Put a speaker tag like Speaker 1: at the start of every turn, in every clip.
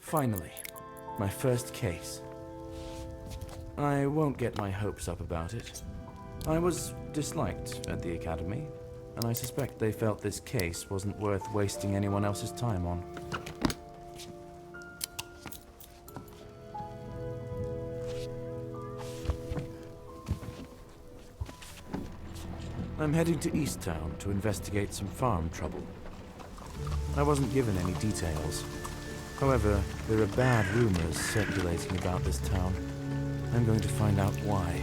Speaker 1: Finally, my first case. I won't get my hopes up about it. I was disliked at the academy, and I suspect they felt this case wasn't worth wasting anyone else's time on. I'm heading to East Town to investigate some farm trouble. I wasn't given any details. However, there are bad rumors circulating about this town. I'm going to find out why.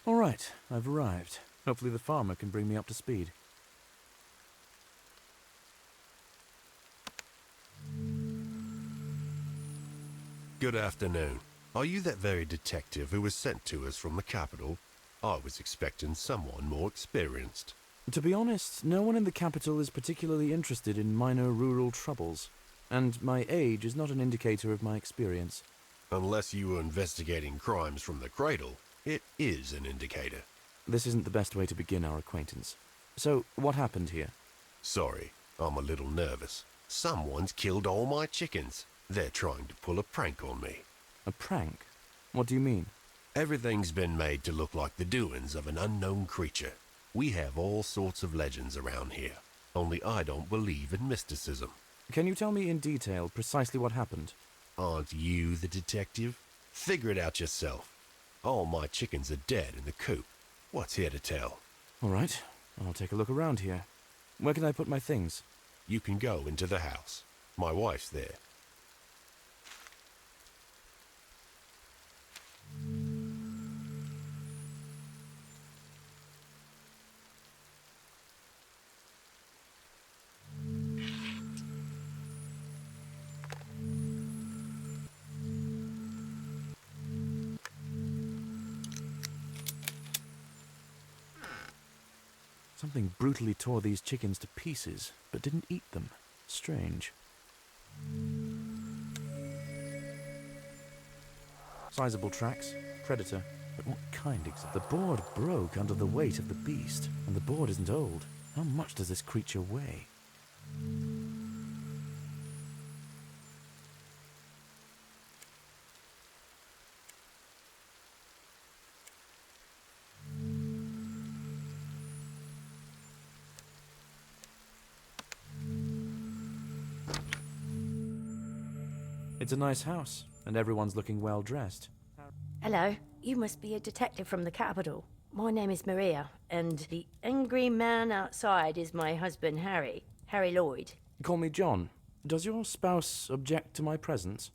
Speaker 1: All right, I've arrived. Hopefully the farmer can bring me up to speed.
Speaker 2: Good afternoon. Are you that very detective who was sent to us from the capital? I was expecting someone more experienced.
Speaker 1: To be honest, no one in the capital is particularly interested in minor rural troubles, and my age is not an indicator of my experience.
Speaker 2: Unless you were investigating crimes from the cradle, it is an indicator.
Speaker 1: This isn't the best way to begin our acquaintance. So, what happened here?
Speaker 2: Sorry, I'm a little nervous. Someone's killed all my chickens. They're trying to pull a prank on me.
Speaker 1: A prank? What do you mean?
Speaker 2: Everything's been made to look like the doings of an unknown creature. We have all sorts of legends around here, only I don't believe in mysticism.
Speaker 1: Can you tell me in detail precisely what happened?
Speaker 2: Aren't you the detective? Figure it out yourself. All my chickens are dead in the coop. What's here to tell?
Speaker 1: All right, I'll take a look around here. Where can I put my things?
Speaker 2: You can go into the house. My wife's there.
Speaker 1: Something brutally tore these chickens to pieces, but didn't eat them. Strange. Sizable tracks. Predator. But what kind exactly? The board broke under the weight of the beast, and the board isn't old. How much does this creature weigh? It's a nice house, and everyone's looking well dressed.
Speaker 3: Hello, you must be a detective from the capital. My name is Maria, and the angry man outside is my husband, Harry Lloyd.
Speaker 1: Call me John. Does your spouse object to my presence?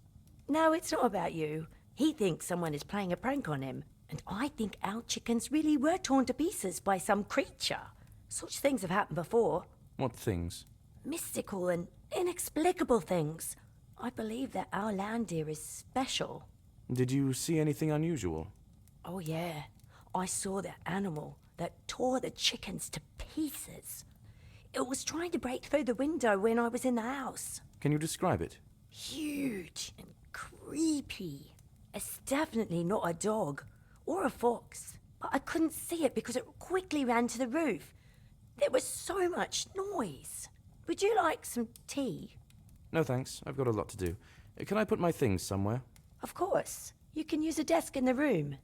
Speaker 3: No, it's not about you. He thinks someone is playing a prank on him, and I think our chickens really were torn to pieces by some creature. Such things have happened before.
Speaker 1: What things?
Speaker 3: Mystical and inexplicable things. I believe that our land here is special.
Speaker 1: Did you see anything unusual?
Speaker 3: Oh yeah, I saw that animal that tore the chickens to pieces. It was trying to break through the window when I was in the house.
Speaker 1: Can you describe it?
Speaker 3: Huge and creepy. It's definitely not a dog or a fox, but I couldn't see it because it quickly ran to the roof. There was so much noise. Would you like some tea?
Speaker 1: No thanks, I've got a lot to do. Can I put my things somewhere?
Speaker 3: Of course. You can use a desk in the room.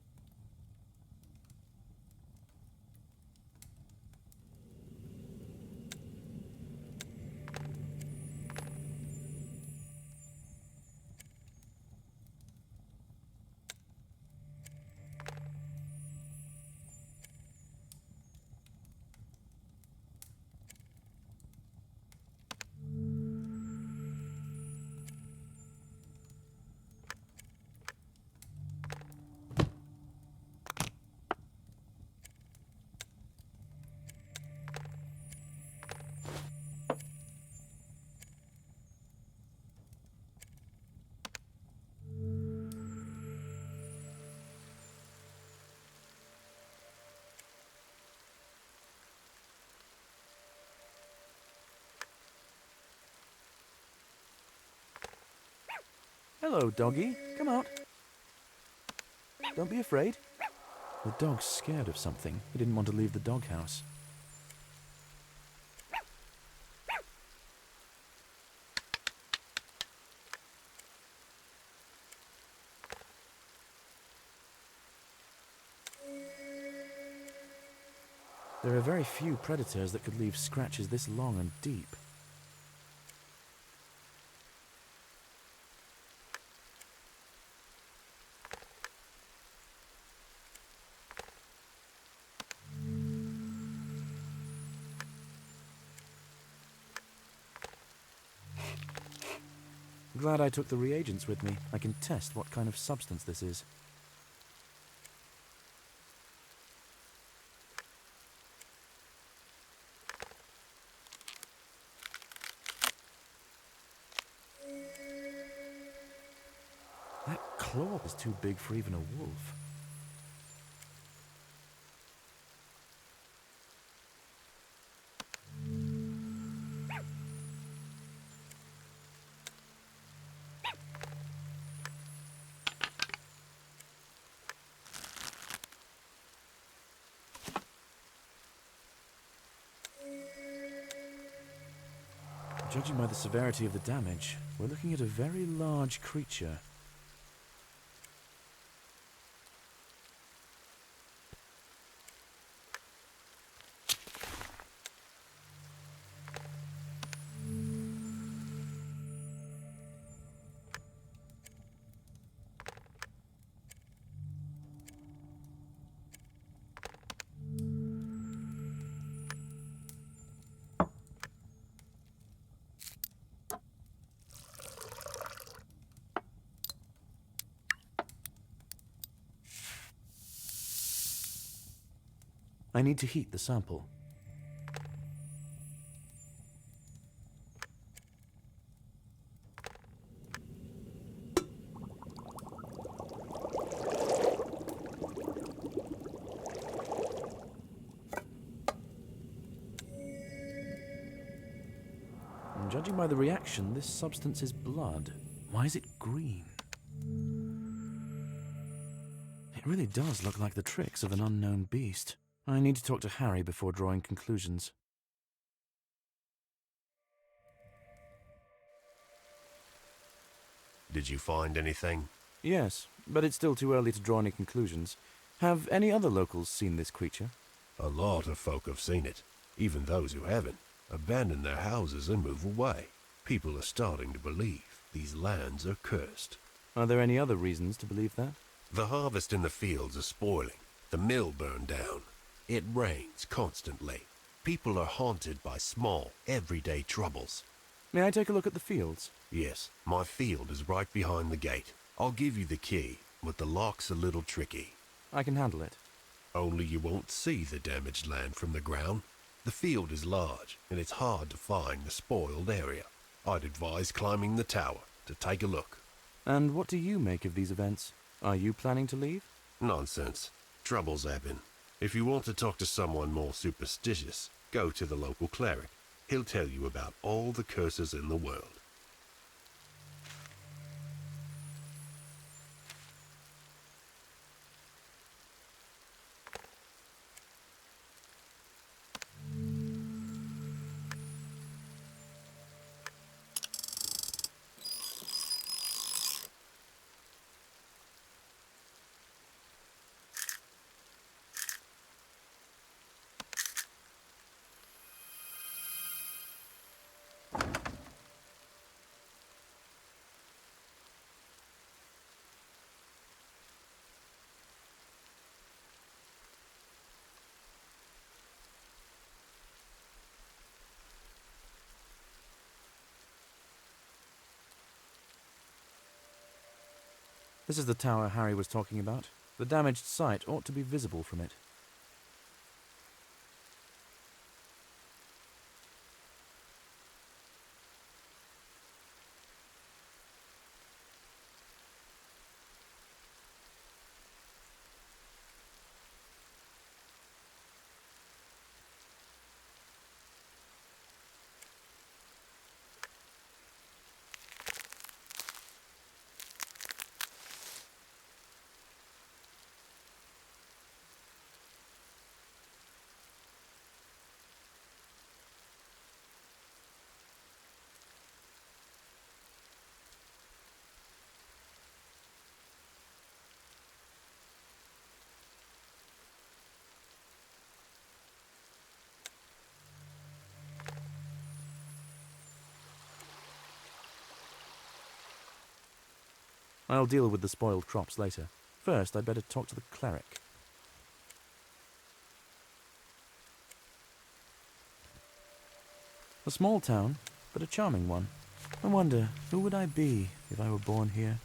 Speaker 1: Hello, doggy. Come out. Don't be afraid. The dog's scared of something. He didn't want to leave the doghouse. There are very few predators that could leave scratches this long and deep. Glad I took the reagents with me. I can test what kind of substance this is. That claw is too big for even a wolf. Judging by the severity of the damage, we're looking at a very large creature. I need to heat the sample. And judging by the reaction, this substance is blood. Why is it green? It really does look like the tricks of an unknown beast. I need to talk to Harry before drawing conclusions.
Speaker 2: Did you find anything?
Speaker 1: Yes, but it's still too early to draw any conclusions. Have any other locals seen this creature?
Speaker 2: A lot of folk have seen it. Even those who haven't abandon their houses and move away. People are starting to believe these lands are cursed.
Speaker 1: Are there any other reasons to believe that?
Speaker 2: The harvest in the fields is spoiling. The mill burned down. It rains constantly. People are haunted by small, everyday troubles.
Speaker 1: May I take a look at the fields?
Speaker 2: Yes, my field is right behind the gate. I'll give you the key, but the lock's a little tricky.
Speaker 1: I can handle it.
Speaker 2: Only you won't see the damaged land from the ground. The field is large, and it's hard to find the spoiled area. I'd advise climbing the tower to take a look.
Speaker 1: And what do you make of these events? Are you planning to leave?
Speaker 2: Nonsense. Troubles happen. If you want to talk to someone more superstitious, go to the local cleric. He'll tell you about all the curses in the world.
Speaker 1: This is the tower Harry was talking about. The damaged site ought to be visible from it. I'll deal with the spoiled crops later. First, I'd better talk to the cleric. A small town, but a charming one. I wonder, who would I be if I were born here?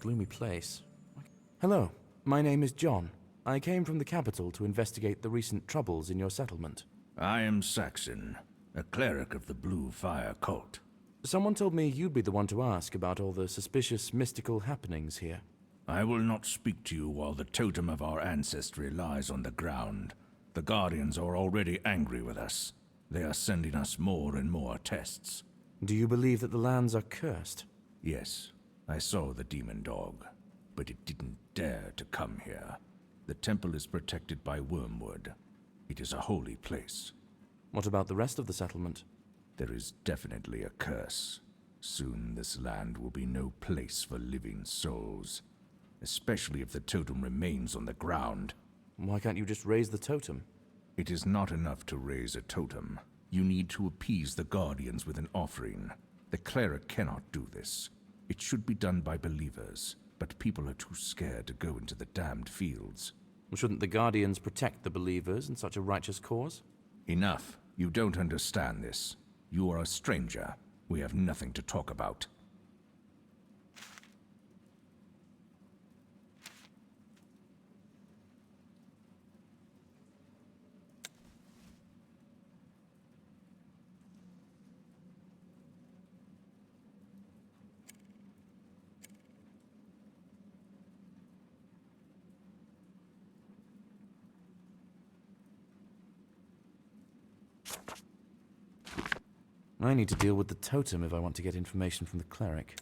Speaker 1: Gloomy place. Hello, my name is John. I came from the capital to investigate the recent troubles in your settlement.
Speaker 4: I am Saxon, a cleric of the Blue Fire cult.
Speaker 1: Someone told me you'd be the one to ask about all the suspicious mystical happenings here.
Speaker 4: I will not speak to you while the totem of our ancestry lies on the ground. The Guardians are already angry with us. They are sending us more and more tests.
Speaker 1: Do you believe that the lands are cursed?
Speaker 4: Yes, I saw the demon dog, but it didn't dare to come here. The temple is protected by wormwood. It is a holy place.
Speaker 1: What about the rest of the settlement?
Speaker 4: There is definitely a curse. Soon this land will be no place for living souls, especially if the totem remains on the ground.
Speaker 1: Why can't you just raise the totem?
Speaker 4: It is not enough to raise a totem. You need to appease the Guardians with an offering. The cleric cannot do this. It should be done by believers, but people are too scared to go into the damned fields.
Speaker 1: Shouldn't the Guardians protect the believers in such a righteous cause?
Speaker 4: Enough. You don't understand this. You are a stranger. We have nothing to talk about.
Speaker 1: I need to deal with the totem if I want to get information from the cleric.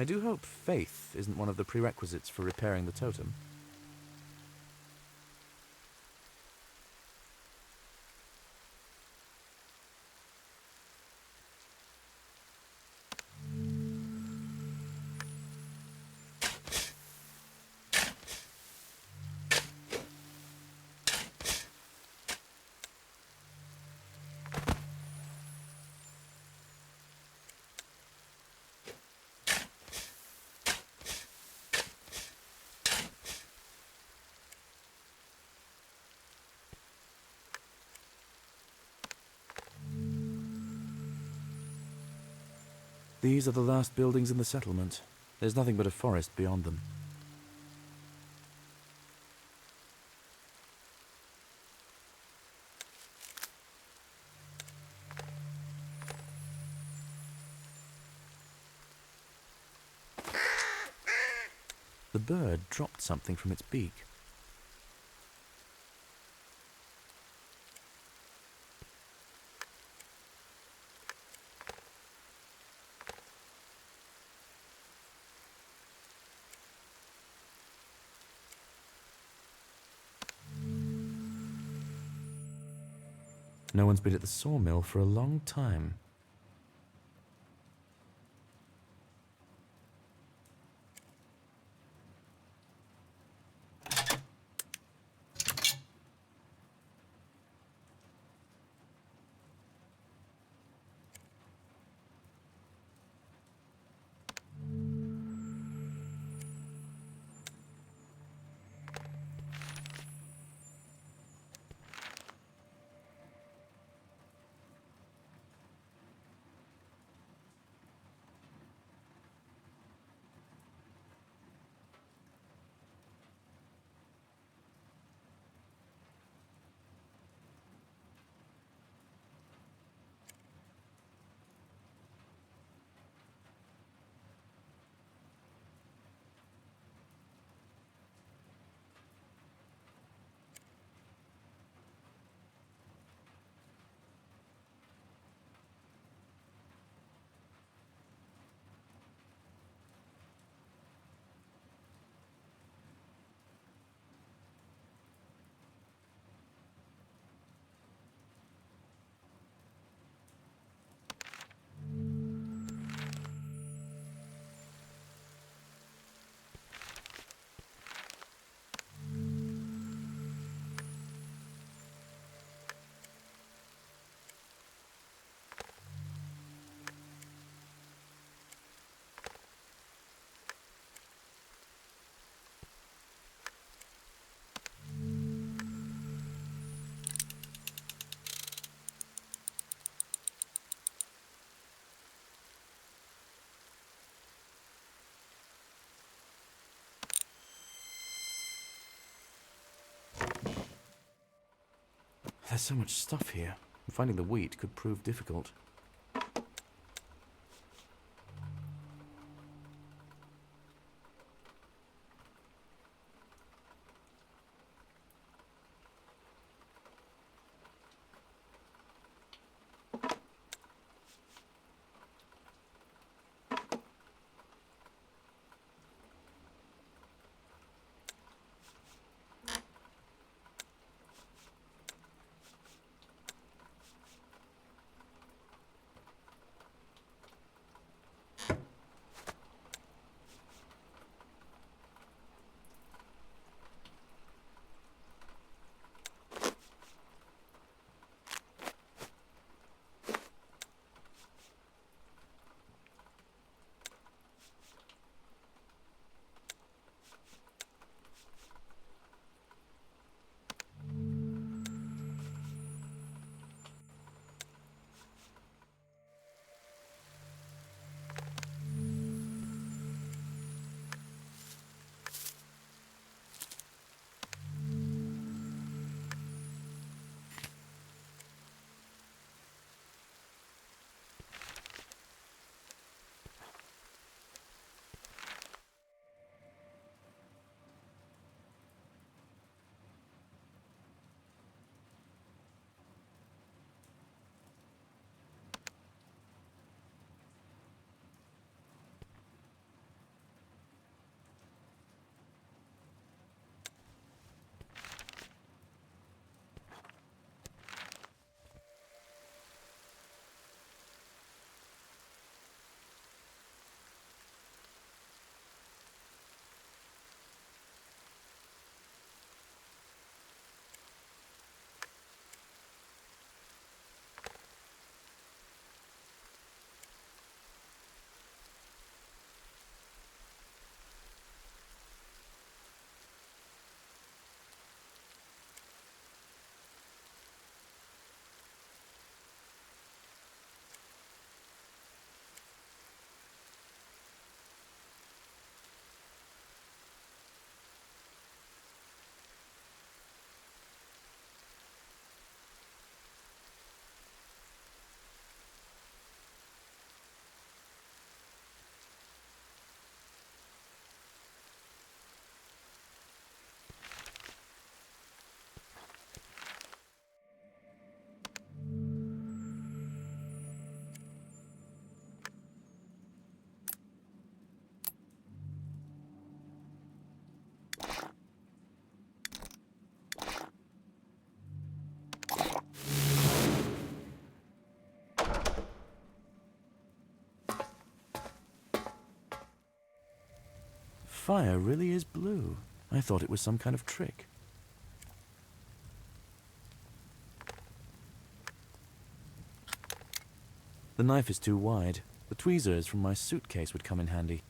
Speaker 1: I do hope faith isn't one of the prerequisites for repairing the totem. These are the last buildings in the settlement. There's nothing but a forest beyond them. The bird dropped something from its beak. No one's been at the sawmill for a long time. There's so much stuff here. Finding the wheat could prove difficult. fire really is blue. I thought it was some kind of trick. The knife is too wide. The tweezers from my suitcase would come in handy.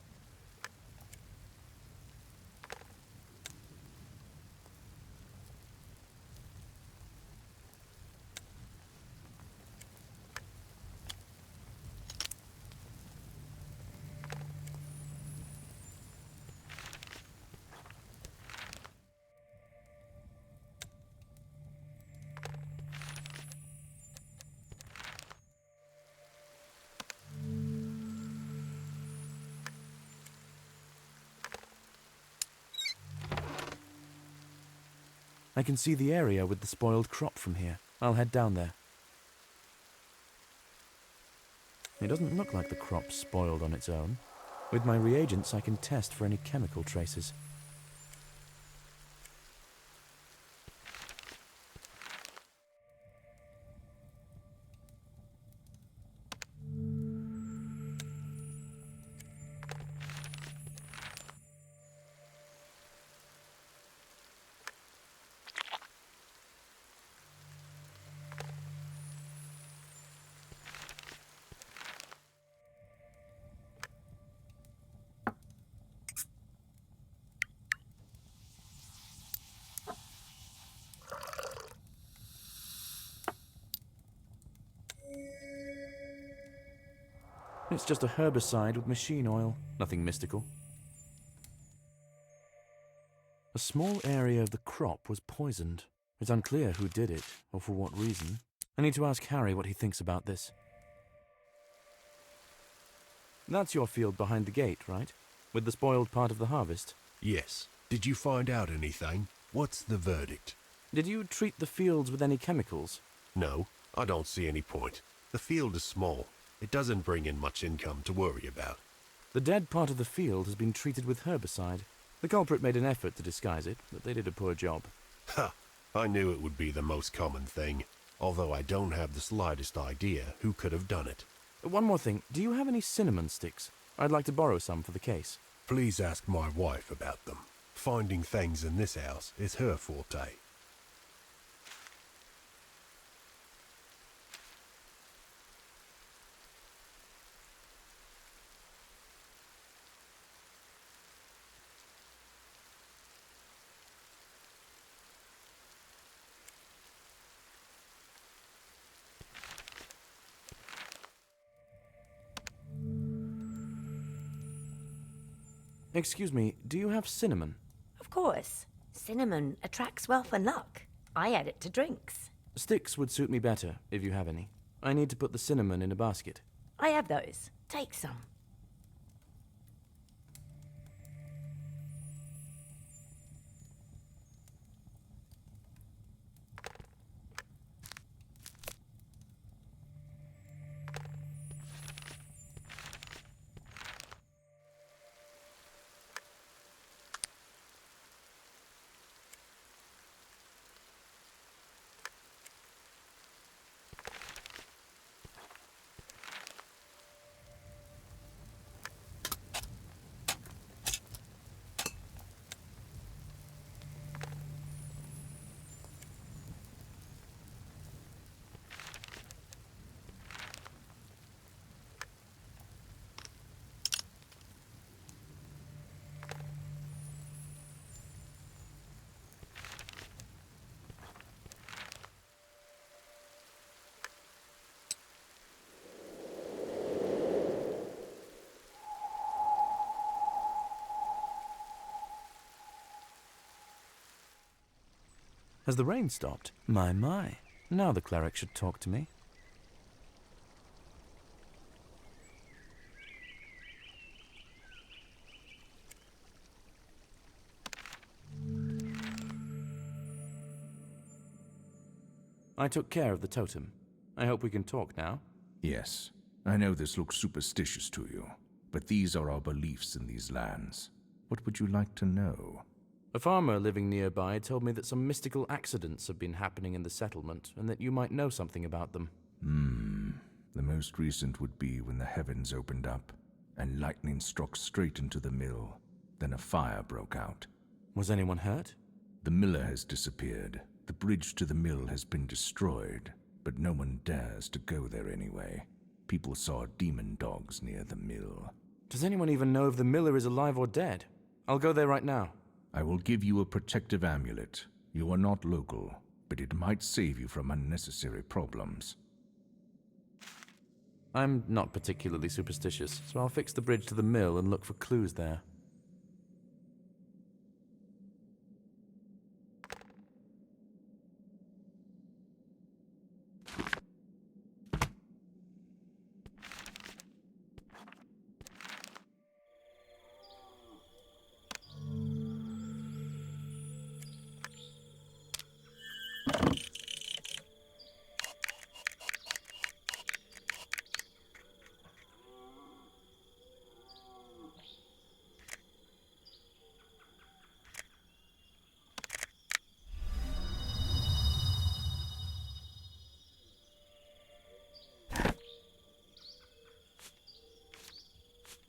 Speaker 1: I can see the area with the spoiled crop from here. I'll head down there. It doesn't look like the crop's spoiled on its own. With my reagents, I can test for any chemical traces. It's just a herbicide with machine oil. Nothing mystical. A small area of the crop was poisoned. It's unclear who did it, or for what reason. I need to ask Harry what he thinks about this. That's your field behind the gate, right? With the spoiled part of the harvest?
Speaker 2: Yes. Did you find out anything? What's the verdict?
Speaker 1: Did you treat the fields with any chemicals?
Speaker 2: No, I don't see any point. The field is small. It doesn't bring in much income to worry about.
Speaker 1: The dead part of the field has been treated with herbicide. The culprit made an effort to disguise it, but they did a poor job.
Speaker 2: Ha! I knew it would be the most common thing, although I don't have the slightest idea who could have done it.
Speaker 1: One more thing. Do you have any cinnamon sticks? I'd like to borrow some for the case.
Speaker 2: Please ask my wife about them. Finding things in this house is her forte.
Speaker 1: Excuse me, do you have cinnamon?
Speaker 3: Of course. Cinnamon attracts wealth and luck. I add it to drinks.
Speaker 1: Sticks would suit me better, if you have any. I need to put the cinnamon in a basket.
Speaker 3: I have those. Take some.
Speaker 1: Has the rain stopped? My. Now the cleric should talk to me. I took care of the totem. I hope we can talk now.
Speaker 4: Yes, I know this looks superstitious to you, but these are our beliefs in these lands. What would you like to know?
Speaker 1: A farmer living nearby told me that some mystical accidents have been happening in the settlement, and that you might know something about them.
Speaker 4: The most recent would be when the heavens opened up, and lightning struck straight into the mill. Then a fire broke out.
Speaker 1: Was anyone hurt?
Speaker 4: The miller has disappeared. The bridge to the mill has been destroyed, but no one dares to go there anyway. People saw demon dogs near the mill.
Speaker 1: Does anyone even know if the miller is alive or dead? I'll go there right now.
Speaker 4: I will give you a protective amulet. You are not local, but it might save you from unnecessary problems.
Speaker 1: I'm not particularly superstitious, so I'll fix the bridge to the mill and look for clues there.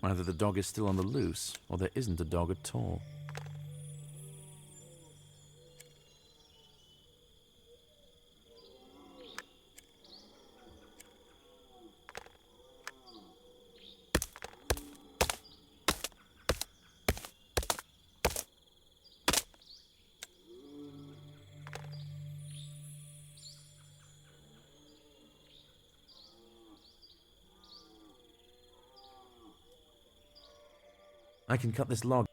Speaker 1: Either the dog is still on the loose, or there isn't a dog at all. I can cut this log.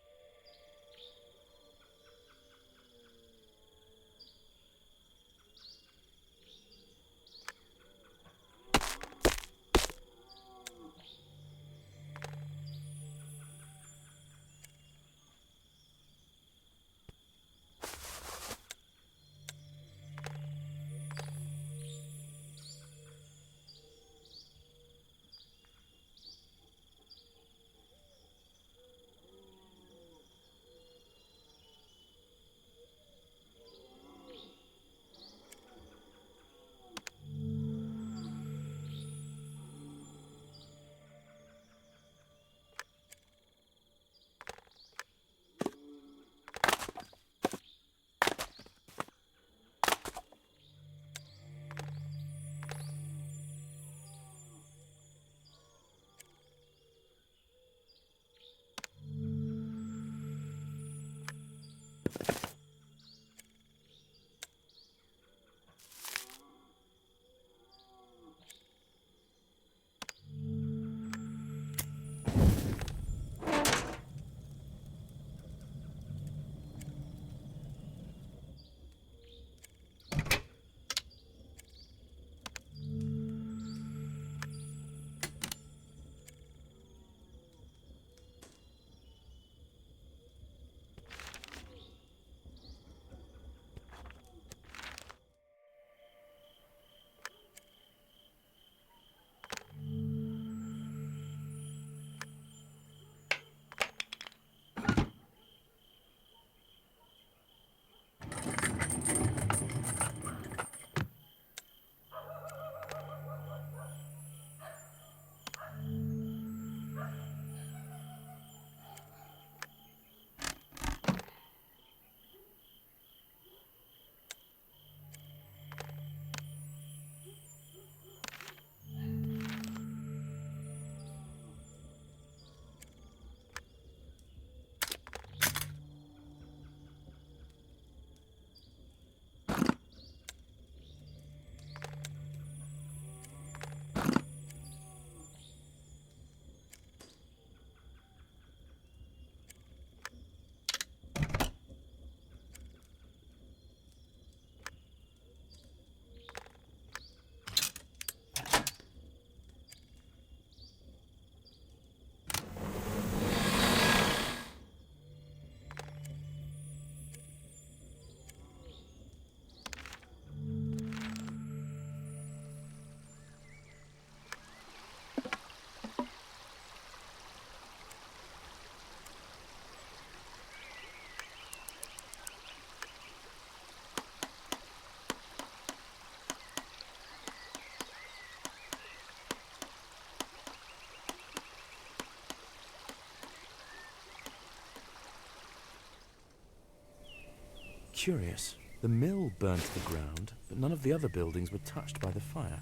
Speaker 1: curious. The mill burned to the ground, but none of the other buildings were touched by the fire.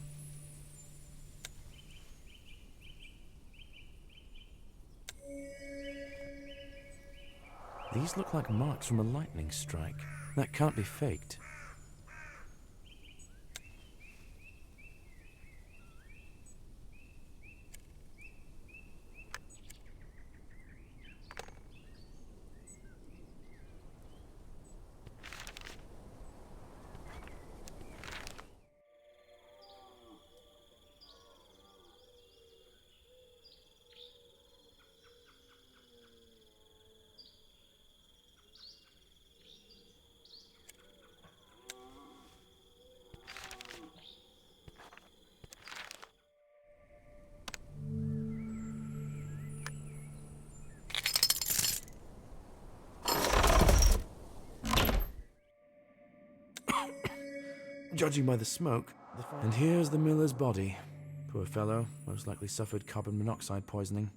Speaker 1: These look like marks from a lightning strike. That can't be faked. Judging by the smoke, and here's the miller's body. Poor fellow, most likely suffered carbon monoxide poisoning.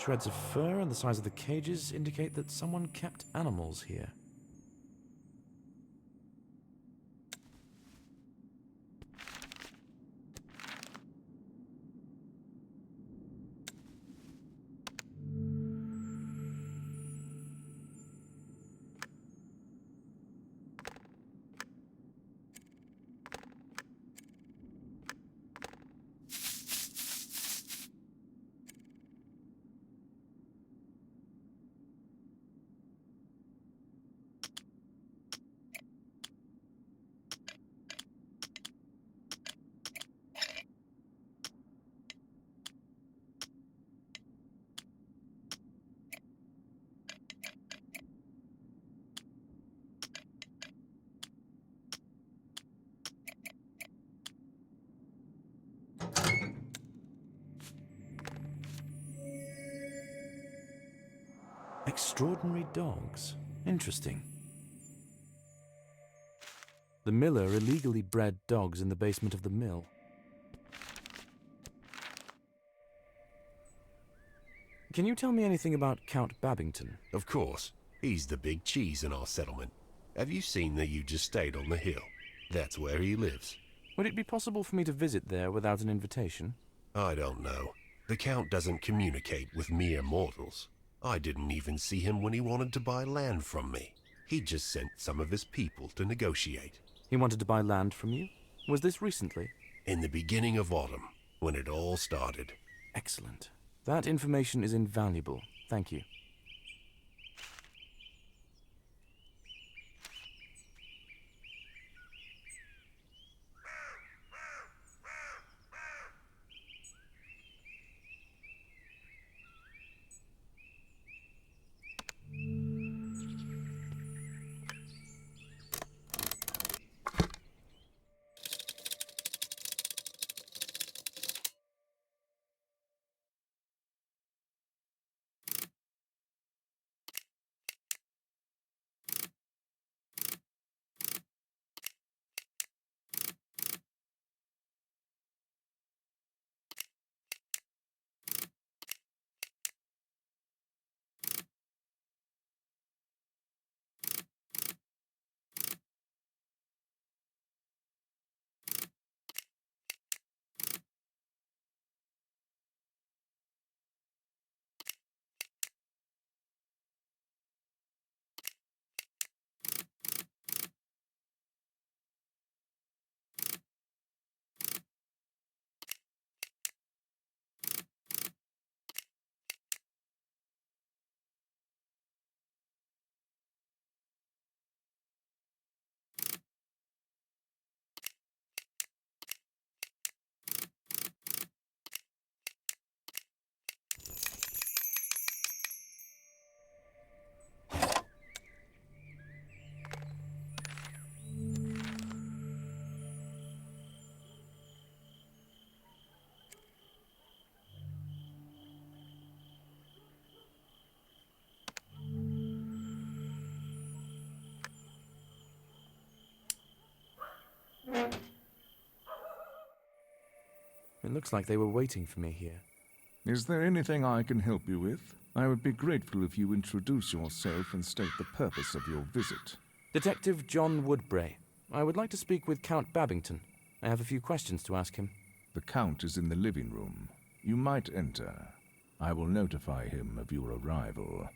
Speaker 1: Shreds of fur and the size of the cages indicate that someone kept animals here. Extraordinary dogs. Interesting. The miller illegally bred dogs in the basement of the mill. Can you tell me anything about Count Babington?
Speaker 2: Of course. He's the big cheese in our settlement. Have you seen that you just stayed on the hill? That's where he lives.
Speaker 1: Would it be possible for me to visit there without an invitation?
Speaker 2: I don't know. The Count doesn't communicate with mere mortals. I didn't even see him when he wanted to buy land from me. He just sent some of his people to negotiate.
Speaker 1: He wanted to buy land from you? Was this recently?
Speaker 2: In the beginning of autumn, when it all started.
Speaker 1: Excellent. That information is invaluable. Thank you. It looks like they were waiting for me here.
Speaker 4: Is there anything I can help you with? I would be grateful if you introduce yourself and state the purpose of your visit.
Speaker 1: Detective John Woodbray. I would like to speak with Count Babington. I have a few questions to ask him.
Speaker 4: The Count is in the living room. You might enter. I will notify him of your arrival.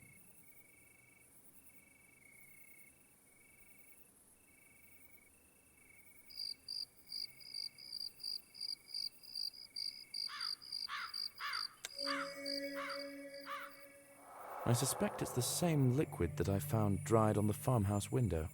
Speaker 1: I suspect it's the same liquid that I found dried on the farmhouse window.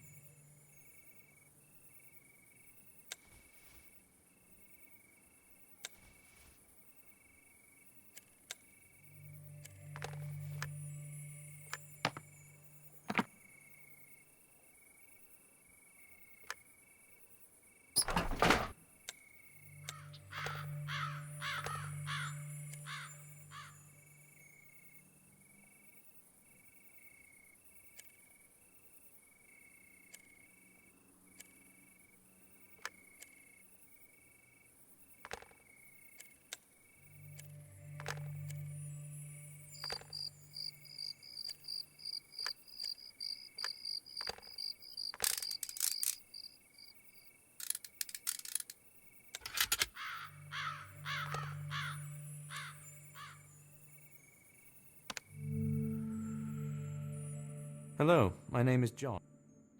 Speaker 1: Hello, my name is John.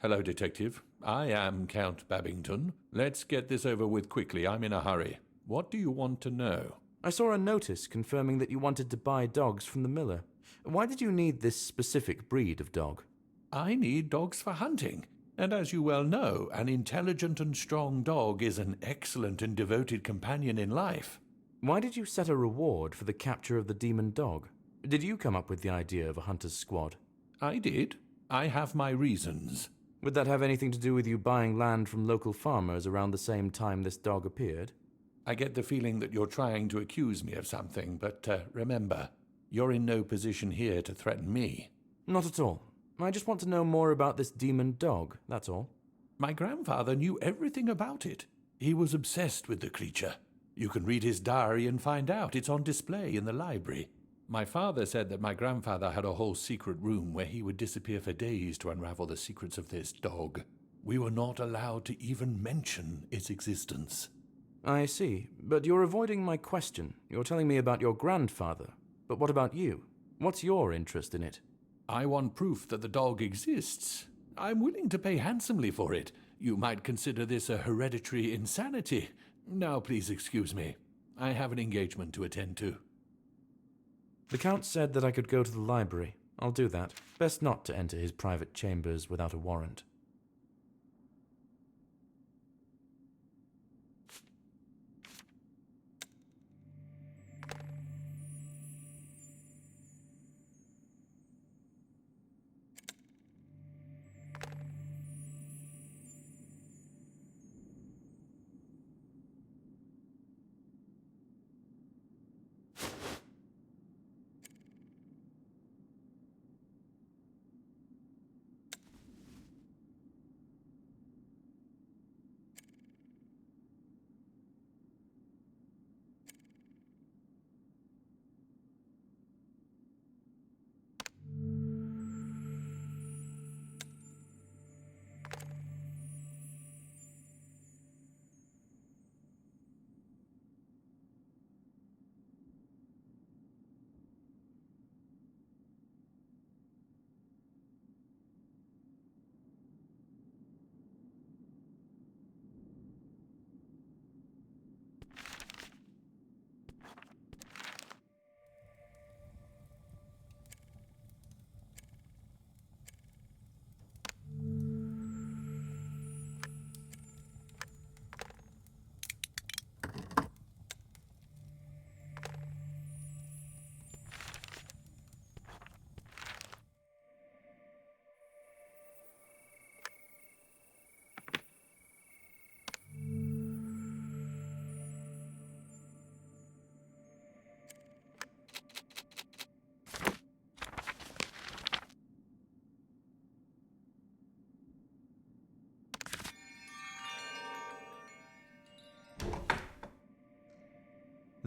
Speaker 5: Hello, Detective. I am Count Babington. Let's get this over with quickly. I'm in a hurry. What do you want to know?
Speaker 1: I saw a notice confirming that you wanted to buy dogs from the miller. Why did you need this specific breed of dog?
Speaker 5: I need dogs for hunting. And as you well know, an intelligent and strong dog is an excellent and devoted companion in life.
Speaker 1: Why did you set a reward for the capture of the demon dog? Did you come up with the idea of a hunter's squad?
Speaker 5: I did. I have my reasons.
Speaker 1: Would that have anything to do with you buying land from local farmers around the same time this dog appeared?
Speaker 5: I get the feeling that you're trying to accuse me of something, but remember, you're in no position here to threaten me.
Speaker 1: Not at all. I just want to know more about this demon dog, that's all.
Speaker 5: My grandfather knew everything about it. He was obsessed with the creature. You can read his diary and find out. It's on display in the library. My father said that my grandfather had a whole secret room where he would disappear for days to unravel the secrets of this dog. We were not allowed to even mention its existence.
Speaker 1: I see, but you're avoiding my question. You're telling me about your grandfather. But what about you? What's your interest in it?
Speaker 5: I want proof that the dog exists. I'm willing to pay handsomely for it. You might consider this a hereditary insanity. Now please excuse me. I have an engagement to attend to.
Speaker 1: The Count said that I could go to the library. I'll do that. Best not to enter his private chambers without a warrant.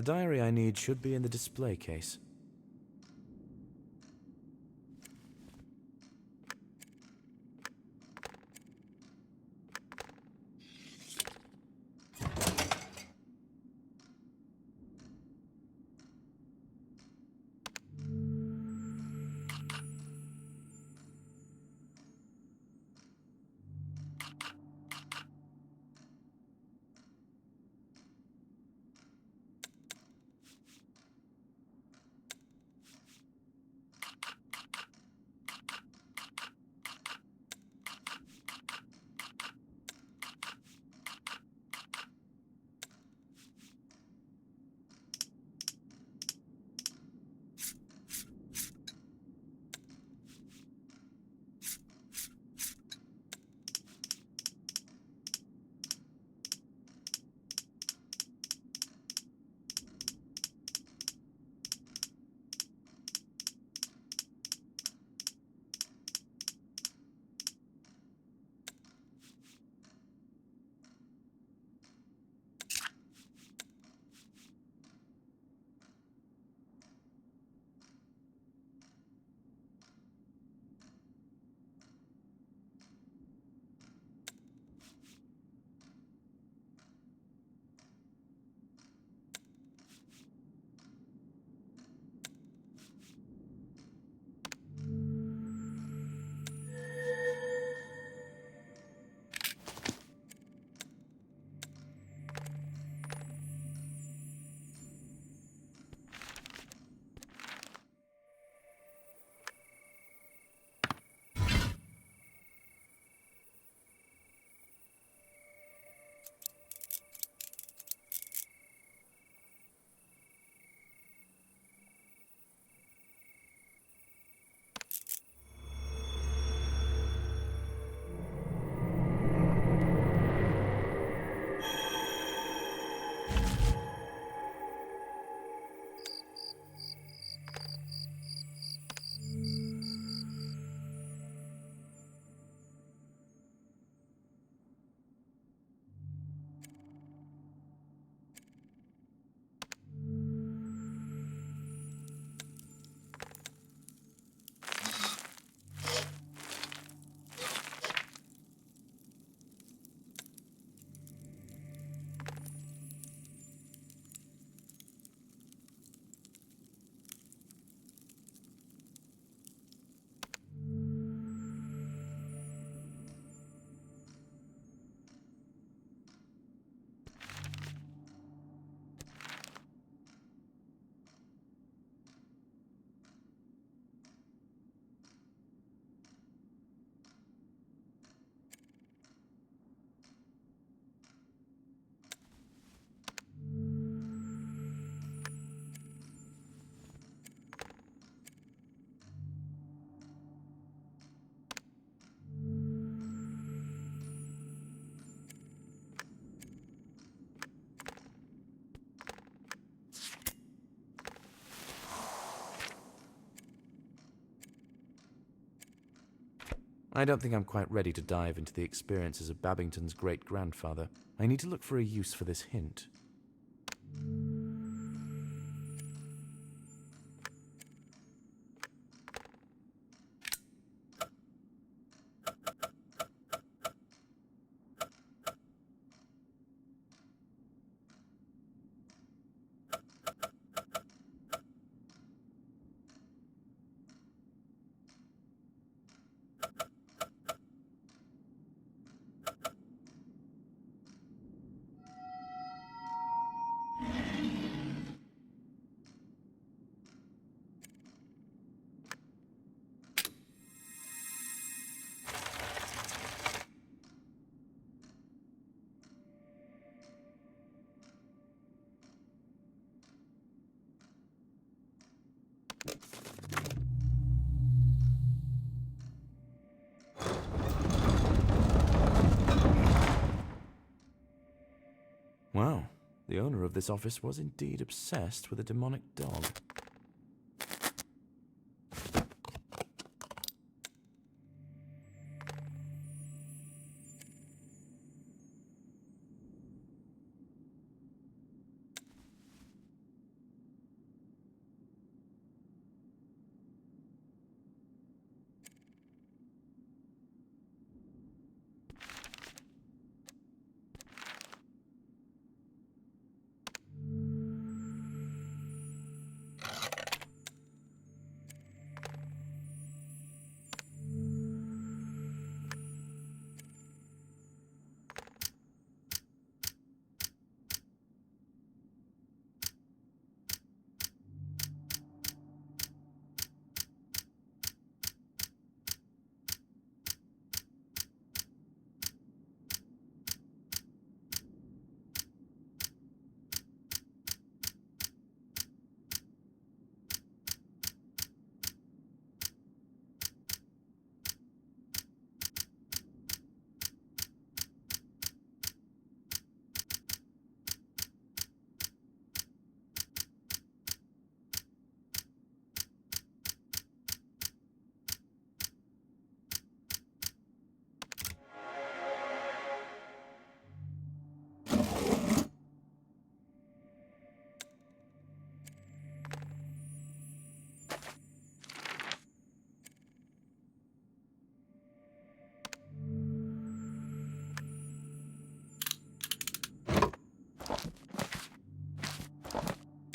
Speaker 1: The diary I need should be in the display case. I don't think I'm quite ready to dive into the experiences of Babington's great-grandfather. I need to look for a use for this hint. Wow, the owner of this office was indeed obsessed with a demonic dog.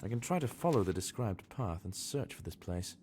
Speaker 1: I can try to follow the described path and search for this place.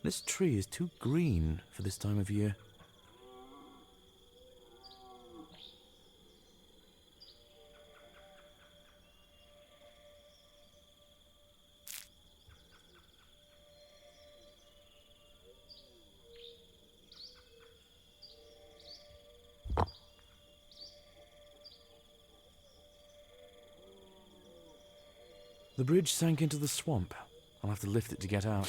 Speaker 1: This tree is too green for this time of year. The bridge sank into the swamp. I'll have to lift it to get out.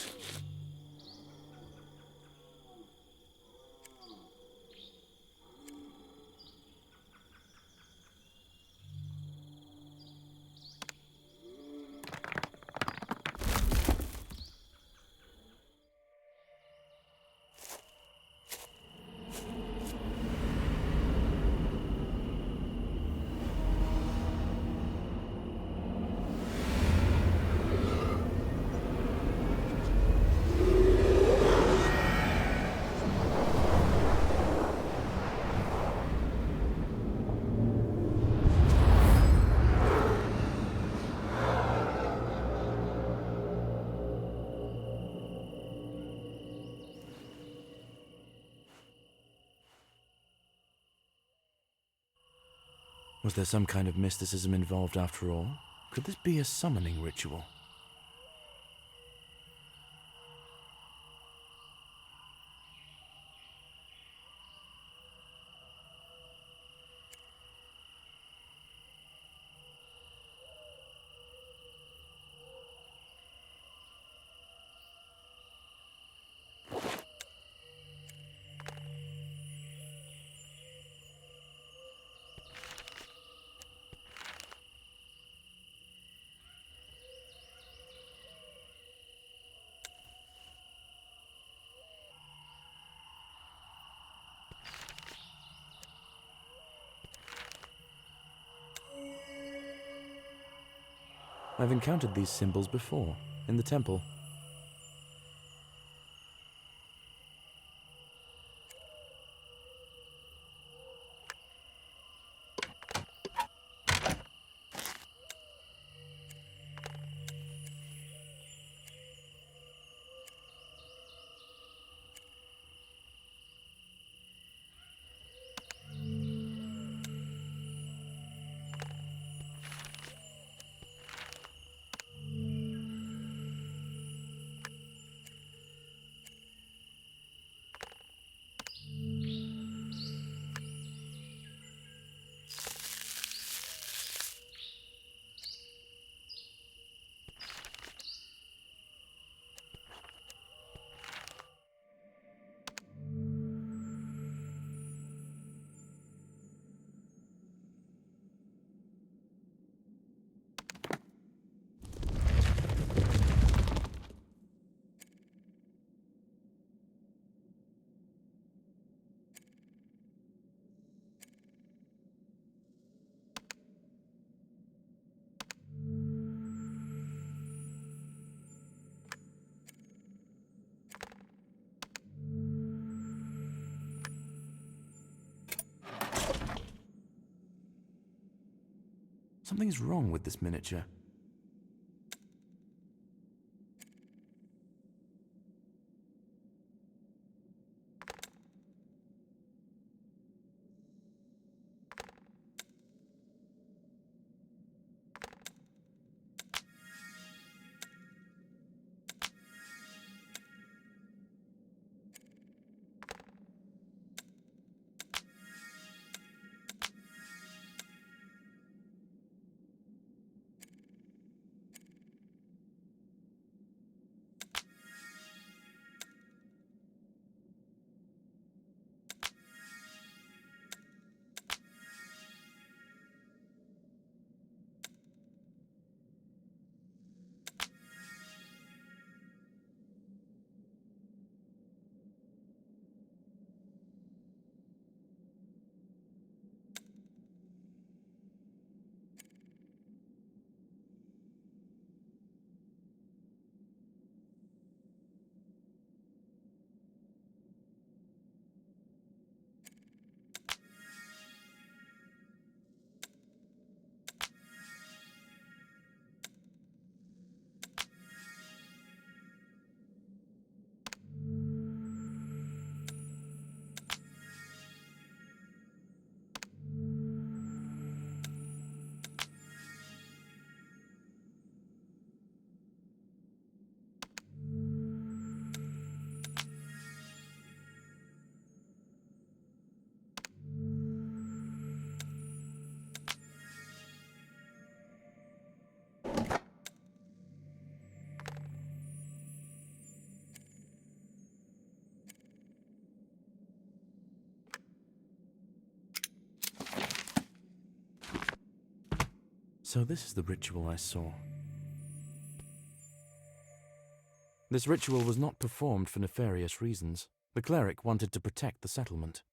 Speaker 1: Was there some kind of mysticism involved after all? Could this be a summoning ritual? I've encountered these symbols before, in the temple. Something's wrong with this miniature. So this is the ritual I saw. This ritual was not performed for nefarious reasons. The cleric wanted to protect the settlement.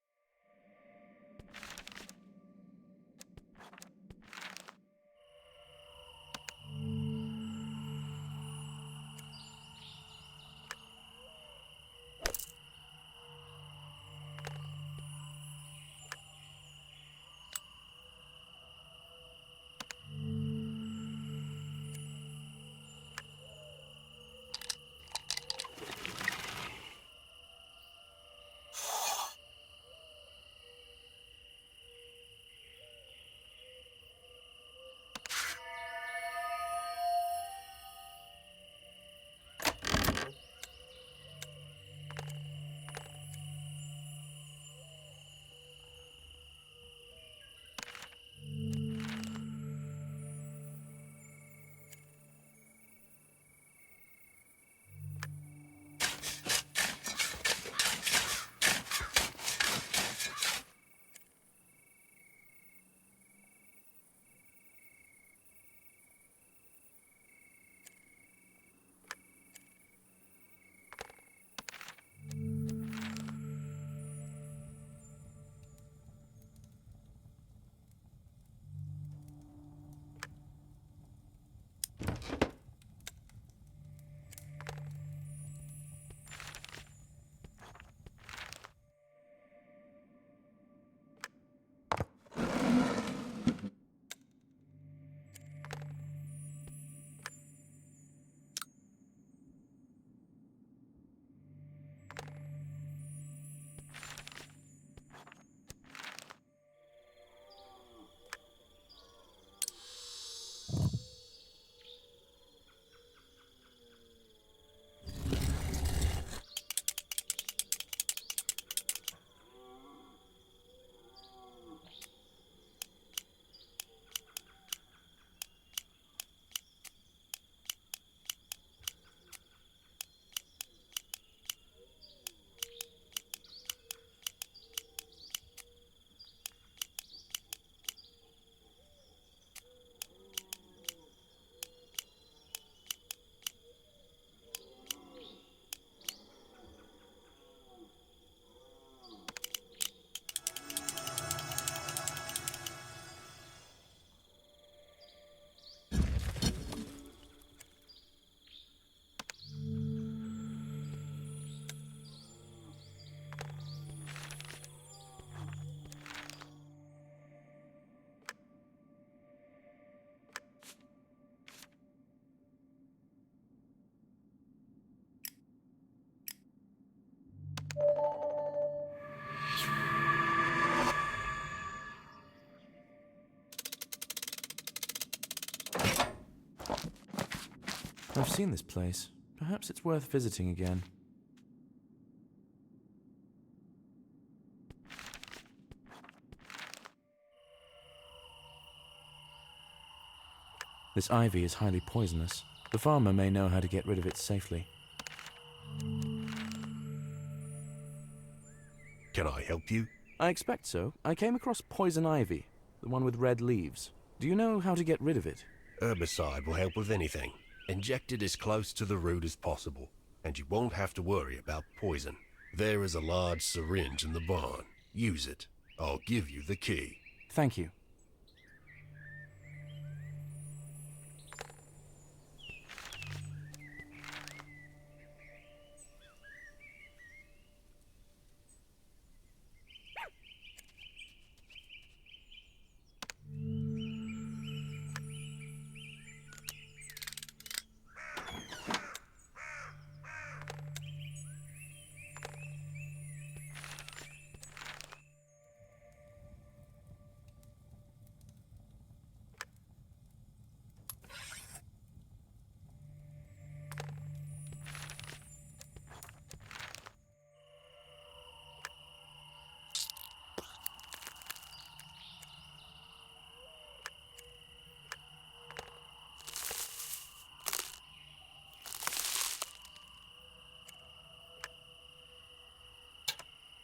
Speaker 1: I've seen this place. Perhaps it's worth visiting again. This ivy is highly poisonous. The farmer may know how to get rid of it safely.
Speaker 2: Can I help you?
Speaker 1: I expect so. I came across poison ivy, the one with red leaves. Do you know how to get rid of it?
Speaker 2: Herbicide will help with anything. Inject it as close to the root as possible, and you won't have to worry about poison. There is a large syringe in the barn. Use it. I'll give you the key.
Speaker 1: Thank you.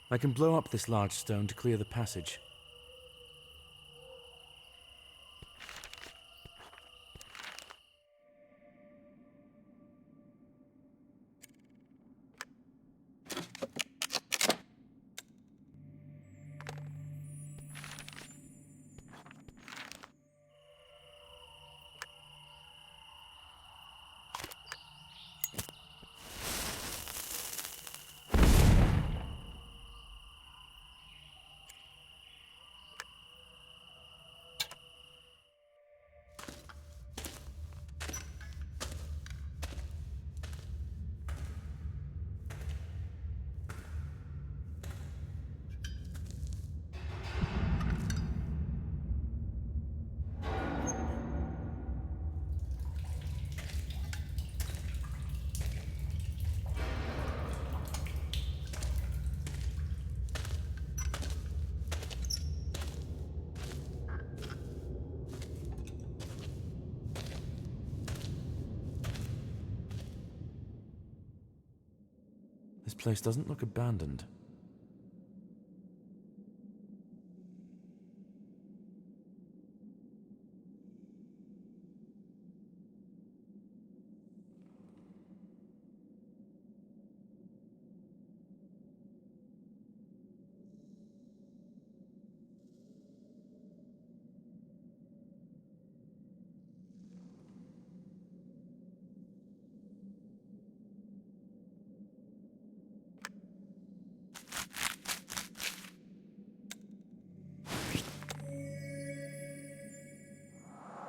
Speaker 1: I can blow up this large stone to clear the passage. This place doesn't look abandoned.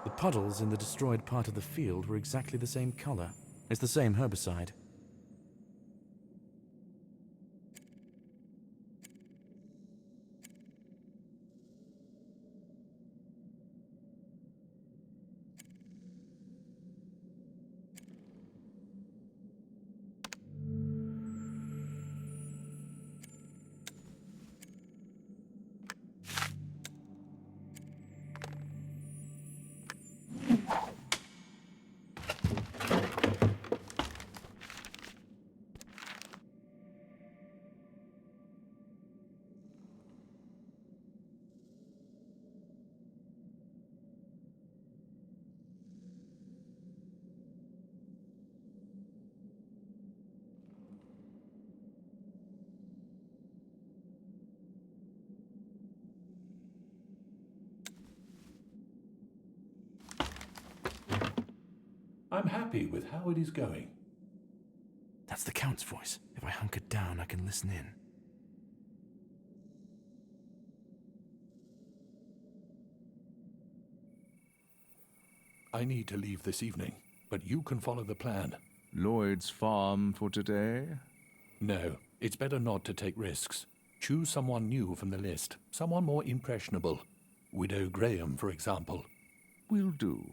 Speaker 1: The puddles in the destroyed part of the field were exactly the same color. It's the same herbicide.
Speaker 5: I'm happy with how it is going.
Speaker 1: That's the Count's voice. If I hunker down, I can listen in.
Speaker 5: I need to leave this evening, but you can follow the plan.
Speaker 4: Lloyd's farm for today?
Speaker 5: No, it's better not to take risks. Choose someone new from the list, someone more impressionable. Widow Graham, for example.
Speaker 4: Will do.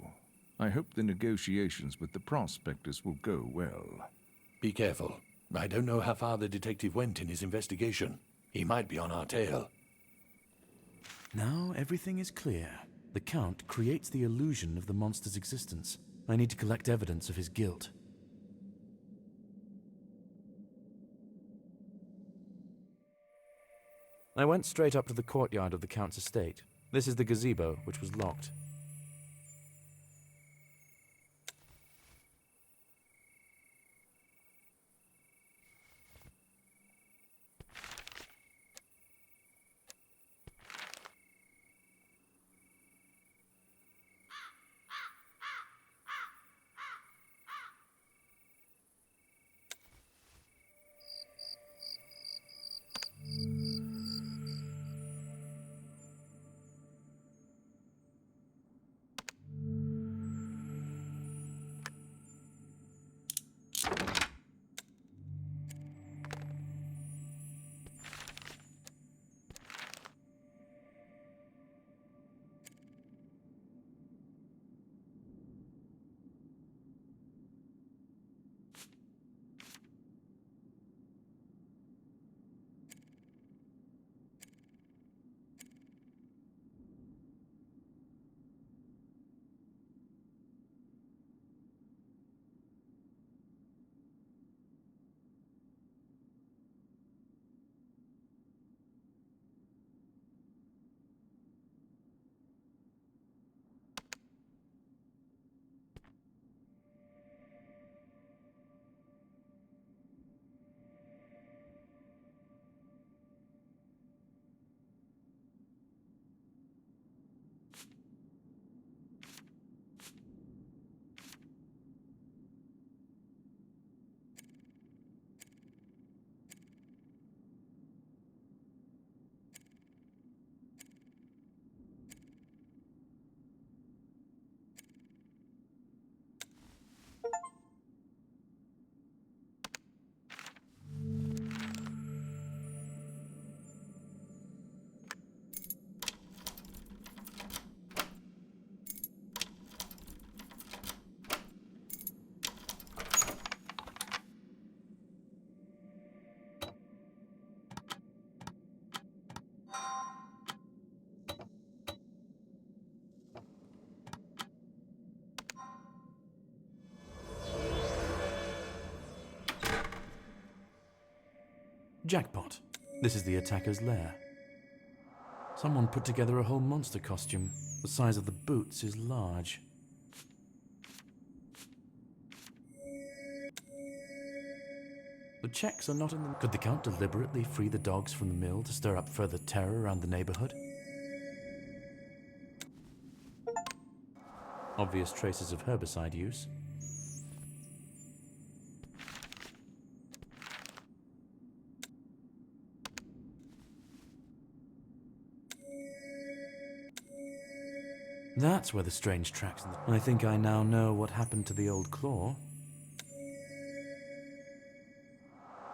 Speaker 4: I hope the negotiations with the prospectors will go well.
Speaker 5: Be careful. I don't know how far the detective went in his investigation. He might be on our tail.
Speaker 1: Now everything is clear. The Count creates the illusion of the monster's existence. I need to collect evidence of his guilt. I went straight up to the courtyard of the Count's estate. This is the gazebo, which was locked. Jackpot. This is the attacker's lair. Someone put together a whole monster costume. The size of the boots is large. The checks are not in the... Could the Count deliberately free the dogs from the mill to stir up further terror around the neighborhood? Obvious traces of herbicide use. That's where the strange tracks in the... I think I now know what happened to the old claw.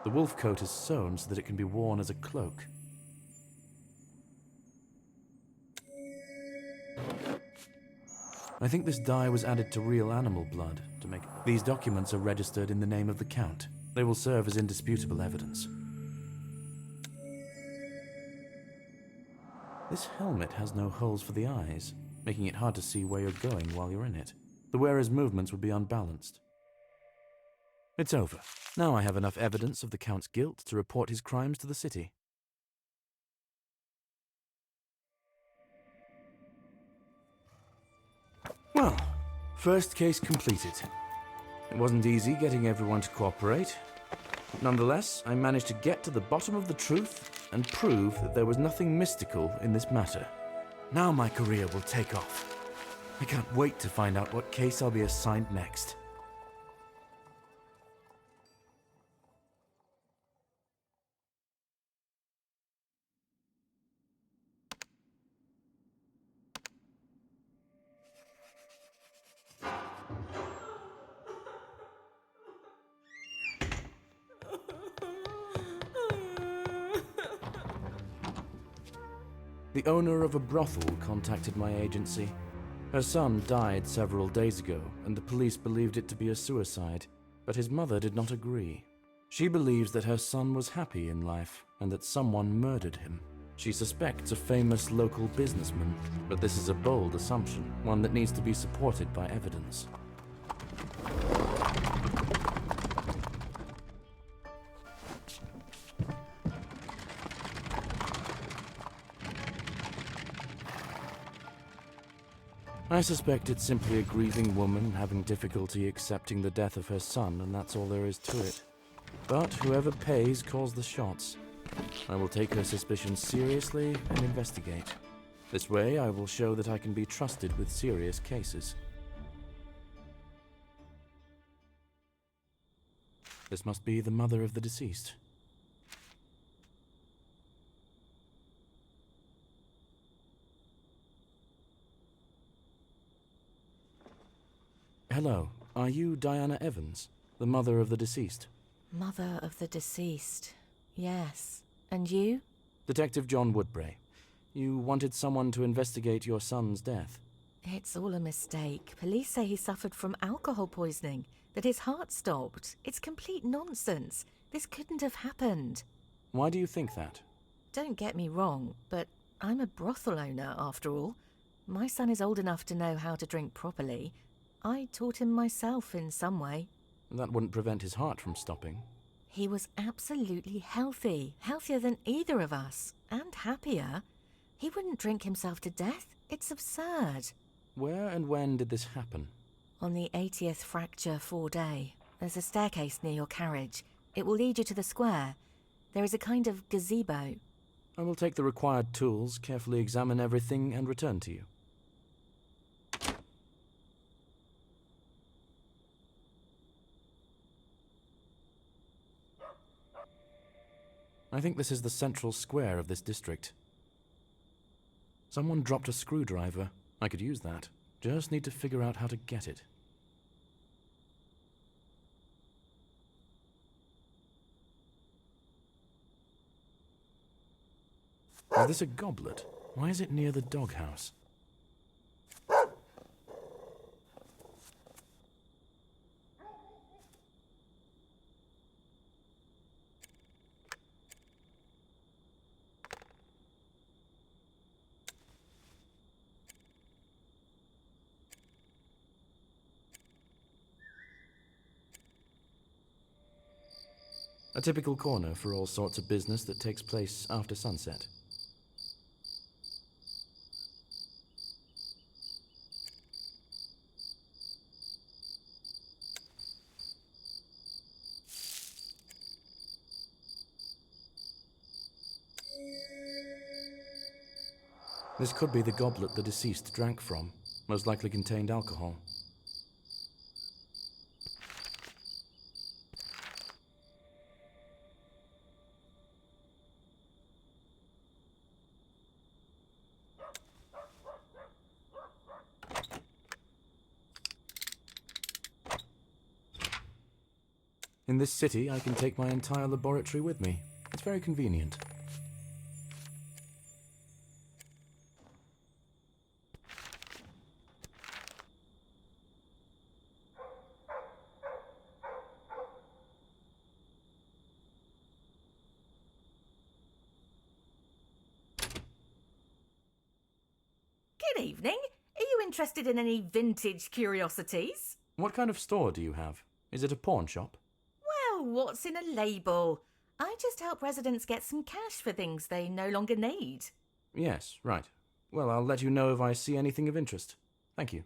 Speaker 1: The wolf coat is sewn so that it can be worn as a cloak. I think this dye was added to real animal blood to make... These documents are registered in the name of the Count. They will serve as indisputable evidence. This helmet has no holes for the eyes, making it hard to see where you're going while you're in it. The wearer's movements would be unbalanced. It's over. Now I have enough evidence of the Count's guilt to report his crimes to the city. Well, first case completed. It wasn't easy getting everyone to cooperate. Nonetheless, I managed to get to the bottom of the truth and prove that there was nothing mystical in this matter. Now my career will take off. I can't wait to find out what case I'll be assigned next. The owner of a brothel contacted my agency. Her son died several days ago, and the police believed it to be a suicide, but his mother did not agree. She believes that her son was happy in life, and that someone murdered him. She suspects a famous local businessman, but this is a bold assumption, one that needs to be supported by evidence. I suspect it's simply a grieving woman having difficulty accepting the death of her son, and that's all there is to it. But whoever pays calls the shots. I will take her suspicions seriously and investigate. This way, I will show that I can be trusted with serious cases. This must be the mother of the deceased. Hello, are you Diana Evans, the mother of the deceased?
Speaker 6: Mother of the deceased. Yes. And you?
Speaker 1: Detective John Woodbray. You wanted someone to investigate your son's death.
Speaker 6: It's all a mistake. Police say he suffered from alcohol poisoning, that his heart stopped. It's complete nonsense. This couldn't have happened.
Speaker 1: Why do you think that?
Speaker 6: Don't get me wrong, but I'm a brothel owner after all. My son is old enough to know how to drink properly. I taught him myself in some way.
Speaker 1: That wouldn't prevent his heart from stopping.
Speaker 6: He was absolutely healthy, healthier than either of us, and happier. He wouldn't drink himself to death. It's absurd.
Speaker 1: Where and when did this happen?
Speaker 6: On the 80th fracture 4-day. There's a staircase near your carriage. It will lead you to the square. There is a kind of gazebo.
Speaker 1: I will take the required tools, carefully examine everything, and return to you. I think this is the central square of this district. Someone dropped a screwdriver. I could use that. Just need to figure out how to get it. Is this a goblet? Why is it near the doghouse? A typical corner for all sorts of business that takes place after sunset. This could be the goblet the deceased drank from. Most likely contained alcohol. In this city, I can take my entire laboratory with me. It's very convenient.
Speaker 6: Good evening. Are you interested in any vintage curiosities?
Speaker 1: What kind of store do you have? Is it a pawn shop?
Speaker 6: Well, what's in a label? I just help residents get some cash for things they no longer need.
Speaker 1: Yes, right. Well, I'll let you know if I see anything of interest. Thank you.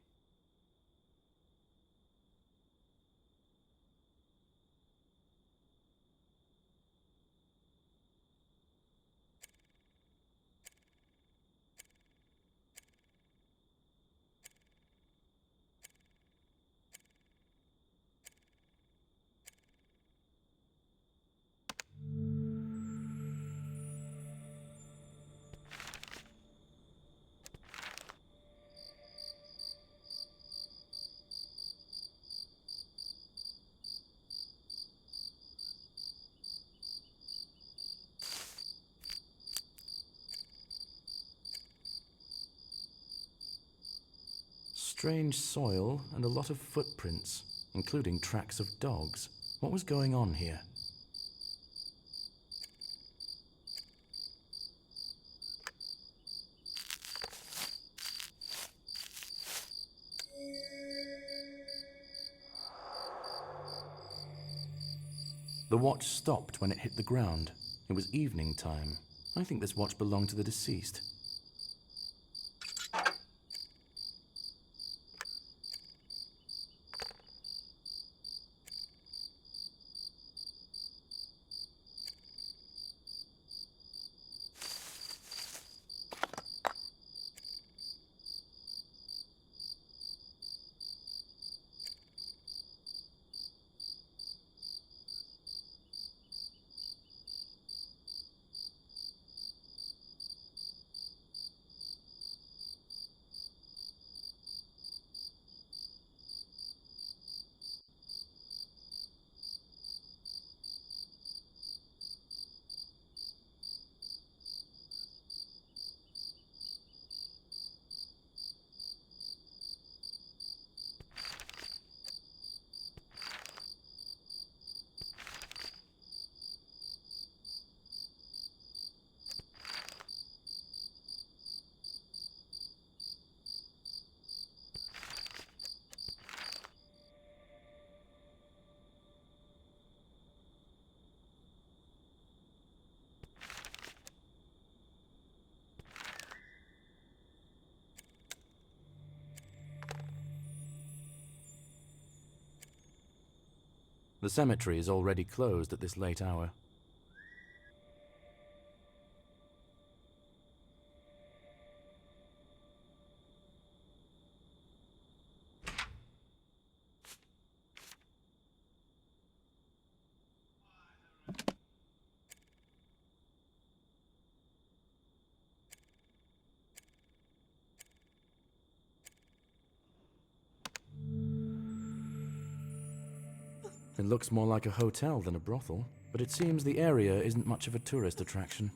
Speaker 1: Strange soil and a lot of footprints, including tracks of dogs. What was going on here? The watch stopped when it hit the ground. It was evening time. I think this watch belonged to the deceased. The cemetery is already closed at this late hour. It looks more like a hotel than a brothel, but it seems the area isn't much of a tourist attraction.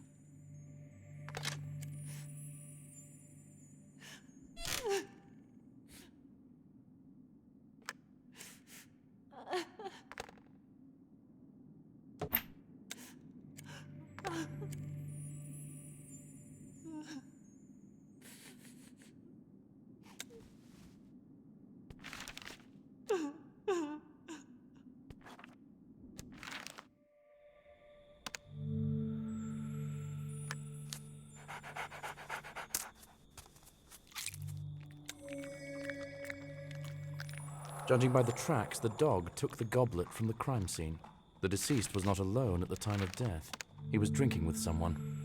Speaker 1: Judging by the tracks, the dog took the goblet from the crime scene. The deceased was not alone at the time of death. He was drinking with someone.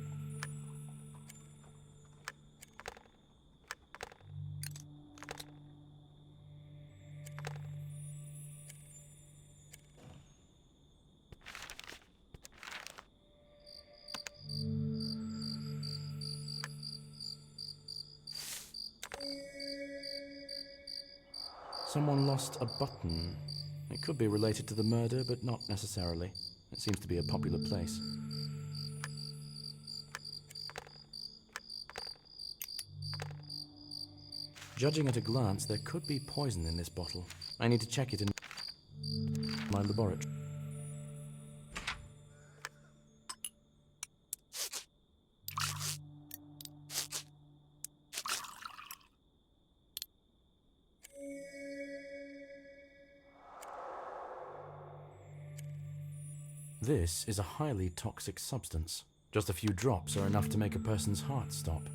Speaker 1: Someone lost a button. It could be related to the murder, but not necessarily. It seems to be a popular place. Judging at a glance, there could be poison in this bottle. I need to check it in my laboratory. This is a highly toxic substance. Just a few drops are enough to make a person's heart stop.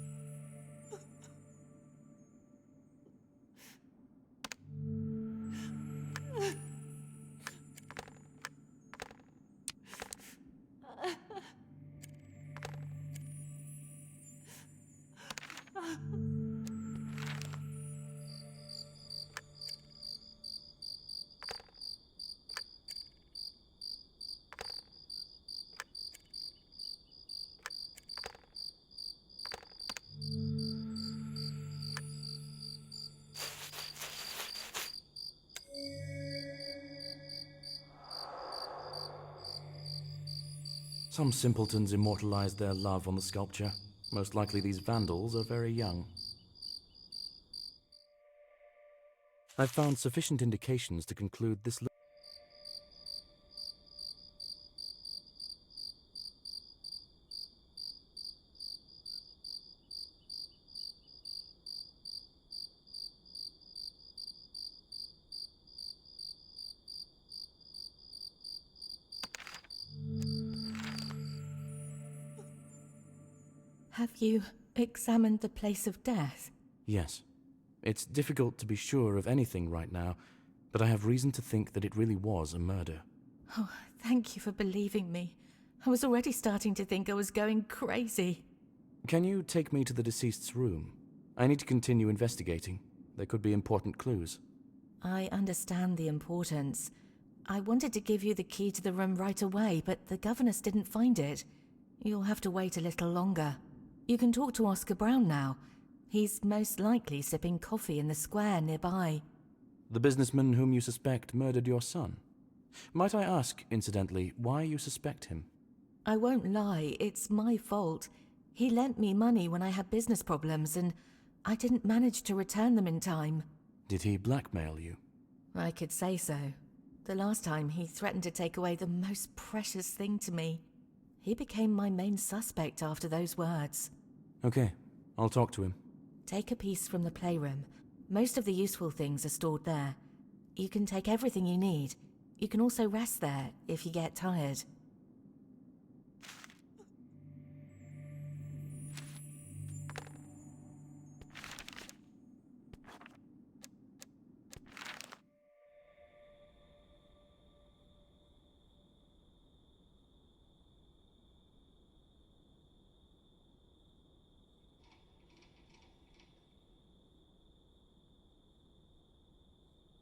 Speaker 1: Some simpletons immortalized their love on the sculpture. Most likely these vandals are very young. I've found sufficient indications to conclude this.
Speaker 6: Have you examined the place of death?
Speaker 1: Yes. It's difficult to be sure of anything right now, but I have reason to think that it really was a murder.
Speaker 6: Oh, thank you for believing me. I was already starting to think I was going crazy.
Speaker 1: Can you take me to the deceased's room? I need to continue investigating. There could be important clues.
Speaker 6: I understand the importance. I wanted to give you the key to the room right away, but the governess didn't find it. You'll have to wait a little longer. You can talk to Oscar Brown now. He's most likely sipping coffee in the square nearby.
Speaker 1: The businessman whom you suspect murdered your son. Might I ask, incidentally, why you suspect him?
Speaker 6: I won't lie, it's my fault. He lent me money when I had business problems, and I didn't manage to return them in time.
Speaker 1: Did he blackmail you?
Speaker 6: I could say so. The last time, he threatened to take away the most precious thing to me. He became my main suspect after those words.
Speaker 1: Okay, I'll talk to him.
Speaker 6: Take a piece from the playroom. Most of the useful things are stored there. You can take everything you need. You can also rest there if you get tired.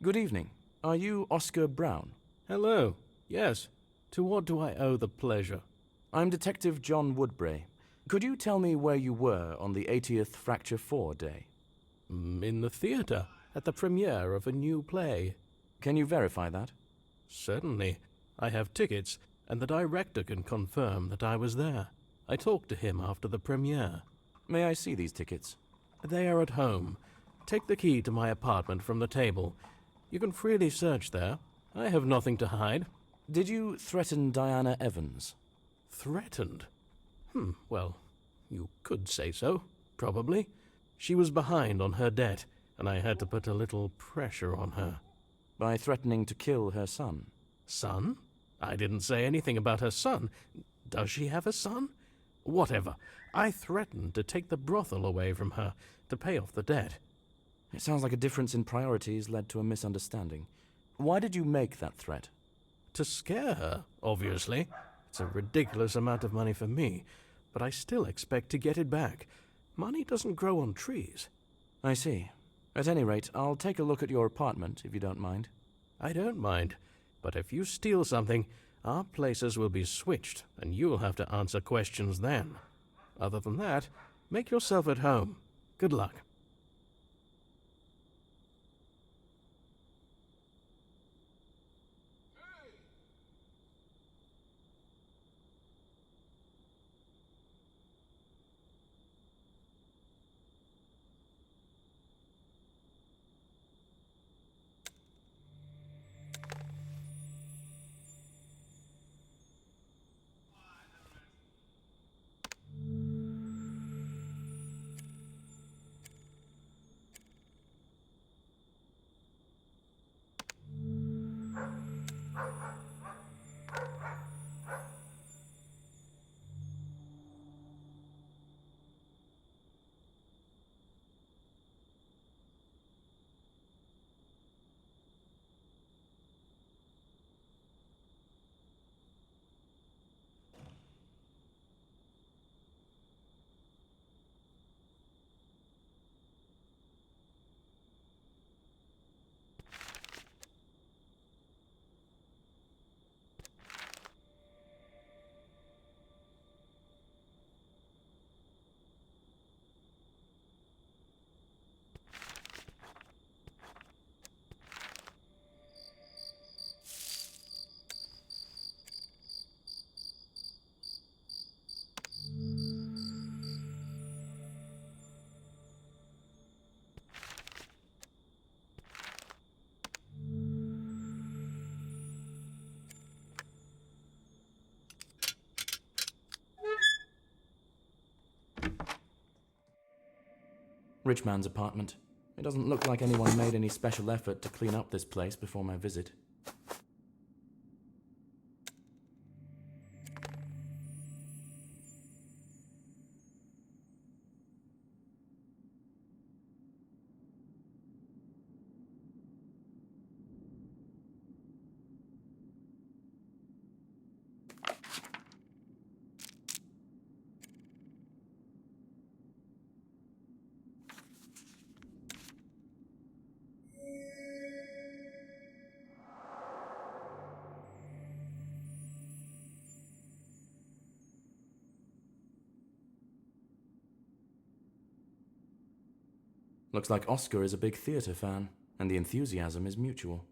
Speaker 1: Good evening. Are you Oscar Brown?
Speaker 7: Hello. Yes. To what do I owe the pleasure?
Speaker 1: I'm Detective John Woodbray. Could you tell me where you were on the 80th Fracture 4 day?
Speaker 7: In the theatre, at the premiere of a new play.
Speaker 1: Can you verify that?
Speaker 7: Certainly. I have tickets, and the director can confirm that I was there. I talked to him after the premiere.
Speaker 1: May I see these tickets?
Speaker 7: They are at home. Take the key to my apartment from the table. You can freely search there. I have nothing to hide.
Speaker 1: Did you threaten Diana Evans?
Speaker 7: Threatened? Well, you could say so, probably. She was behind on her debt, and I had to put a little pressure on her.
Speaker 1: By threatening to kill her son?
Speaker 7: Son? I didn't say anything about her son. Does she have a son? Whatever. I threatened to take the brothel away from her to pay off the debt.
Speaker 1: It sounds like a difference in priorities led to a misunderstanding. Why did you make that threat?
Speaker 7: To scare her, obviously. It's a ridiculous amount of money for me, but I still expect to get it back. Money doesn't grow on trees.
Speaker 1: I see. At any rate, I'll take a look at your apartment, if you don't mind.
Speaker 7: I don't mind, but if you steal something, our places will be switched, and you'll have to answer questions then. Other than that, make yourself at home. Good luck.
Speaker 1: Rich man's apartment. It doesn't look like anyone made any special effort to clean up this place before my visit. Looks like Oscar is a big theater fan, and the enthusiasm is mutual.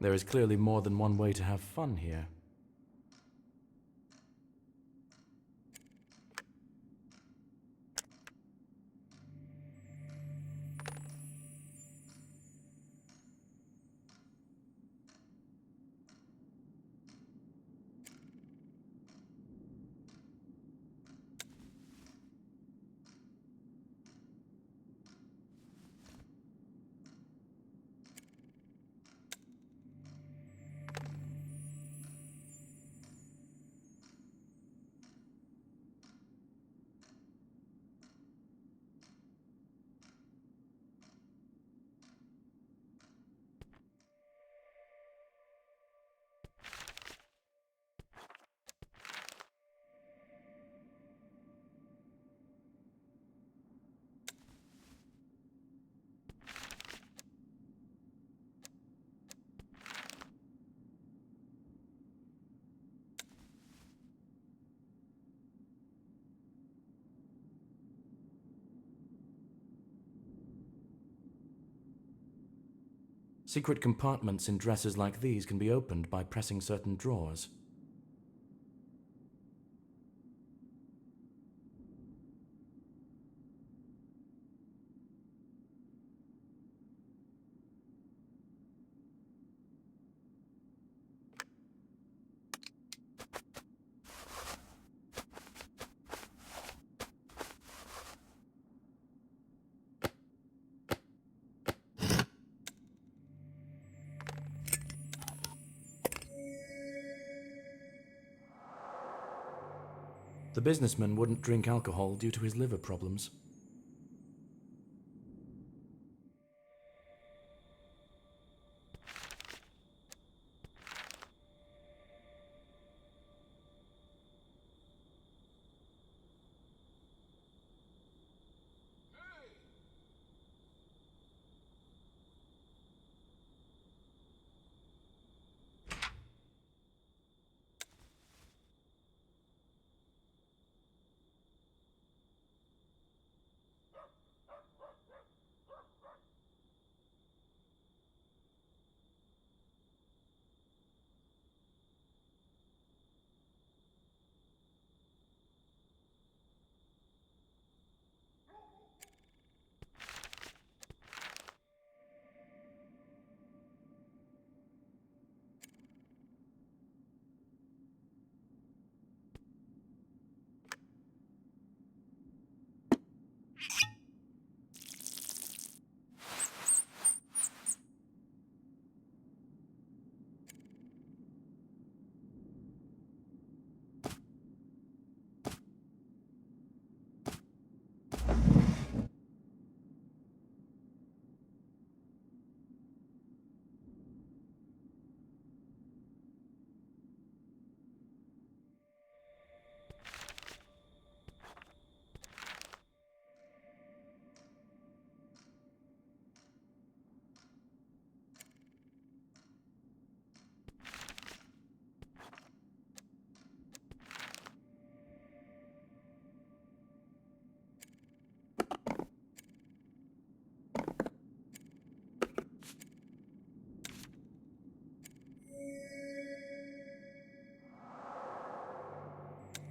Speaker 1: There is clearly more than one way to have fun here. Secret compartments in dresses like these can be opened by pressing certain drawers. The businessman wouldn't drink alcohol due to his liver problems.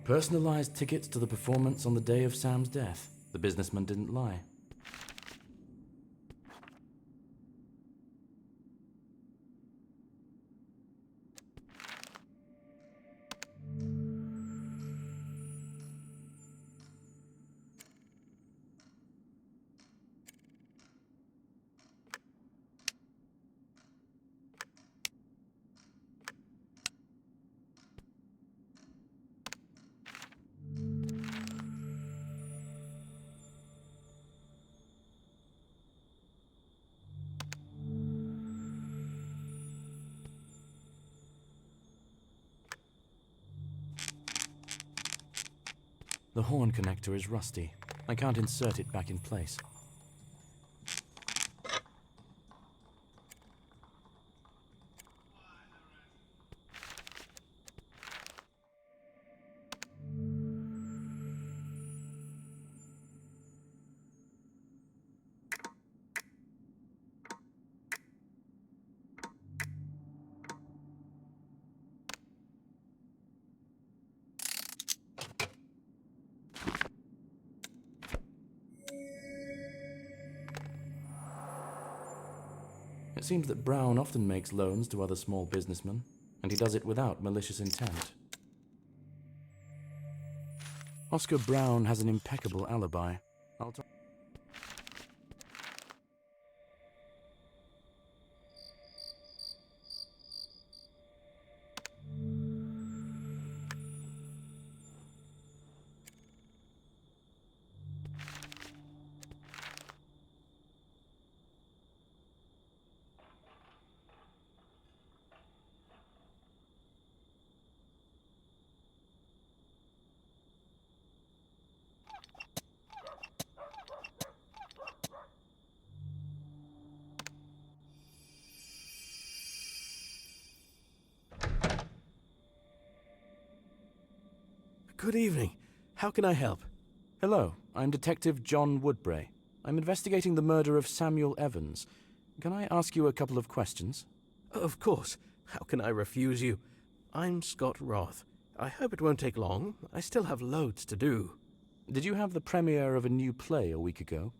Speaker 1: Personalized tickets to the performance on the day of Sam's death. The businessman didn't lie. The horn connector is rusty. I can't insert it back in place. It seems that Brown often makes loans to other small businessmen, and he does it without malicious intent. Oscar Brown has an impeccable alibi.
Speaker 7: Good evening. How can I help?
Speaker 1: Hello, I'm Detective John Woodbray. I'm investigating the murder of Samuel Evans. Can I ask you a couple of questions?
Speaker 7: Of course. How can I refuse you? I'm Scott Roth. I hope it won't take long. I still have loads to do.
Speaker 1: Did you have the premiere of a new play a week ago?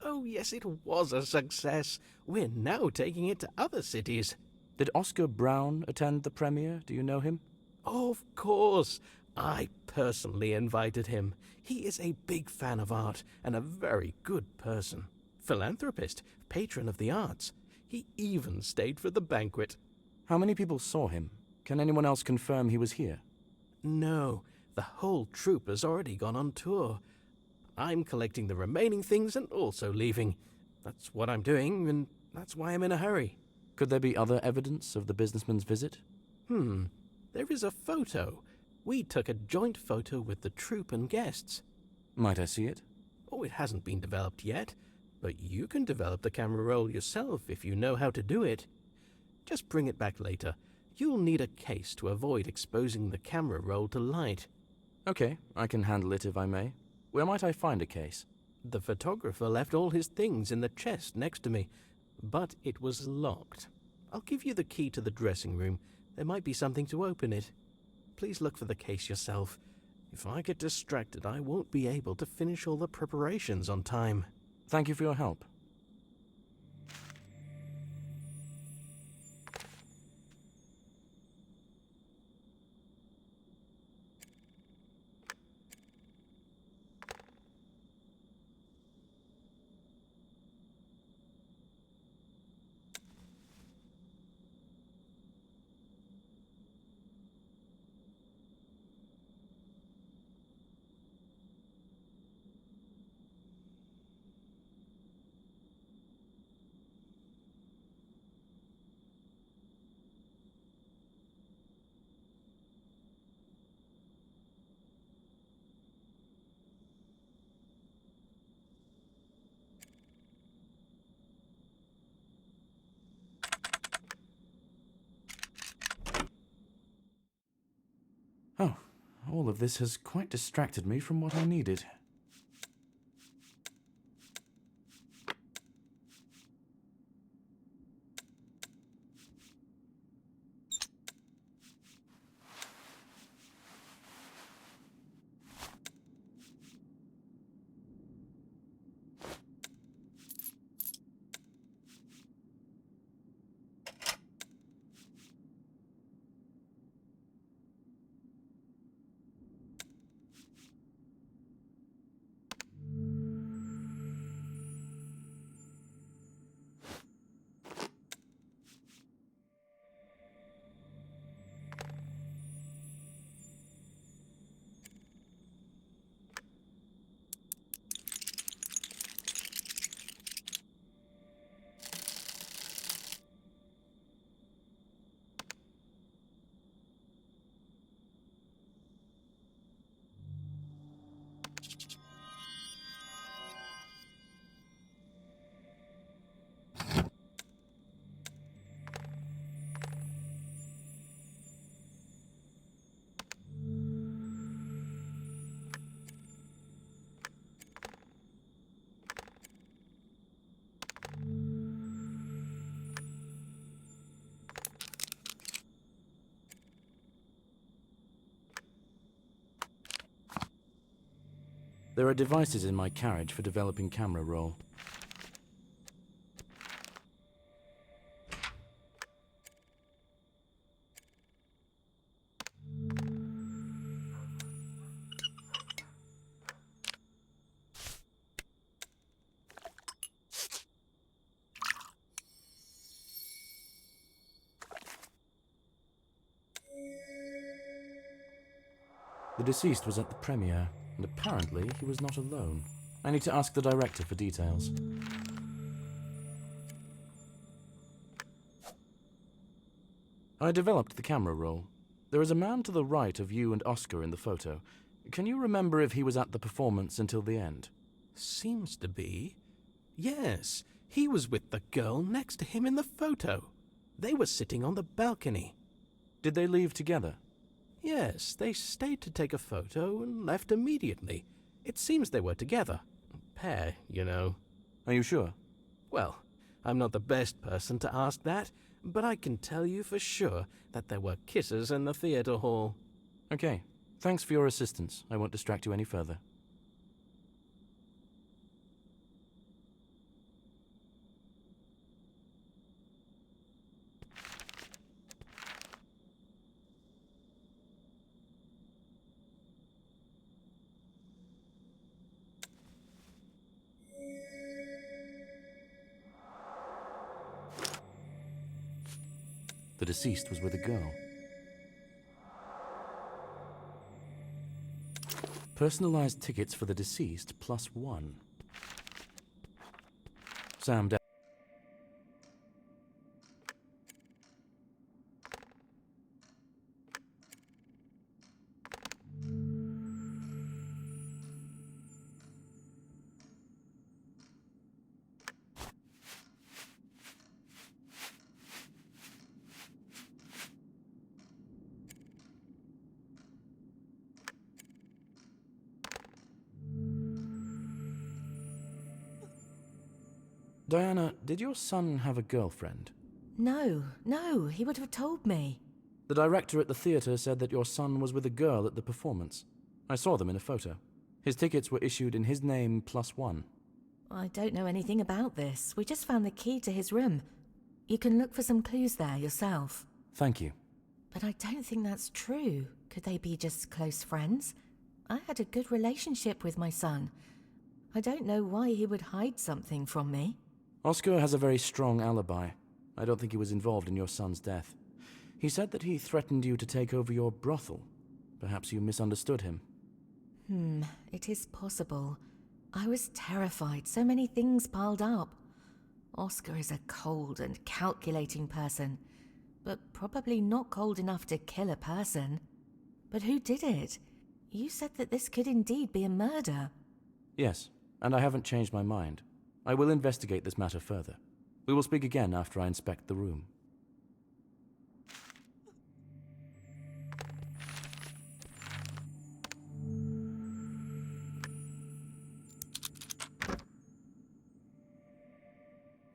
Speaker 7: Oh, yes, it was a success. We're now taking it to other cities.
Speaker 1: Did Oscar Brown attend the premiere? Do you know him?
Speaker 7: Of course. I personally invited him. He is a big fan of art and a very good person. Philanthropist, patron of the arts. He even stayed for the banquet.
Speaker 1: How many people saw him? Can anyone else confirm he was here?
Speaker 7: No, the whole troupe has already gone on tour. I'm collecting the remaining things and also leaving. That's what I'm doing, and that's why I'm in a hurry.
Speaker 1: Could there be other evidence of the businessman's visit?
Speaker 7: There is a photo. We took a joint photo with the troupe and guests.
Speaker 1: Might I see it?
Speaker 7: Oh, it hasn't been developed yet, but you can develop the camera roll yourself if you know how to do it. Just bring it back later. You'll need a case to avoid exposing the camera roll to light.
Speaker 1: Okay, I can handle it if I may. Where might I find a case?
Speaker 7: The photographer left all his things in the chest next to me, but it was locked. I'll give you the key to the dressing room. There might be something to open it. Please look for the case yourself. If I get distracted, I won't be able to finish all the preparations on time.
Speaker 1: Thank you for your help. Oh, all of this has quite distracted me from what I needed. There are devices in my carriage for developing camera roll. The deceased was at the premiere, and apparently he was not alone. I need to ask the director for details. I developed the camera roll. There is a man to the right of you and Oscar in the photo. Can you remember if he was at the performance until the end?
Speaker 7: Seems to be. Yes, he was with the girl next to him in the photo. They were sitting on the balcony.
Speaker 1: Did they leave together?
Speaker 7: Yes, they stayed to take a photo and left immediately. It seems they were together. A pair, you know.
Speaker 1: Are you sure?
Speaker 7: Well, I'm not the best person to ask that, but I can tell you for sure that there were kisses in the theater hall.
Speaker 1: Okay. Thanks for your assistance. I won't distract you any further. The deceased was with a girl. Personalized tickets for the deceased +1. Sam. Diana, did your son have a girlfriend?
Speaker 6: No, he would have told me.
Speaker 1: The director at the theater said that your son was with a girl at the performance. I saw them in a photo. His tickets were issued in his name +1.
Speaker 6: I don't know anything about this. We just found the key to his room. You can look for some clues there yourself.
Speaker 1: Thank you.
Speaker 6: But I don't think that's true. Could they be just close friends? I had a good relationship with my son. I don't know why he would hide something from me.
Speaker 1: Oscar has a very strong alibi. I don't think he was involved in your son's death. He said that he threatened you to take over your brothel. Perhaps you misunderstood him.
Speaker 6: It is possible. I was terrified, so many things piled up. Oscar is a cold and calculating person, but probably not cold enough to kill a person. But who did it? You said that this could indeed be a murder.
Speaker 1: Yes, and I haven't changed my mind. I will investigate this matter further. We will speak again after I inspect the room.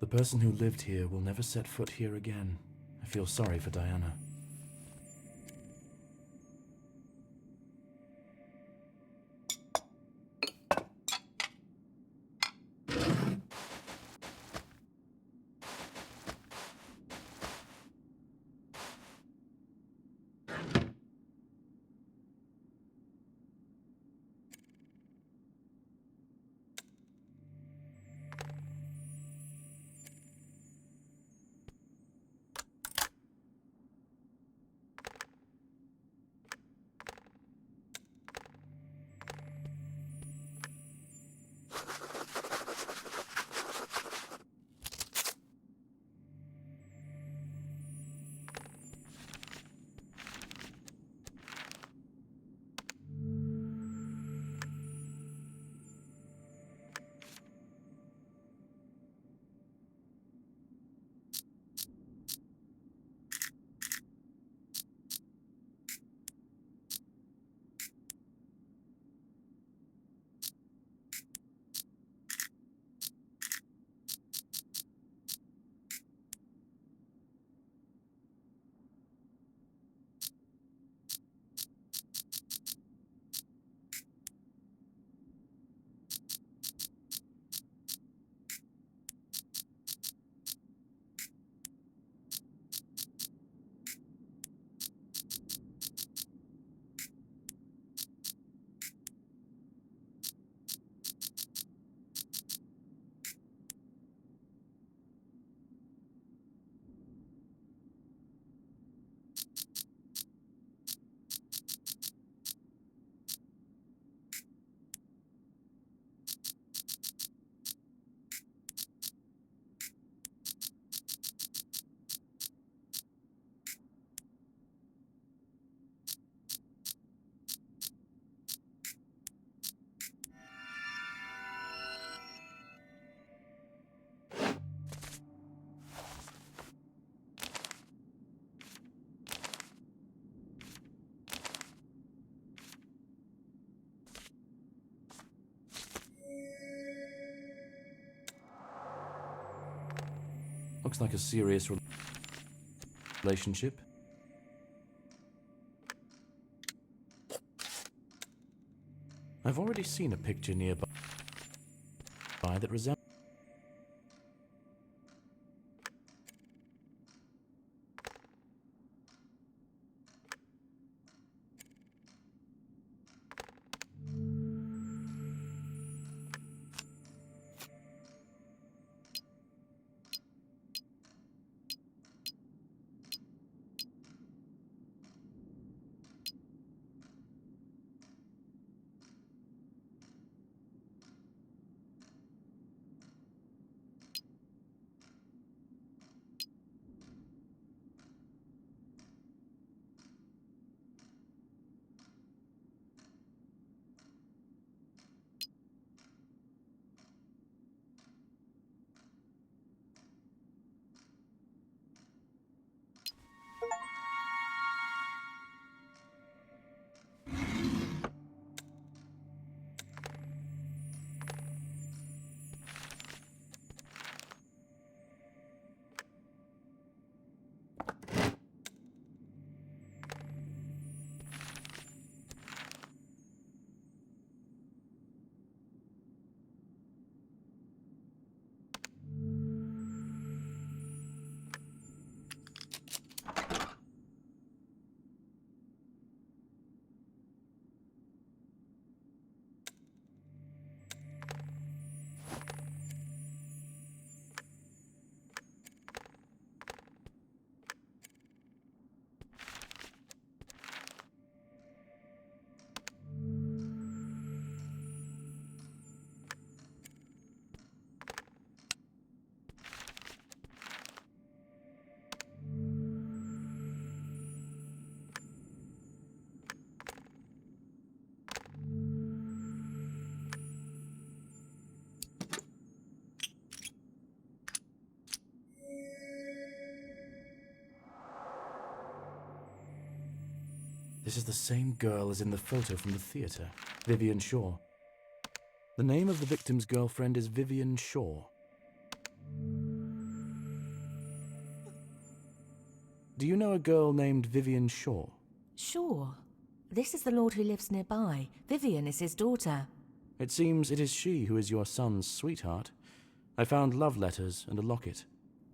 Speaker 1: The person who lived here will never set foot here again. I feel sorry for Diana. Looks like a serious relationship. I've already seen a picture nearby that resembles. This is the same girl as in the photo from the theater, Vivian Shaw. The name of the victim's girlfriend is Vivian Shaw. Do you know a girl named Vivian Shaw?
Speaker 6: Sure. This is the lord who lives nearby. Vivian is his daughter.
Speaker 1: It seems it is she who is your son's sweetheart. I found love letters and a locket.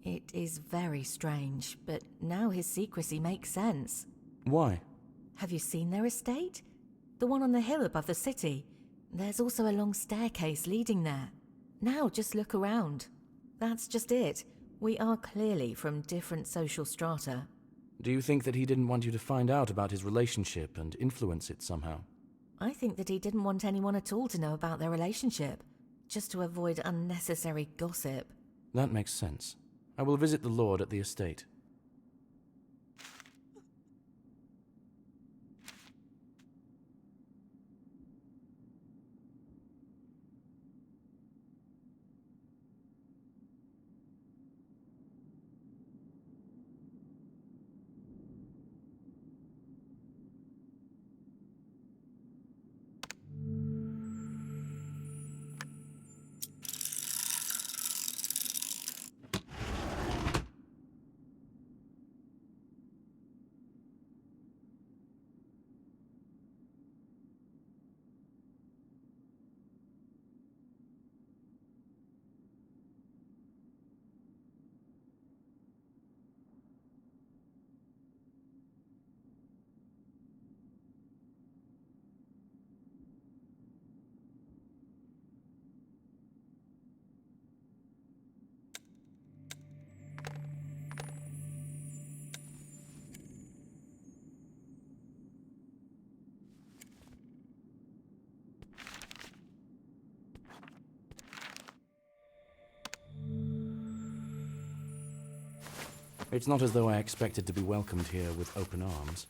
Speaker 6: It is very strange, but now his secrecy makes sense.
Speaker 1: Why?
Speaker 6: Have you seen their estate? The one on the hill above the city. There's also a long staircase leading there. Now just look around. That's just it. We are clearly from different social strata.
Speaker 1: Do you think that he didn't want you to find out about his relationship and influence it somehow?
Speaker 6: I think that he didn't want anyone at all to know about their relationship, just to avoid unnecessary gossip.
Speaker 1: That makes sense. I will visit the lord at the estate. It's not as though I expected to be welcomed here with open arms.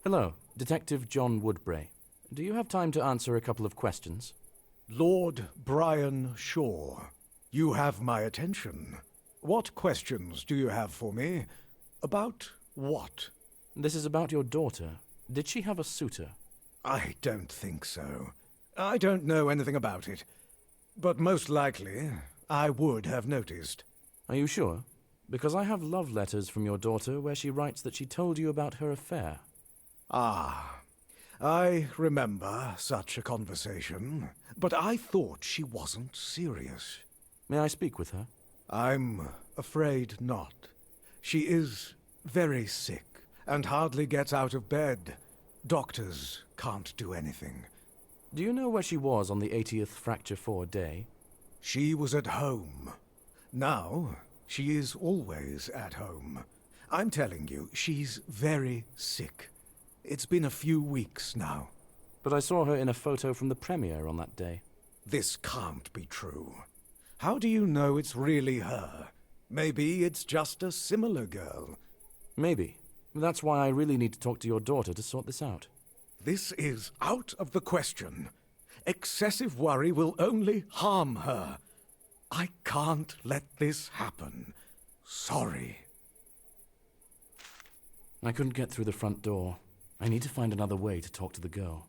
Speaker 1: Hello, Detective John Woodbray. Do you have time to answer a couple of questions?
Speaker 8: Lord Brian Shaw, you have my attention. What questions do you have for me? About what?
Speaker 1: This is about your daughter. Did she have a suitor?
Speaker 8: I don't think so. I don't know anything about it. But most likely, I would have noticed.
Speaker 1: Are you sure? Because I have love letters from your daughter where she writes that she told you about her affair.
Speaker 8: Ah, I remember such a conversation, but I thought she wasn't serious.
Speaker 1: May I speak with her?
Speaker 8: I'm afraid not. She is very sick and hardly gets out of bed. Doctors can't do anything.
Speaker 1: Do you know where she was on the 80th Fracture 4 day?
Speaker 8: She was at home. Now, she is always at home. I'm telling you, she's very sick. It's been a few weeks now.
Speaker 1: But I saw her in a photo from the premiere on that day.
Speaker 8: This can't be true. How do you know it's really her? Maybe it's just a similar girl.
Speaker 1: Maybe. That's why I really need to talk to your daughter to sort this out.
Speaker 8: This is out of the question. Excessive worry will only harm her. I can't let this happen. Sorry.
Speaker 1: I couldn't get through the front door. I need to find another way to talk to the girl.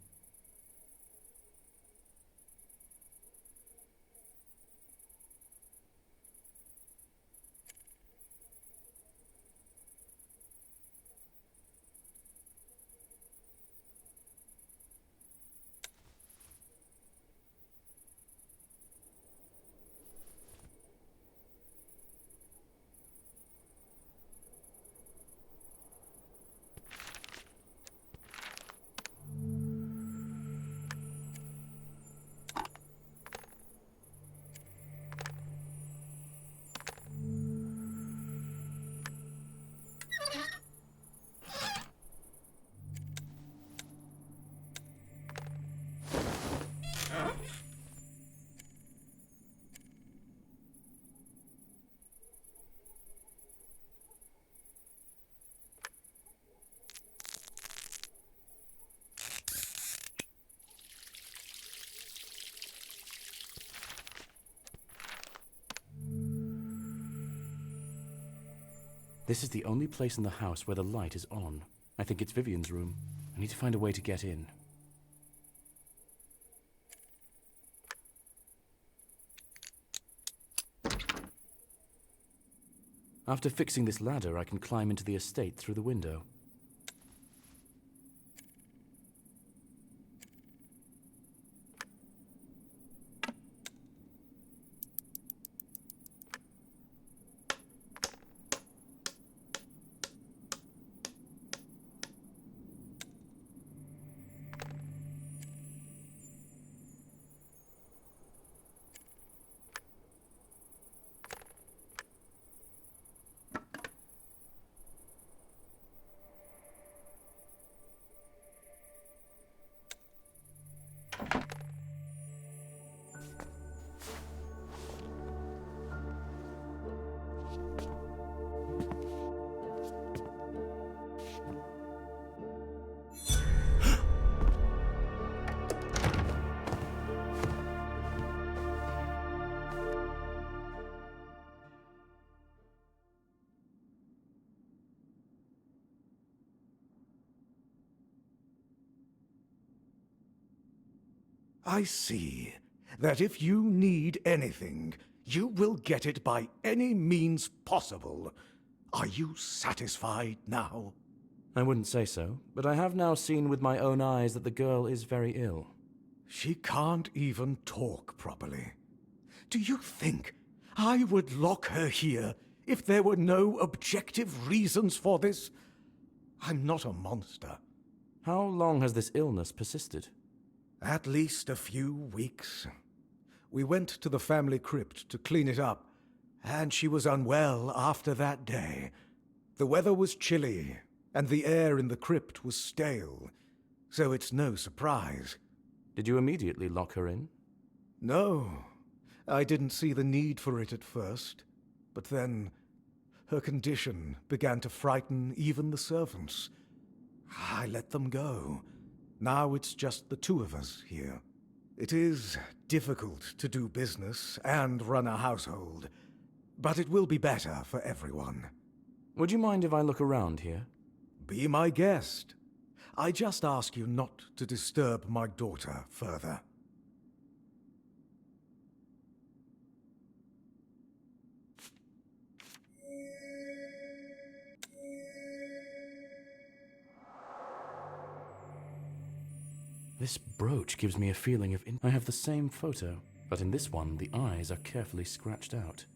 Speaker 1: This is the only place in the house where the light is on. I think it's Vivian's room. I need to find a way to get in. After fixing this ladder, I can climb into the estate through the window.
Speaker 8: I see that if you need anything, you will get it by any means possible. Are you satisfied now?
Speaker 1: I wouldn't say so, but I have now seen with my own eyes that the girl is very ill.
Speaker 8: She can't even talk properly. Do you think I would lock her here if there were no objective reasons for this? I'm not a monster.
Speaker 1: How long has this illness persisted?
Speaker 8: At least a few weeks. We went to the family crypt to clean it up, and she was unwell after that day. The weather was chilly, and the air in the crypt was stale, so it's no surprise.
Speaker 1: Did you immediately lock her in?
Speaker 8: No, I didn't see the need for it at first, but then her condition began to frighten even the servants. I let them go. Now it's just the two of us here. It is difficult to do business and run a household, but it will be better for everyone.
Speaker 1: Would you mind if I look around here?
Speaker 8: Be my guest. I just ask you not to disturb my daughter further.
Speaker 1: This brooch gives me a feeling of I have the same photo, but in this one the eyes are carefully scratched out.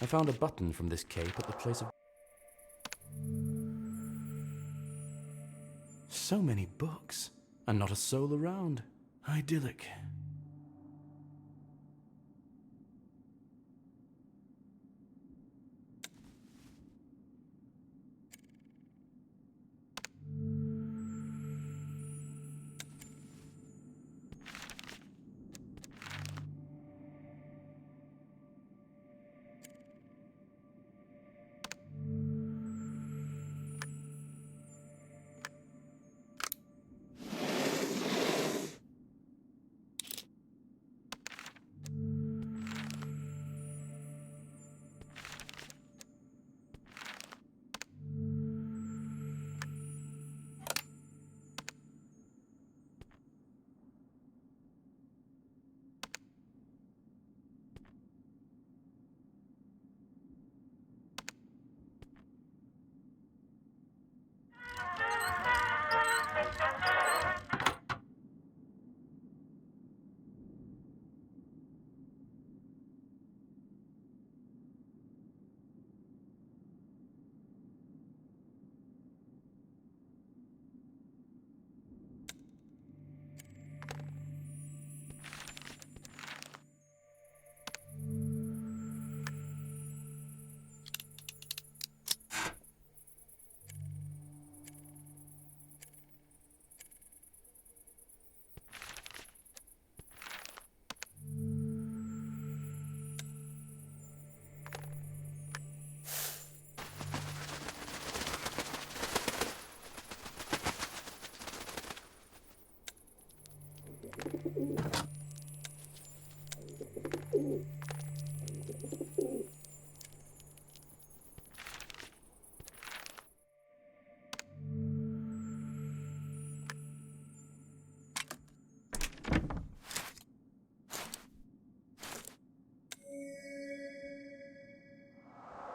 Speaker 1: I found a button from this cape at the place of... So many books, and not a soul around. Idyllic.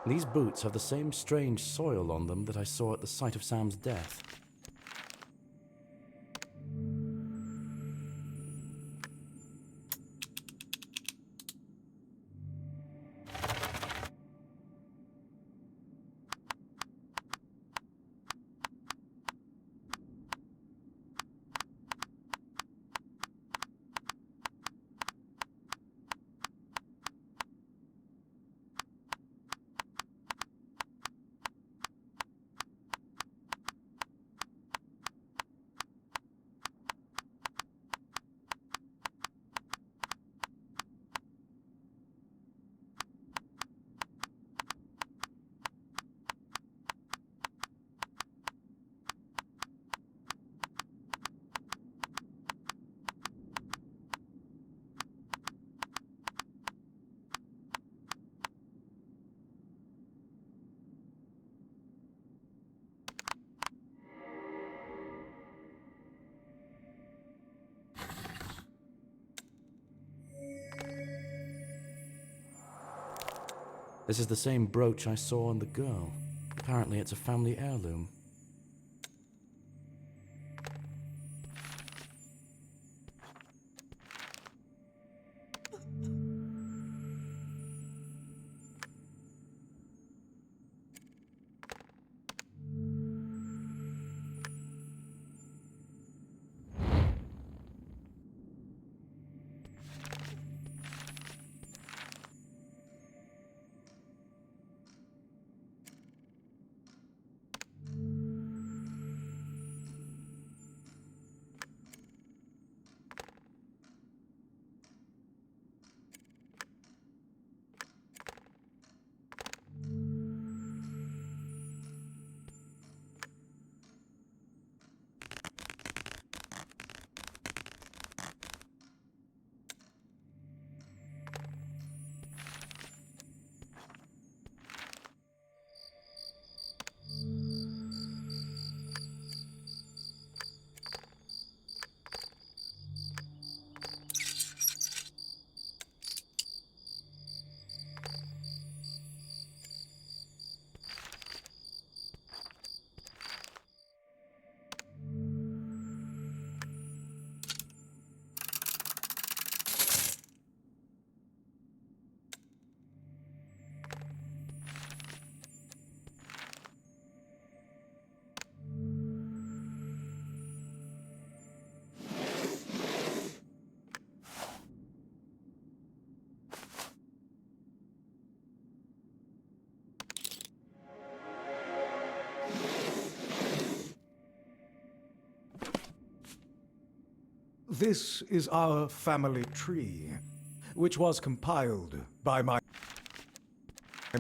Speaker 1: These boots have the same strange soil on them that I saw at the site of Sam's death. This is the same brooch I saw on the girl. Apparently it's a family heirloom.
Speaker 8: This is our family tree, which was compiled by my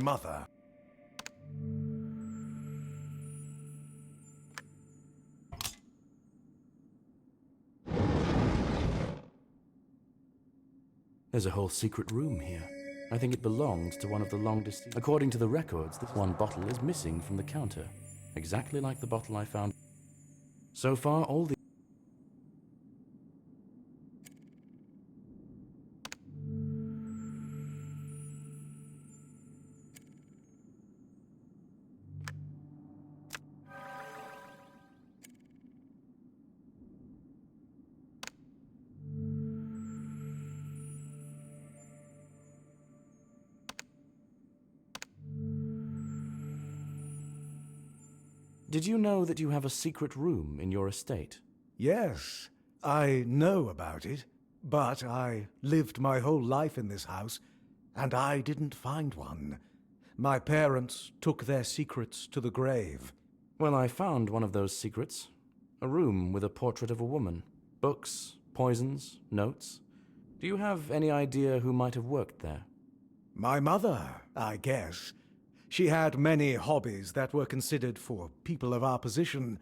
Speaker 8: mother.
Speaker 1: There's a whole secret room here. I think it belonged to one of the long-deceased. According to the records, this one bottle is missing from the counter, exactly like the bottle I found. So far, all the... Did you know that you have a secret room in your estate?
Speaker 8: Yes, I know about it, but I lived my whole life in this house, and I didn't find one. My parents took their secrets to the grave.
Speaker 1: Well, I found one of those secrets. A room with a portrait of a woman. Books, poisons, notes. Do you have any idea who might have worked there?
Speaker 8: My mother, I guess. She had many hobbies that were considered, for people of our position,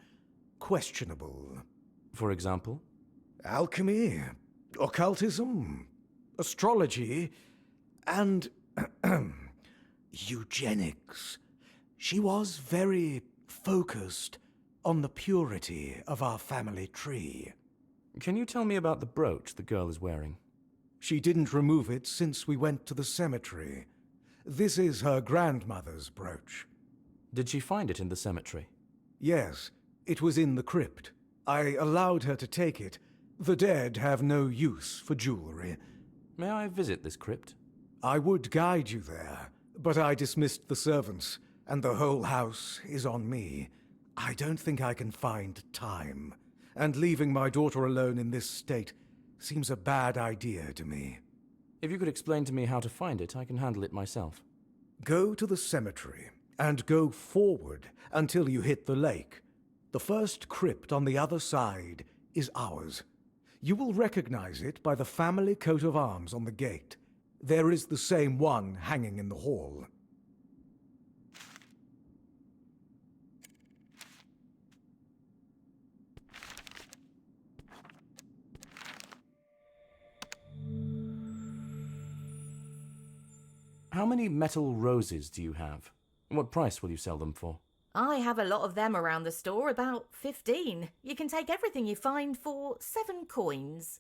Speaker 8: questionable.
Speaker 1: For example?
Speaker 8: Alchemy, occultism, astrology, and eugenics. She was very focused on the purity of our family tree.
Speaker 1: Can you tell me about the brooch the girl is wearing?
Speaker 8: She didn't remove it since we went to the cemetery. This is her grandmother's brooch.
Speaker 1: Did she find it in the cemetery?
Speaker 8: Yes, it was in the crypt. I allowed her to take it. The dead have no use for jewelry.
Speaker 1: May I visit this crypt?
Speaker 8: I would guide you there, but I dismissed the servants, and the whole house is on me. I don't think I can find time, and leaving my daughter alone in this state seems a bad idea to me.
Speaker 1: If you could explain to me how to find it, I can handle it myself.
Speaker 8: Go to the cemetery, and go forward until you hit the lake. The first crypt on the other side is ours. You will recognize it by the family coat of arms on the gate. There is the same one hanging in the hall.
Speaker 1: How many metal roses do you have? What price will you sell them for?
Speaker 6: I have a lot of them around the store, about 15. You can take everything you find for 7 coins.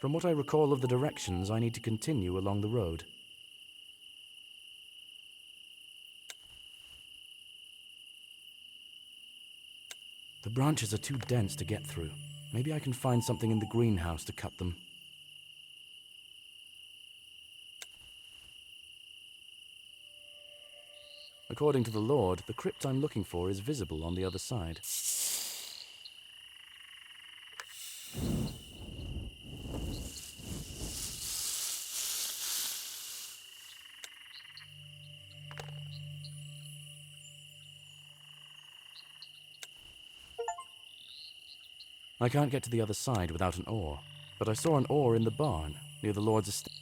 Speaker 1: From what I recall of the directions, I need to continue along the road. branches are too dense to get through. Maybe I can find something in the greenhouse to cut them. According to the Lord, the crypt I'm looking for is visible on the other side. I can't get to the other side without an oar, but I saw an oar in the barn near the Lord's estate.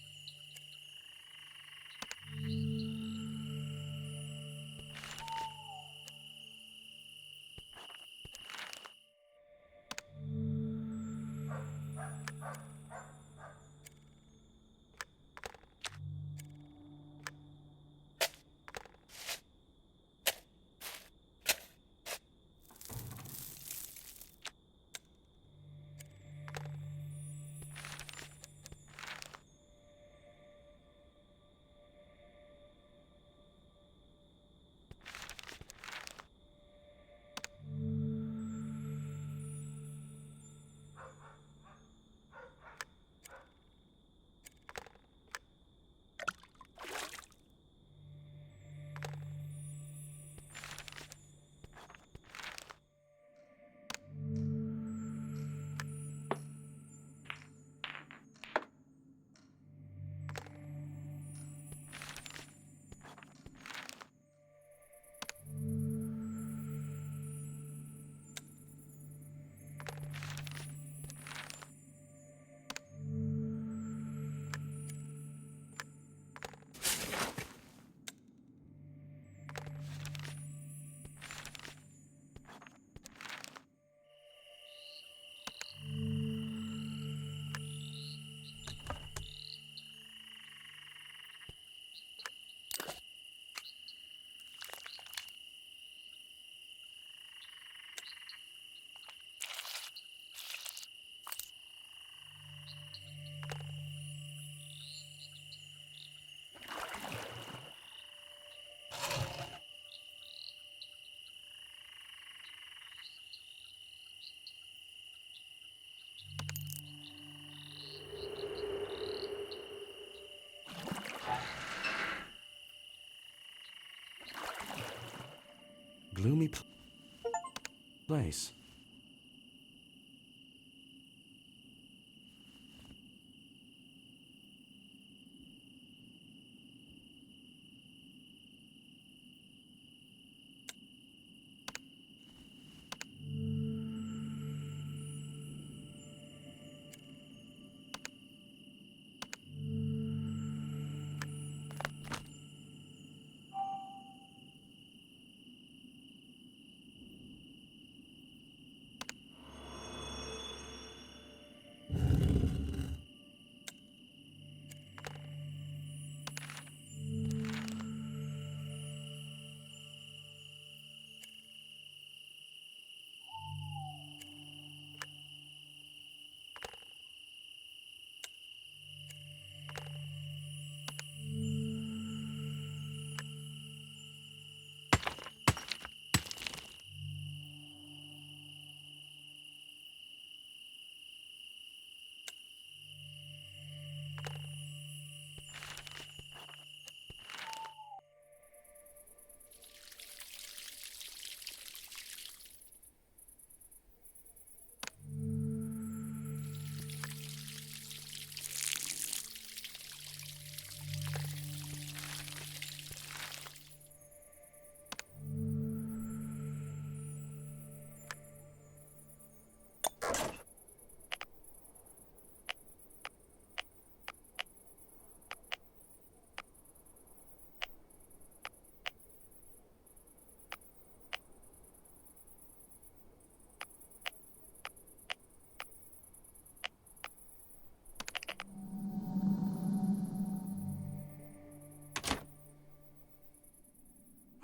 Speaker 1: Gloomy place.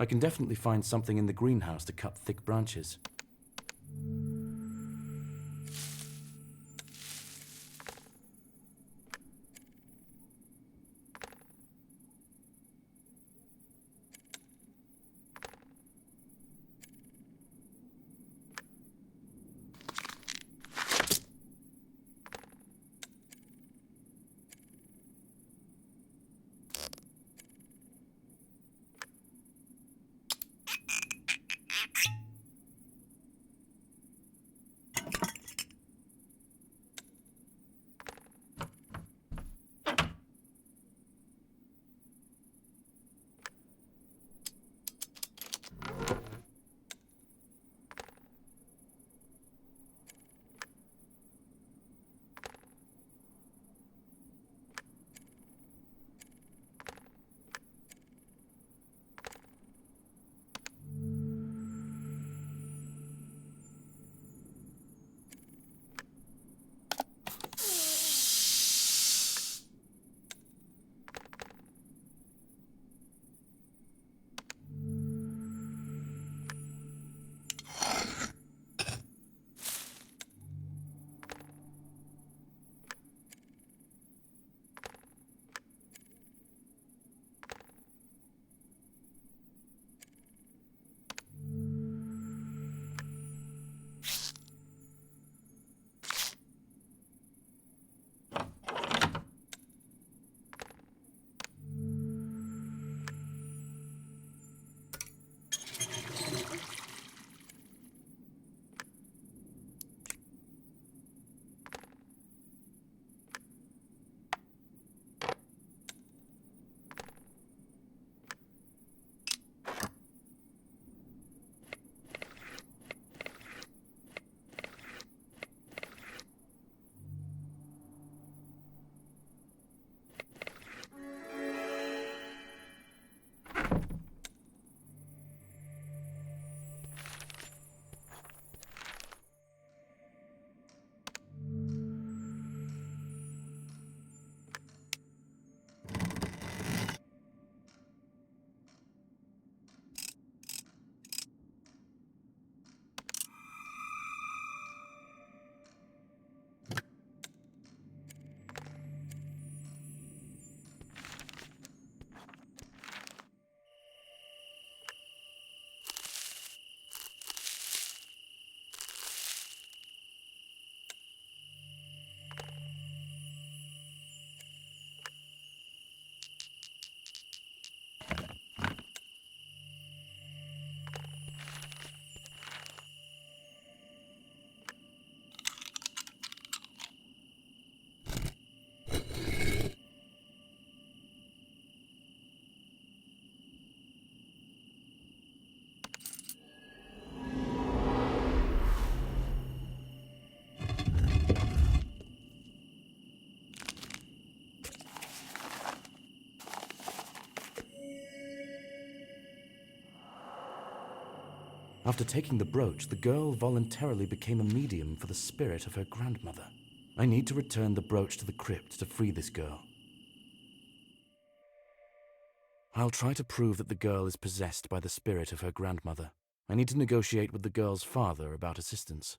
Speaker 1: I can definitely find something in the greenhouse to cut thick branches. After taking the brooch, the girl voluntarily became a medium for the spirit of her grandmother. I need to return the brooch to the crypt to free this girl. I'll try to prove that the girl is possessed by the spirit of her grandmother. I need to negotiate with the girl's father about assistance.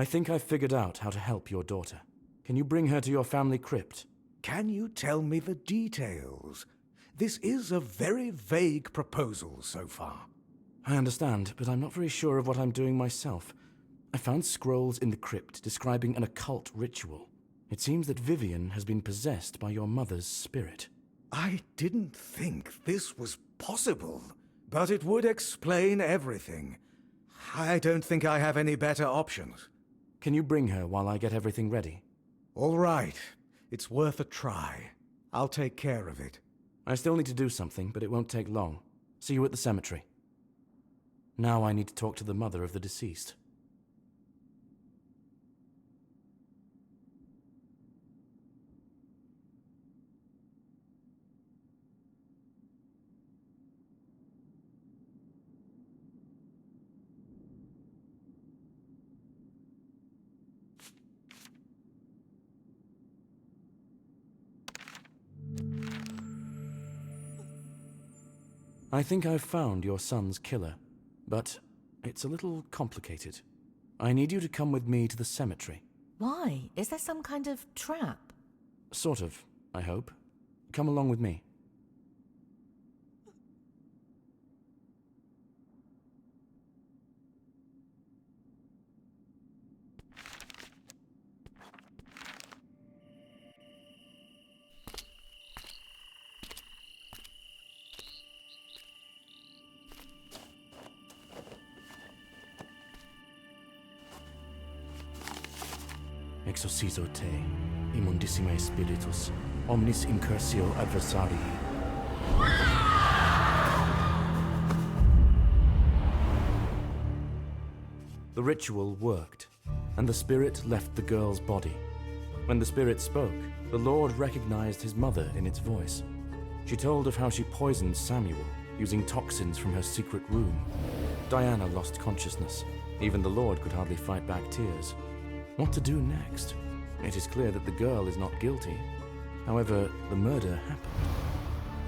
Speaker 1: I think I've figured out how to help your daughter. Can you bring her to your family crypt?
Speaker 8: Can you tell me the details? This is a very vague proposal so far.
Speaker 1: I understand, but I'm not very sure of what I'm doing myself. I found scrolls in the crypt describing an occult ritual. It seems that Vivian has been possessed by your mother's spirit.
Speaker 8: I didn't think this was possible, but it would explain everything. I don't think I have any better options.
Speaker 1: Can you bring her while I get everything ready?
Speaker 8: All right. It's worth a try. I'll take care of it.
Speaker 1: I still need to do something, but it won't take long. See you at the cemetery. Now I need to talk to the mother of the deceased. I think I've found your son's killer, but it's a little complicated. I need you to come with me to the cemetery.
Speaker 6: Why? Is there some kind of trap?
Speaker 1: Sort of, I hope. Come along with me. Exorcizo te, immundissime spiritus, omnis incursio adversarii. The ritual worked, and the spirit left the girl's body. When the spirit spoke, the Lord recognized his mother in its voice. She told of how she poisoned Samuel, using toxins from her secret room. Diana lost consciousness. Even the Lord could hardly fight back tears. What to do next? It is clear that the girl is not guilty. However, the murder happened.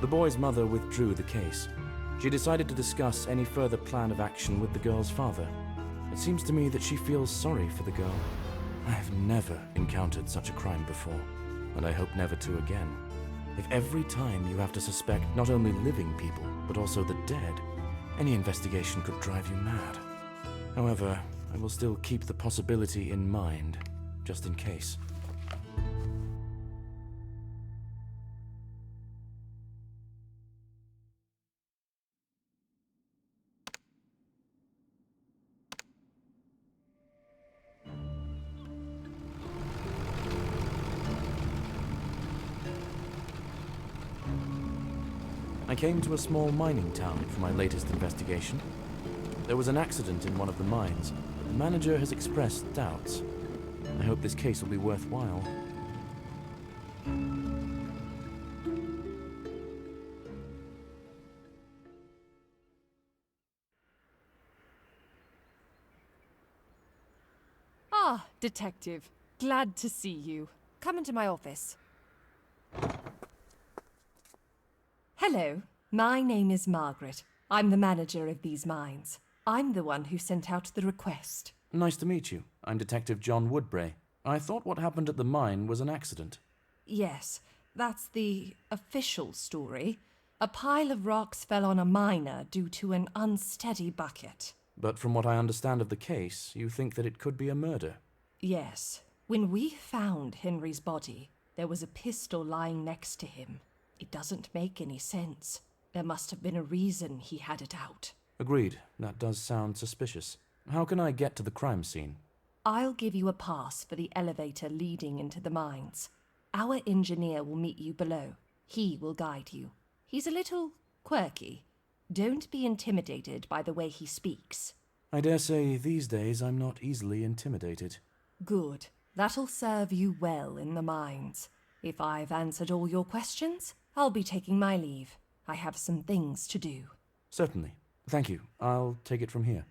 Speaker 1: The boy's mother withdrew the case. She decided to discuss any further plan of action with the girl's father. It seems to me that she feels sorry for the girl. I have never encountered such a crime before, and I hope never to again. If every time you have to suspect not only living people, but also the dead, any investigation could drive you mad. However, I will still keep the possibility in mind, just in case. I came to a small mining town for my latest investigation. There was an accident in one of the mines, but the manager has expressed doubts. I hope this case will be worthwhile.
Speaker 9: Ah, Detective. Glad to see you. Come into my office. Hello, my name is Margaret. I'm the manager of these mines. I'm the one who sent out the request.
Speaker 1: Nice to meet you. I'm Detective John Woodbray. I thought what happened at the mine was an accident.
Speaker 9: Yes, that's the official story. A pile of rocks fell on a miner due to an unsteady bucket.
Speaker 1: But from what I understand of the case, you think that it could be a murder.
Speaker 9: Yes. When we found Henry's body, there was a pistol lying next to him. It doesn't make any sense. There must have been a reason he had it out.
Speaker 1: Agreed. That does sound suspicious. How can I get to the crime scene?
Speaker 9: I'll give you a pass for the elevator leading into the mines. Our engineer will meet you below. He will guide you. He's a little quirky. Don't be intimidated by the way he speaks.
Speaker 1: I dare say these days I'm not easily intimidated.
Speaker 9: Good. That'll serve you well in the mines. If I've answered all your questions, I'll be taking my leave. I have some things to do.
Speaker 1: Certainly. Thank you. I'll take it from here.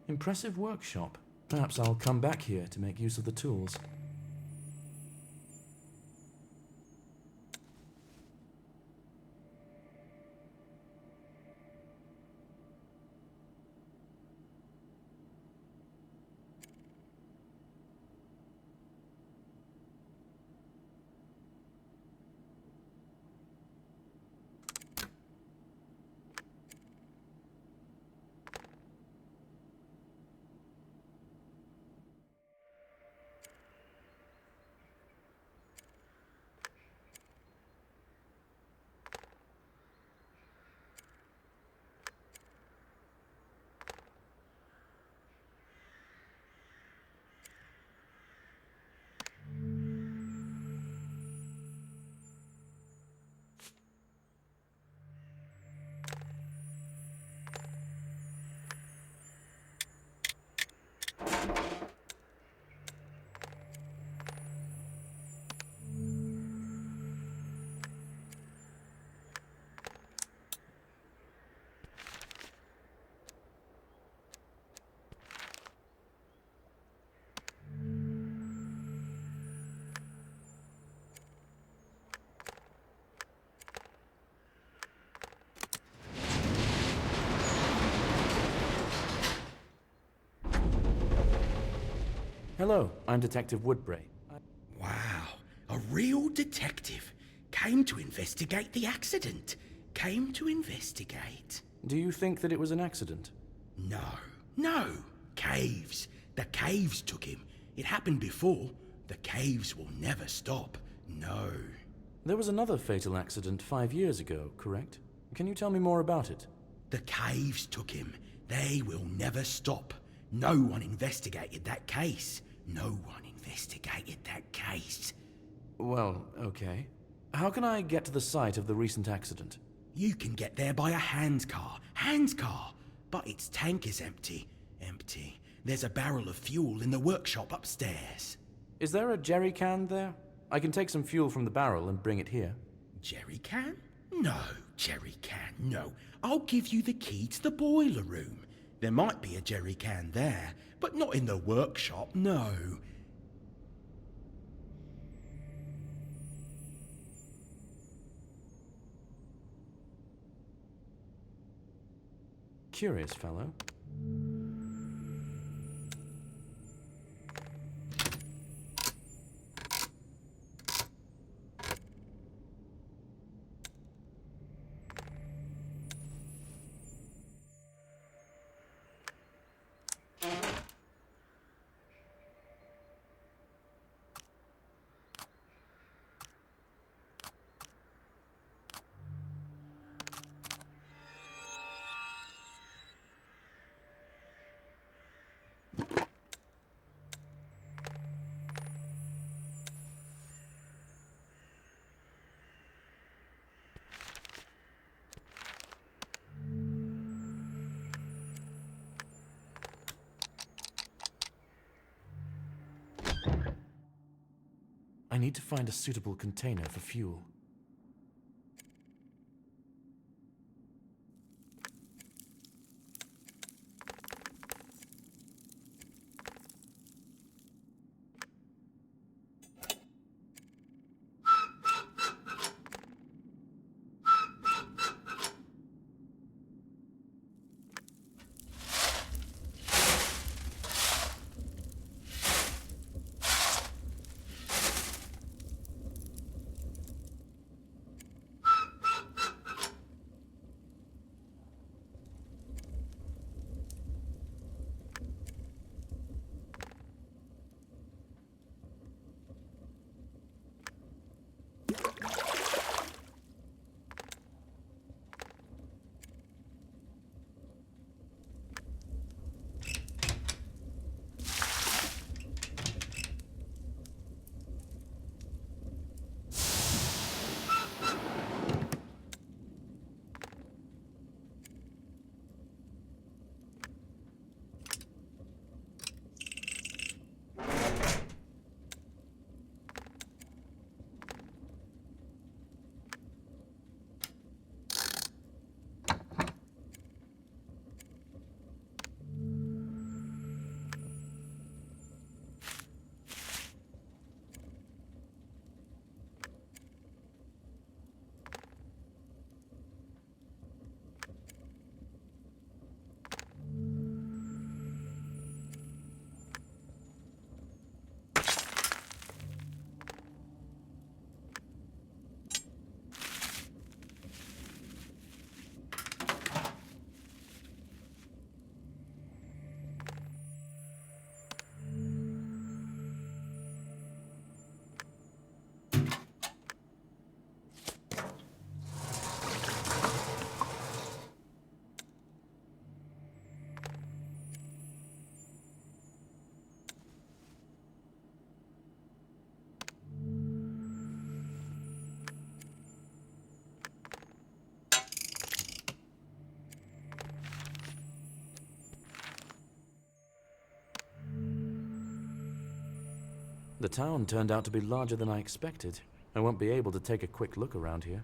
Speaker 1: Impressive workshop. Perhaps I'll come back here to make use of the tools. Hello, I'm Detective Woodbray.
Speaker 10: Wow, a real detective. Came to investigate the accident. Came to investigate.
Speaker 1: Do you think that it was an accident?
Speaker 10: No. Caves. The caves took him. It happened before. The caves will never stop. No.
Speaker 1: There was another fatal accident 5 years ago, correct? Can you tell me more about it?
Speaker 10: The caves took him. They will never stop. No one investigated that case. No one investigated that case.
Speaker 1: Well, okay. How can I get to the site of the recent accident?
Speaker 10: You can get there by a handcar. Handcar! But its tank is empty. Empty. There's a barrel of fuel in the workshop upstairs.
Speaker 1: Is there a jerry can there? I can take some fuel from the barrel and bring it here.
Speaker 10: Jerry can? No, jerry can, no. I'll give you the key to the boiler room. There might be a jerry can there, but not in the workshop, no.
Speaker 1: Curious fellow. I need to find a suitable container for fuel. The town turned out to be larger than I expected. I won't be able to take a quick look around here.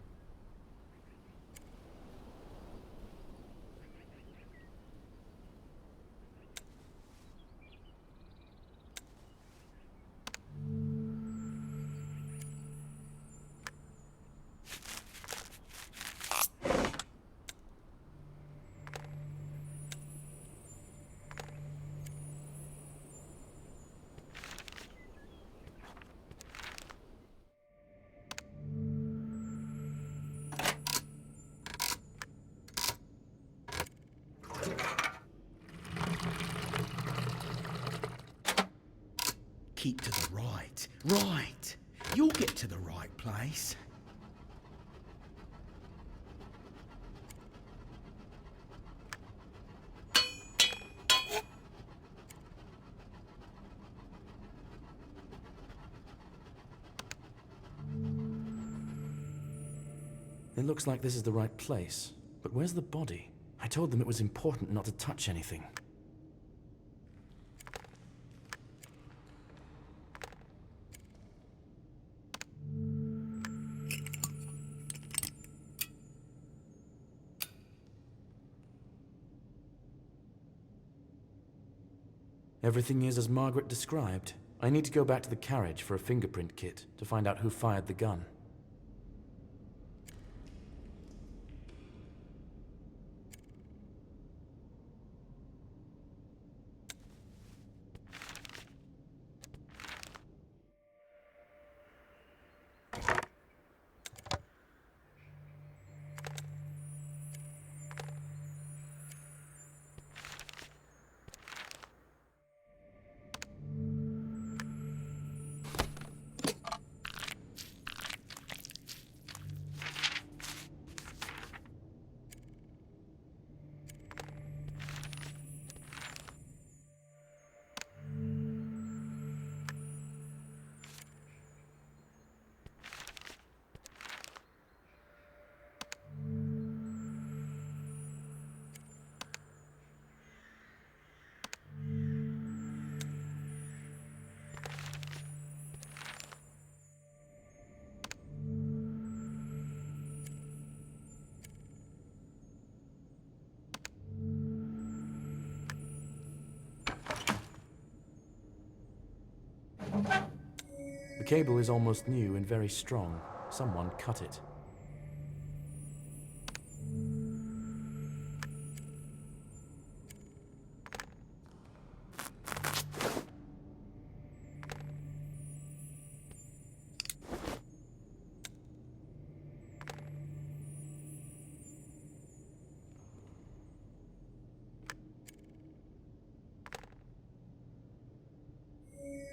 Speaker 10: Keep to the right. Right. You'll get to the right place.
Speaker 1: It looks like this is the right place. But where's the body? I told them it was important not to touch anything. Everything is as Margaret described. I need to go back to the carriage for a fingerprint kit to find out who fired the gun. The cable is almost new and very strong. Someone cut it.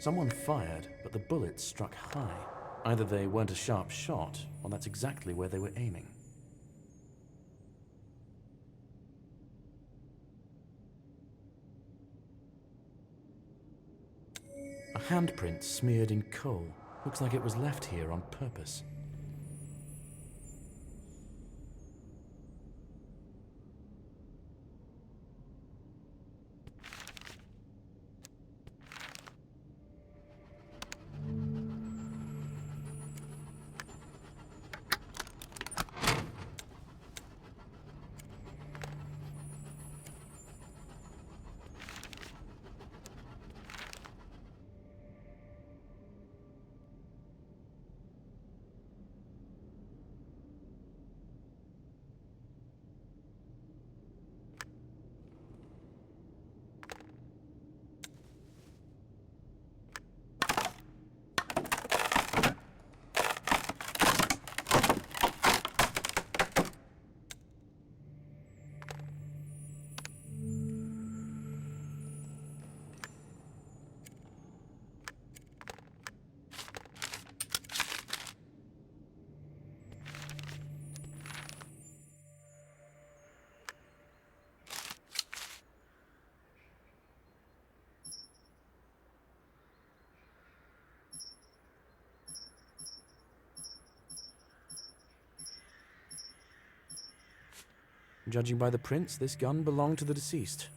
Speaker 1: Someone fired, but the bullets struck high. Either they weren't a sharp shot, or that's exactly where they were aiming. A handprint smeared in coal. Looks like it was left here on purpose. Judging by the prints, this gun belonged to the deceased.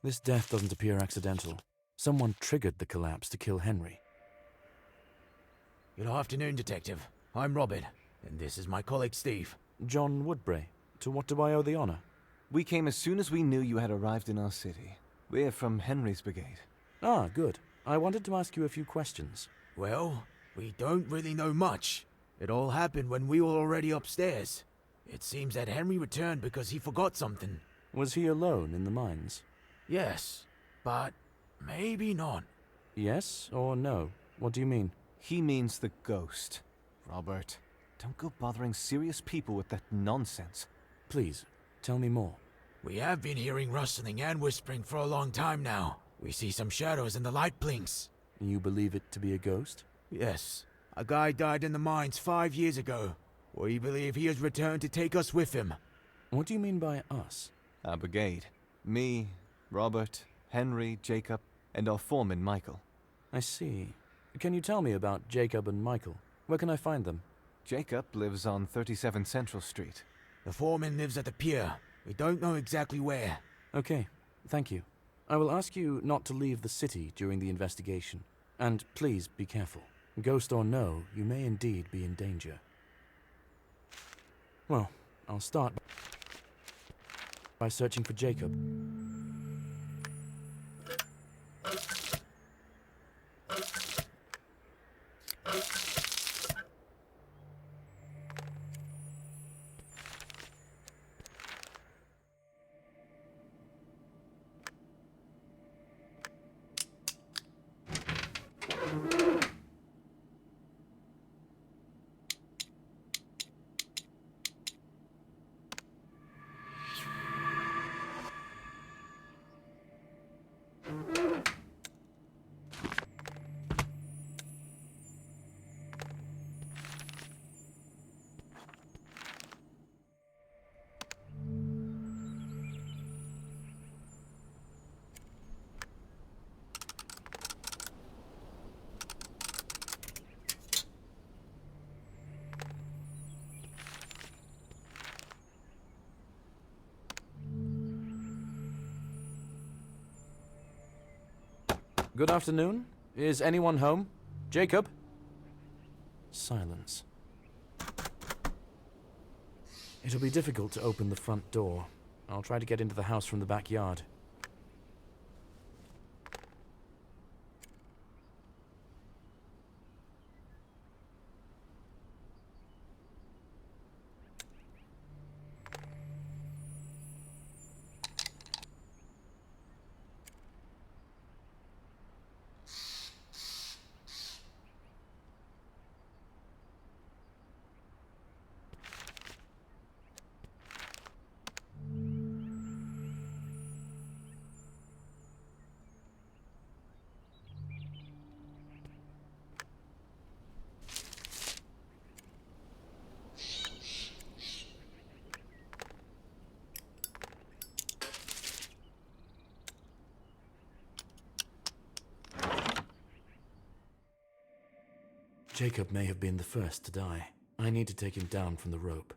Speaker 1: This death doesn't appear accidental. Someone triggered the collapse to kill Henry.
Speaker 11: Good afternoon, Detective. I'm Robin, and this is my colleague Steve.
Speaker 1: John Woodbury. To what do I owe the honor?
Speaker 12: We came as soon as we knew you had arrived in our city. We're from Henry's brigade.
Speaker 1: Ah, good. I wanted to ask you a few questions.
Speaker 11: Well, we don't really know much. It all happened when we were already upstairs. It seems that Henry returned because he forgot something.
Speaker 1: Was he alone in the mines?
Speaker 11: Yes, but maybe not.
Speaker 1: Yes or no? What do you mean?
Speaker 12: He means the ghost. Robert, don't go bothering serious people with that nonsense.
Speaker 1: Please, tell me more.
Speaker 11: We have been hearing rustling and whispering for a long time now. We see some shadows and the light blinks.
Speaker 1: You believe it to be a ghost?
Speaker 11: Yes. A guy died in the mines 5 years ago. We believe he has returned to take us with him.
Speaker 1: What do you mean by us?
Speaker 12: Our brigade. Me, Robert, Henry, Jacob, and our foreman, Michael.
Speaker 1: I see. Can you tell me about Jacob and Michael? Where can I find them?
Speaker 12: Jacob lives on 37 Central Street.
Speaker 11: The foreman lives at the pier. We don't know exactly where.
Speaker 1: Okay, thank you. I will ask you not to leave the city during the investigation. And please be careful. Ghost or no, you may indeed be in danger. Well, I'll start by searching for Jacob. Good afternoon. Is anyone home? Jacob? Silence. It'll be difficult to open the front door. I'll try to get into the house from the backyard. Jacob may have been the first to die. I need to take him down from the rope.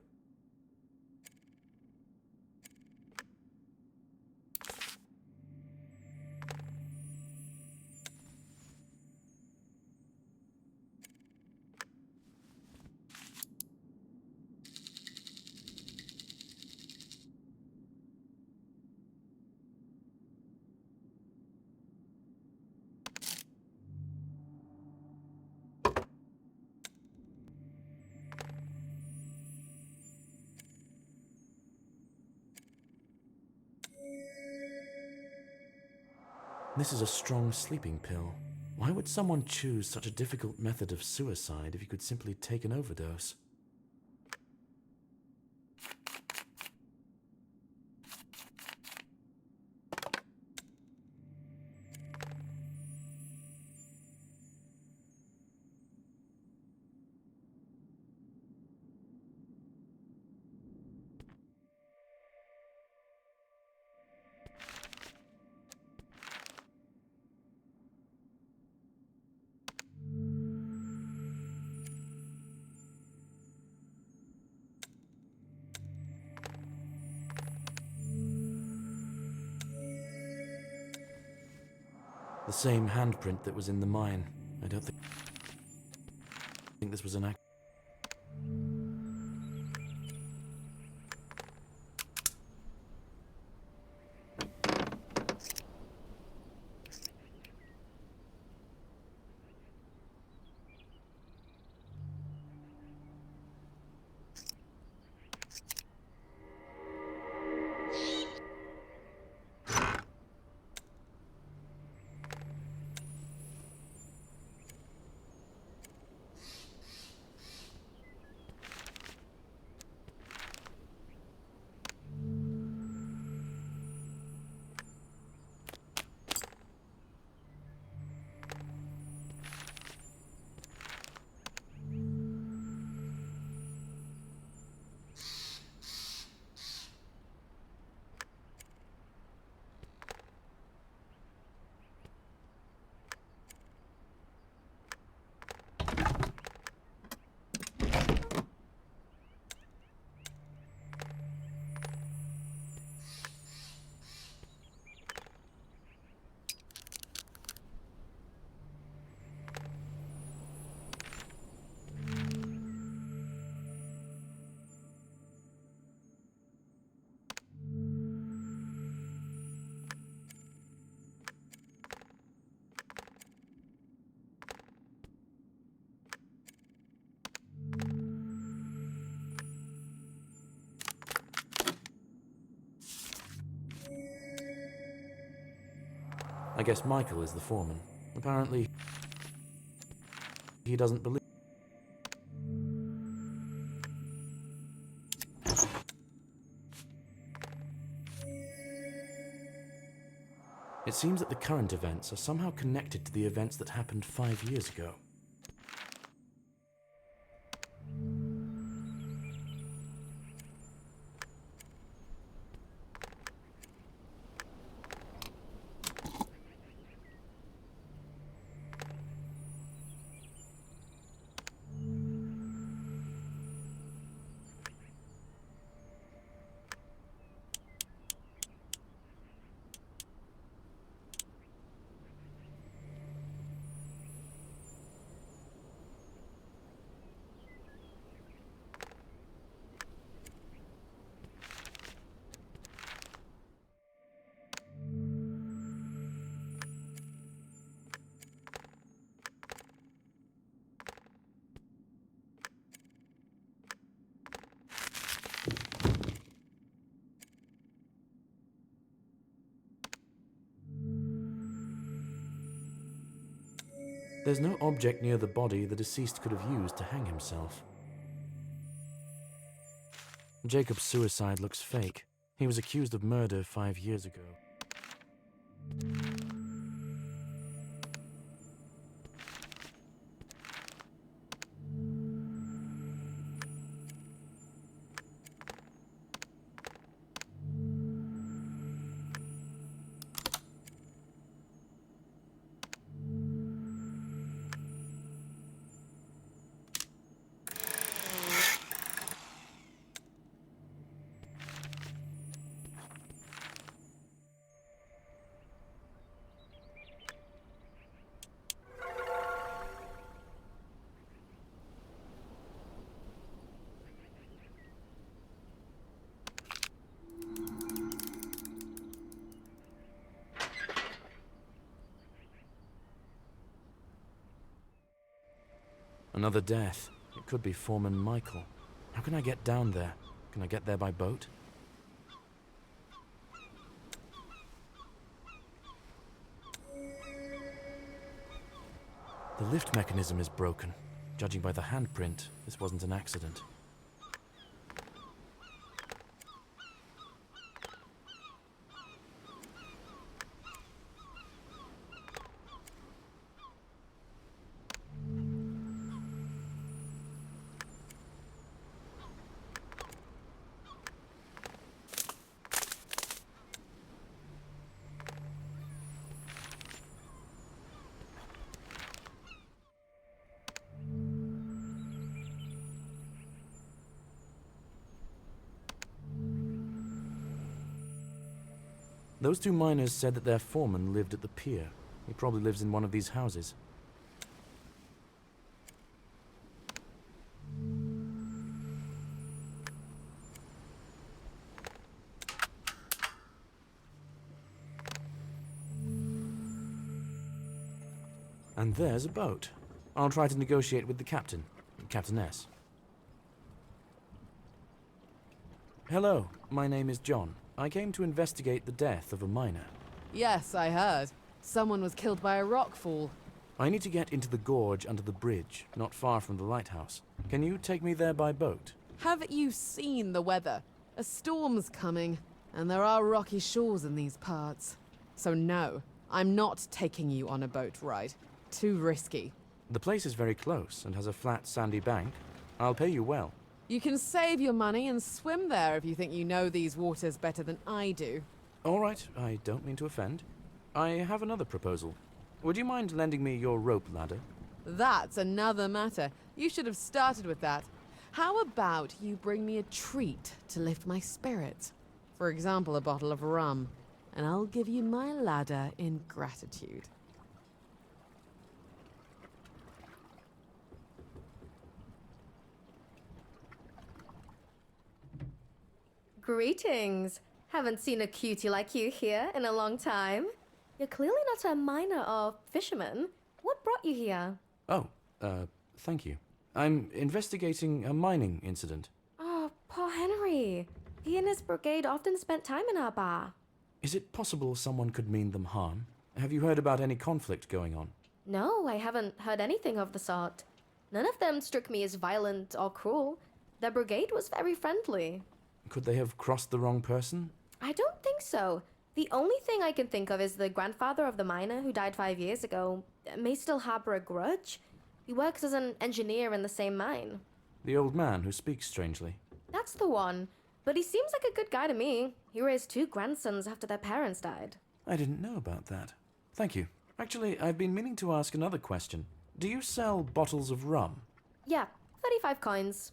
Speaker 1: This is a strong sleeping pill. Why would someone choose such a difficult method of suicide if you could simply take an overdose? The same handprint that was in the mine. I don't think this was an act. I guess Michael is the foreman. Apparently, he doesn't believe. It seems that the current events are somehow connected to the events that happened 5 years ago. There's no object near the body the deceased could have used to hang himself. Jacob's suicide looks fake. He was accused of murder 5 years ago. Another death. It could be Foreman Michael. How can I get down there? Can I get there by boat? The lift mechanism is broken. Judging by the handprint, this wasn't an accident. Those two miners said that their foreman lived at the pier. He probably lives in one of these houses. And there's a boat. I'll try to negotiate with the captain, Captainess. Hello, my name is John. I came to investigate the death of a miner.
Speaker 13: Yes, I heard. Someone was killed by a rockfall.
Speaker 1: I need to get into the gorge under the bridge, not far from the lighthouse. Can you take me there by boat?
Speaker 13: Haven't you seen the weather? A storm's coming, and there are rocky shores in these parts. So no, I'm not taking you on a boat ride. Too risky.
Speaker 1: The place is very close and has a flat, sandy bank. I'll pay you well.
Speaker 13: You can save your money and swim there if you think you know these waters better than I do.
Speaker 1: All right, I don't mean to offend. I have another proposal. Would you mind lending me your rope ladder?
Speaker 13: That's another matter. You should have started with that. How about you bring me a treat to lift my spirits? For example, a bottle of rum. And I'll give you my ladder in gratitude.
Speaker 14: Greetings. Haven't seen a cutie like you here in a long time. You're clearly not a miner or fisherman. What brought you here?
Speaker 1: Oh, thank you. I'm investigating a mining incident.
Speaker 14: Oh, poor Henry. He and his brigade often spent time in our bar.
Speaker 1: Is it possible someone could mean them harm? Have you heard about any conflict going on?
Speaker 14: No, I haven't heard anything of the sort. None of them struck me as violent or cruel. The brigade was very friendly.
Speaker 1: Could they have crossed the wrong person?
Speaker 14: I don't think so. The only thing I can think of is the grandfather of the miner who died 5 years ago may still harbor a grudge. He works as an engineer in the same mine.
Speaker 1: The old man who speaks strangely.
Speaker 14: That's the one. But he seems like a good guy to me. He raised 2 grandsons after their parents died.
Speaker 1: I didn't know about that. Thank you. Actually, I've been meaning to ask another question. Do you sell bottles of rum?
Speaker 14: Yeah, 35 coins.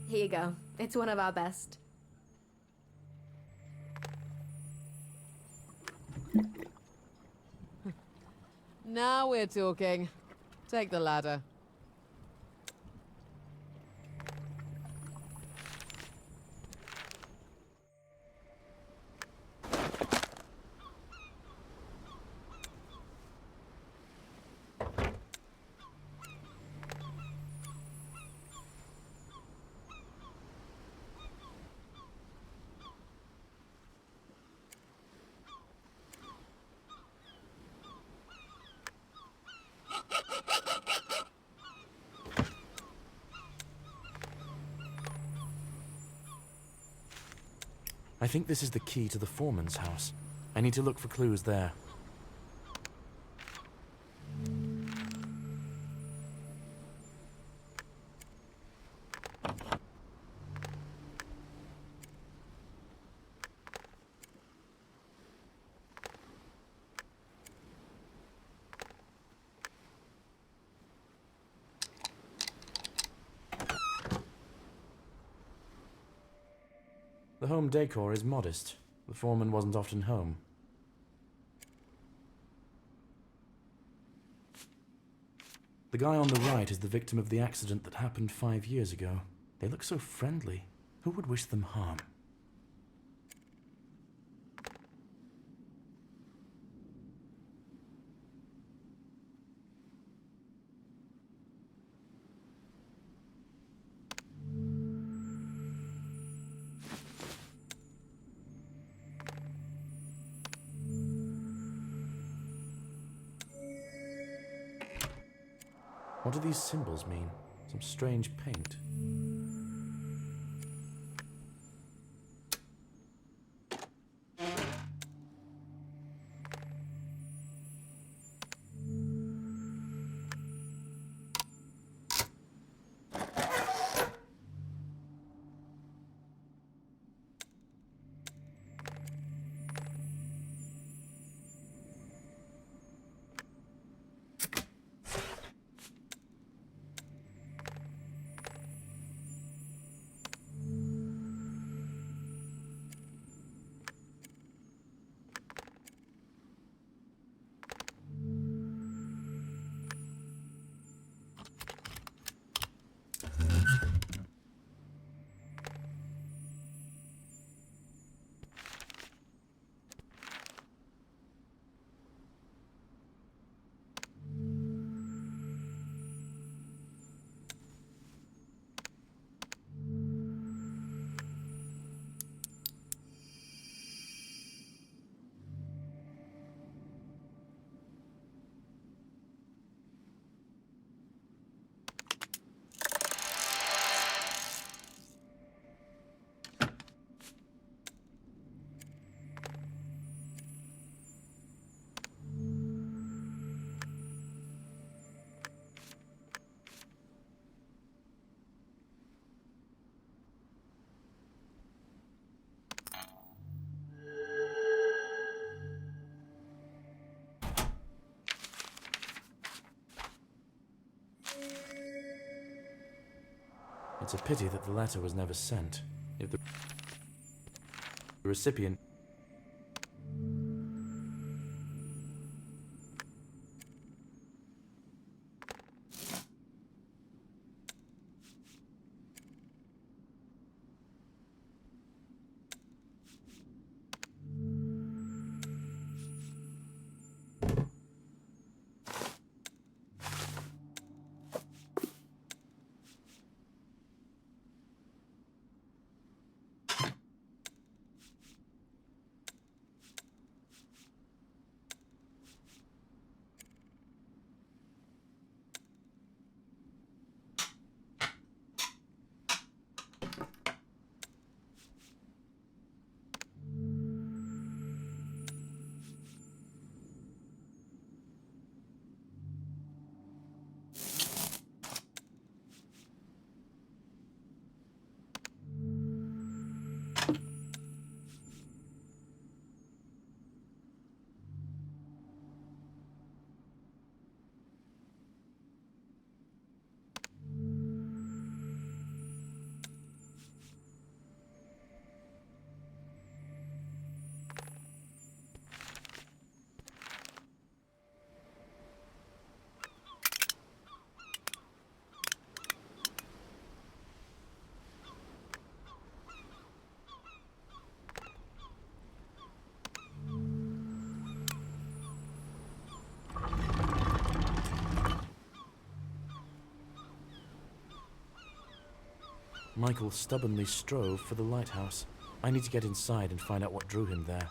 Speaker 14: Here you go. It's one of our best.
Speaker 13: Now we're talking. Take the ladder.
Speaker 1: I think this is the key to the foreman's house. I need to look for clues there. The home decor is modest. The foreman wasn't often home. The guy on the right is the victim of the accident that happened 5 years ago. They look so friendly. Who would wish them harm? What do these symbols mean? Some strange paint. It's a pity that the letter was never sent. If the recipient... Michael stubbornly strove for the lighthouse. I need to get inside and find out what drew him there.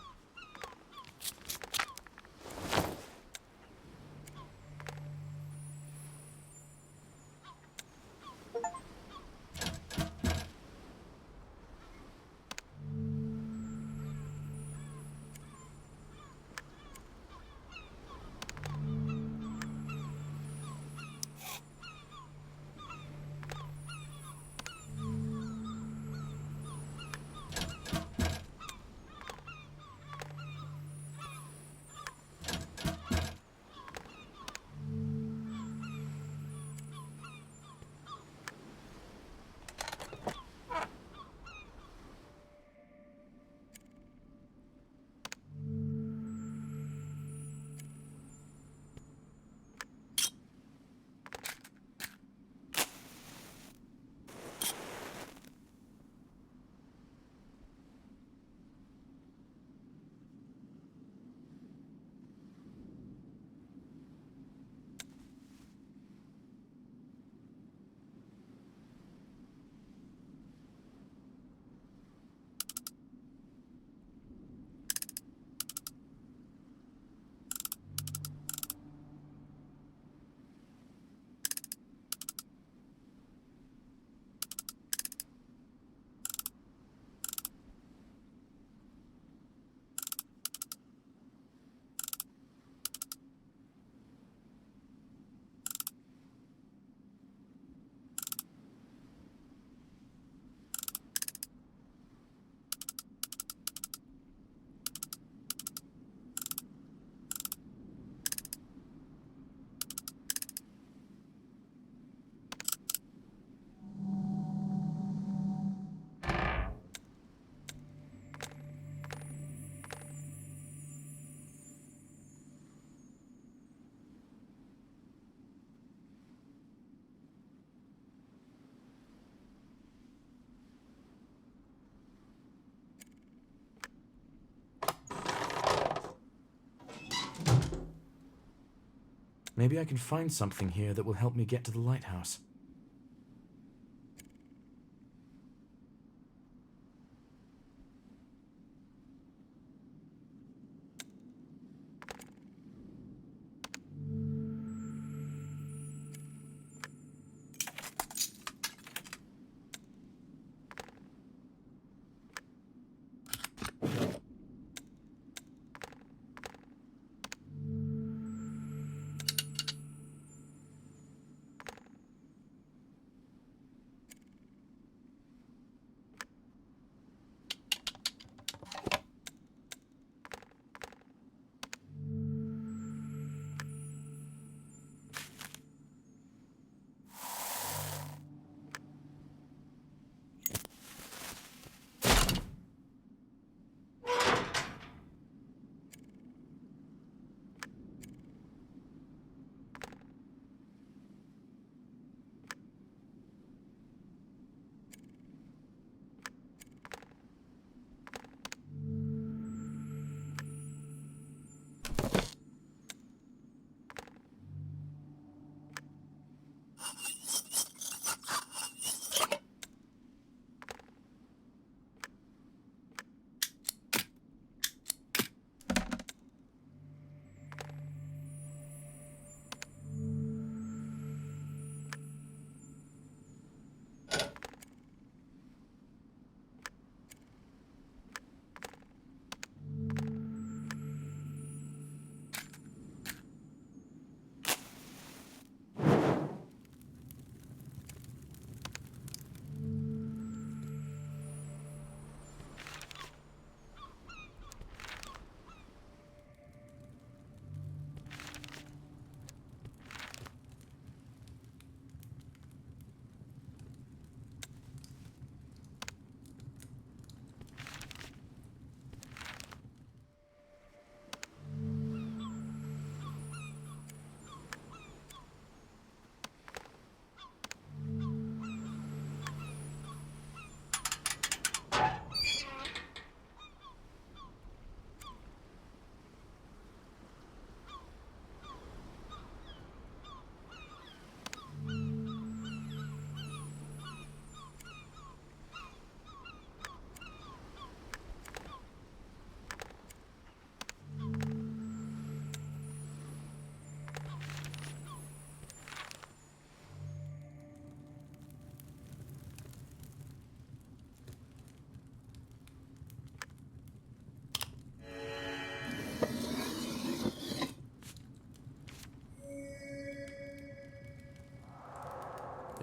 Speaker 1: Maybe I can find something here that will help me get to the lighthouse.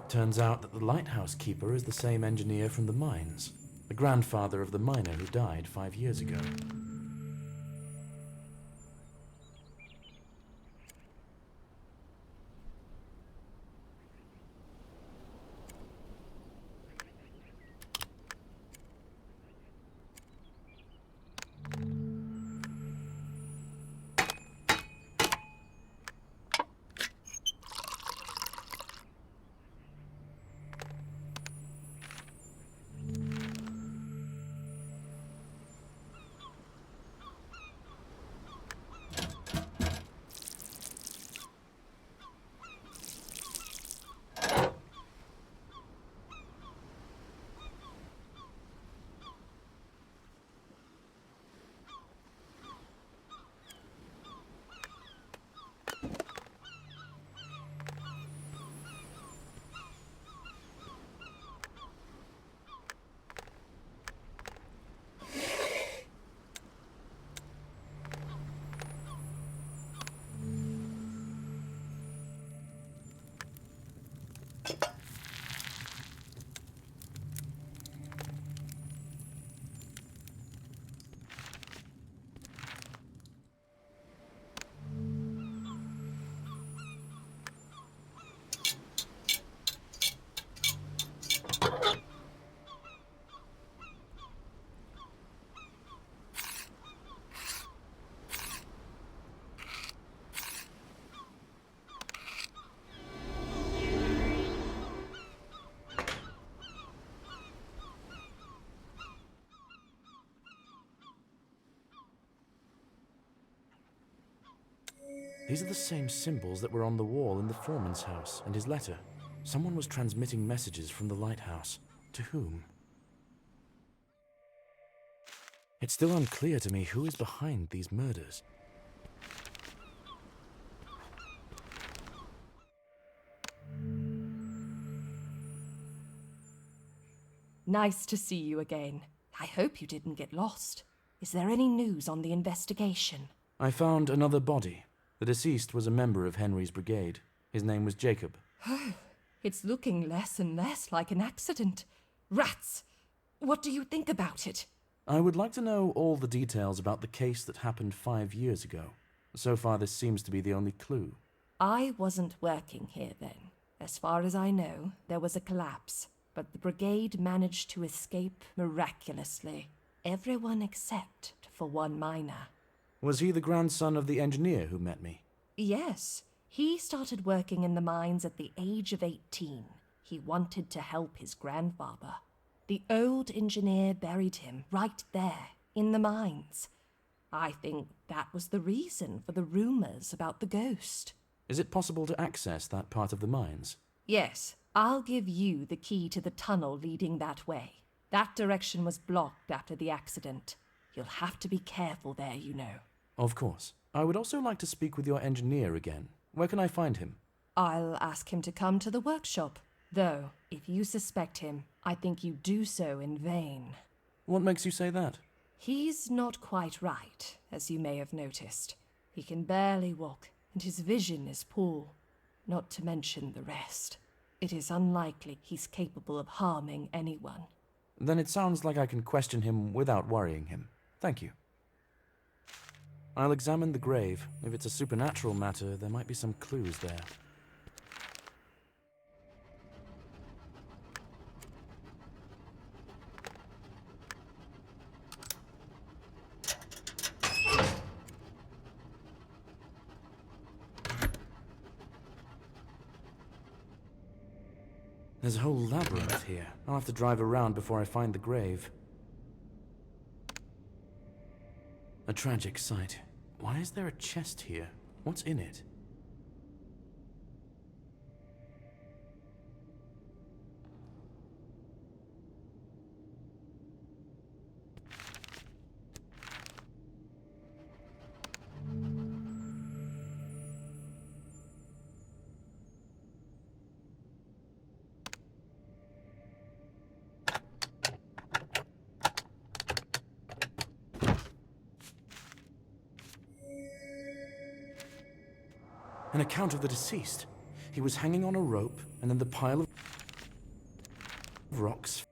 Speaker 1: Turns out that the lighthouse keeper is the same engineer from the mines, the grandfather of the miner who died 5 years ago. These are the same symbols that were on the wall in the foreman's house and his letter. Someone was transmitting messages from the lighthouse. To whom? It's still unclear to me who is behind these murders.
Speaker 9: Nice to see you again. I hope you didn't get lost. Is there any news on the investigation?
Speaker 1: I found another body. The deceased was a member of Henry's brigade. His name was Jacob.
Speaker 9: It's looking less and less like an accident. Rats! What do you think about it?
Speaker 1: I would like to know all the details about the case that happened 5 years ago. So far, this seems to be the only clue.
Speaker 9: I wasn't working here then. As far as I know, there was a collapse, but the brigade managed to escape miraculously. Everyone except for one miner.
Speaker 1: Was he the grandson of the engineer who met me?
Speaker 9: Yes. He started working in the mines at the age of 18. He wanted to help his grandfather. The old engineer buried him right there, in the mines. I think that was the reason for the rumors about the ghost.
Speaker 1: Is it possible to access that part of the mines?
Speaker 9: Yes, I'll give you the key to the tunnel leading that way. That direction was blocked after the accident. You'll have to be careful there, you know.
Speaker 1: Of course. I would also like to speak with your engineer again. Where can I find him?
Speaker 9: I'll ask him to come to the workshop. Though, if you suspect him, I think you do so in vain.
Speaker 1: What makes you say that?
Speaker 9: He's not quite right, as you may have noticed. He can barely walk, and his vision is poor. Not to mention the rest. It is unlikely he's capable of harming anyone.
Speaker 1: Then it sounds like I can question him without worrying him. Thank you. I'll examine the grave. If it's a supernatural matter, there might be some clues there. There's a whole labyrinth here. I'll have to drive around before I find the grave. A tragic sight. Why is there a chest here? What's in it? An account of the deceased. He was hanging on a rope, and then the pile of rocks.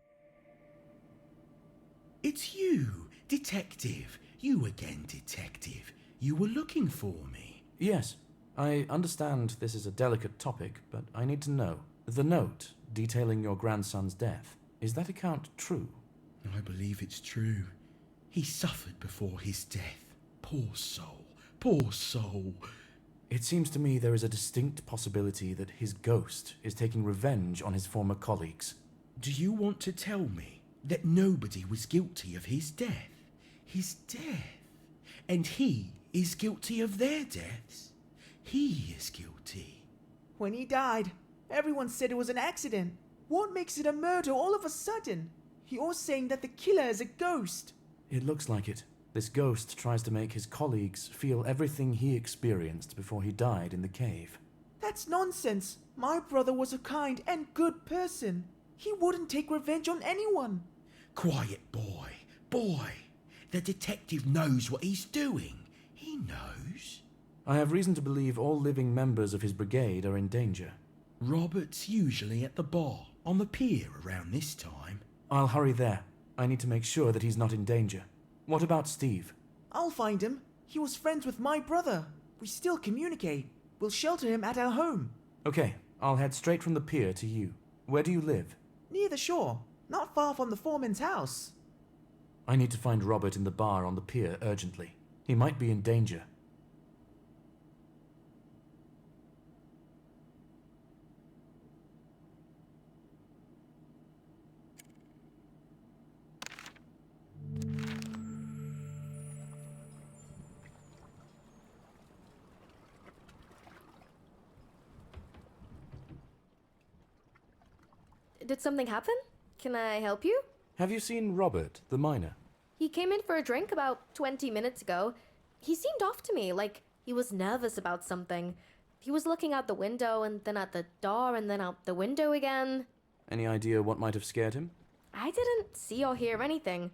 Speaker 10: It's you, Detective. You again, Detective. You were looking for me.
Speaker 1: Yes, I understand this is a delicate topic, but I need to know. The note detailing your grandson's death, is that account true?
Speaker 10: I believe it's true. He suffered before his death. Poor soul. Poor soul.
Speaker 1: It seems to me there is a distinct possibility that his ghost is taking revenge on his former colleagues.
Speaker 10: Do you want to tell me that nobody was guilty of his death? His death? And he is guilty of their deaths? He is guilty.
Speaker 15: When he died, everyone said it was an accident. What makes it a murder all of a sudden? You're saying that the killer is a ghost.
Speaker 1: It looks like it. This ghost tries to make his colleagues feel everything he experienced before he died in the cave.
Speaker 15: That's nonsense. My brother was a kind and good person. He wouldn't take revenge on anyone.
Speaker 10: Quiet, boy. Boy. The detective knows what he's doing. He knows.
Speaker 1: I have reason to believe all living members of his brigade are in danger.
Speaker 10: Robert's usually at the bar on the pier around this time.
Speaker 1: I'll hurry there. I need to make sure that he's not in danger. What about Steve?
Speaker 15: I'll find him. He was friends with my brother. We still communicate. We'll shelter him at our home.
Speaker 1: Okay, I'll head straight from the pier to you. Where do you live?
Speaker 15: Near the shore. Not far from the foreman's house.
Speaker 1: I need to find Robert in the bar on the pier urgently. He might be in danger.
Speaker 14: Did something happen? Can I help you?
Speaker 1: Have you seen Robert, the miner?
Speaker 14: He came in for a drink about 20 minutes ago. He seemed off to me, like he was nervous about something. He was looking out the window and then at the door and then out the window again.
Speaker 1: Any idea what might have scared him?
Speaker 14: I didn't see or hear anything.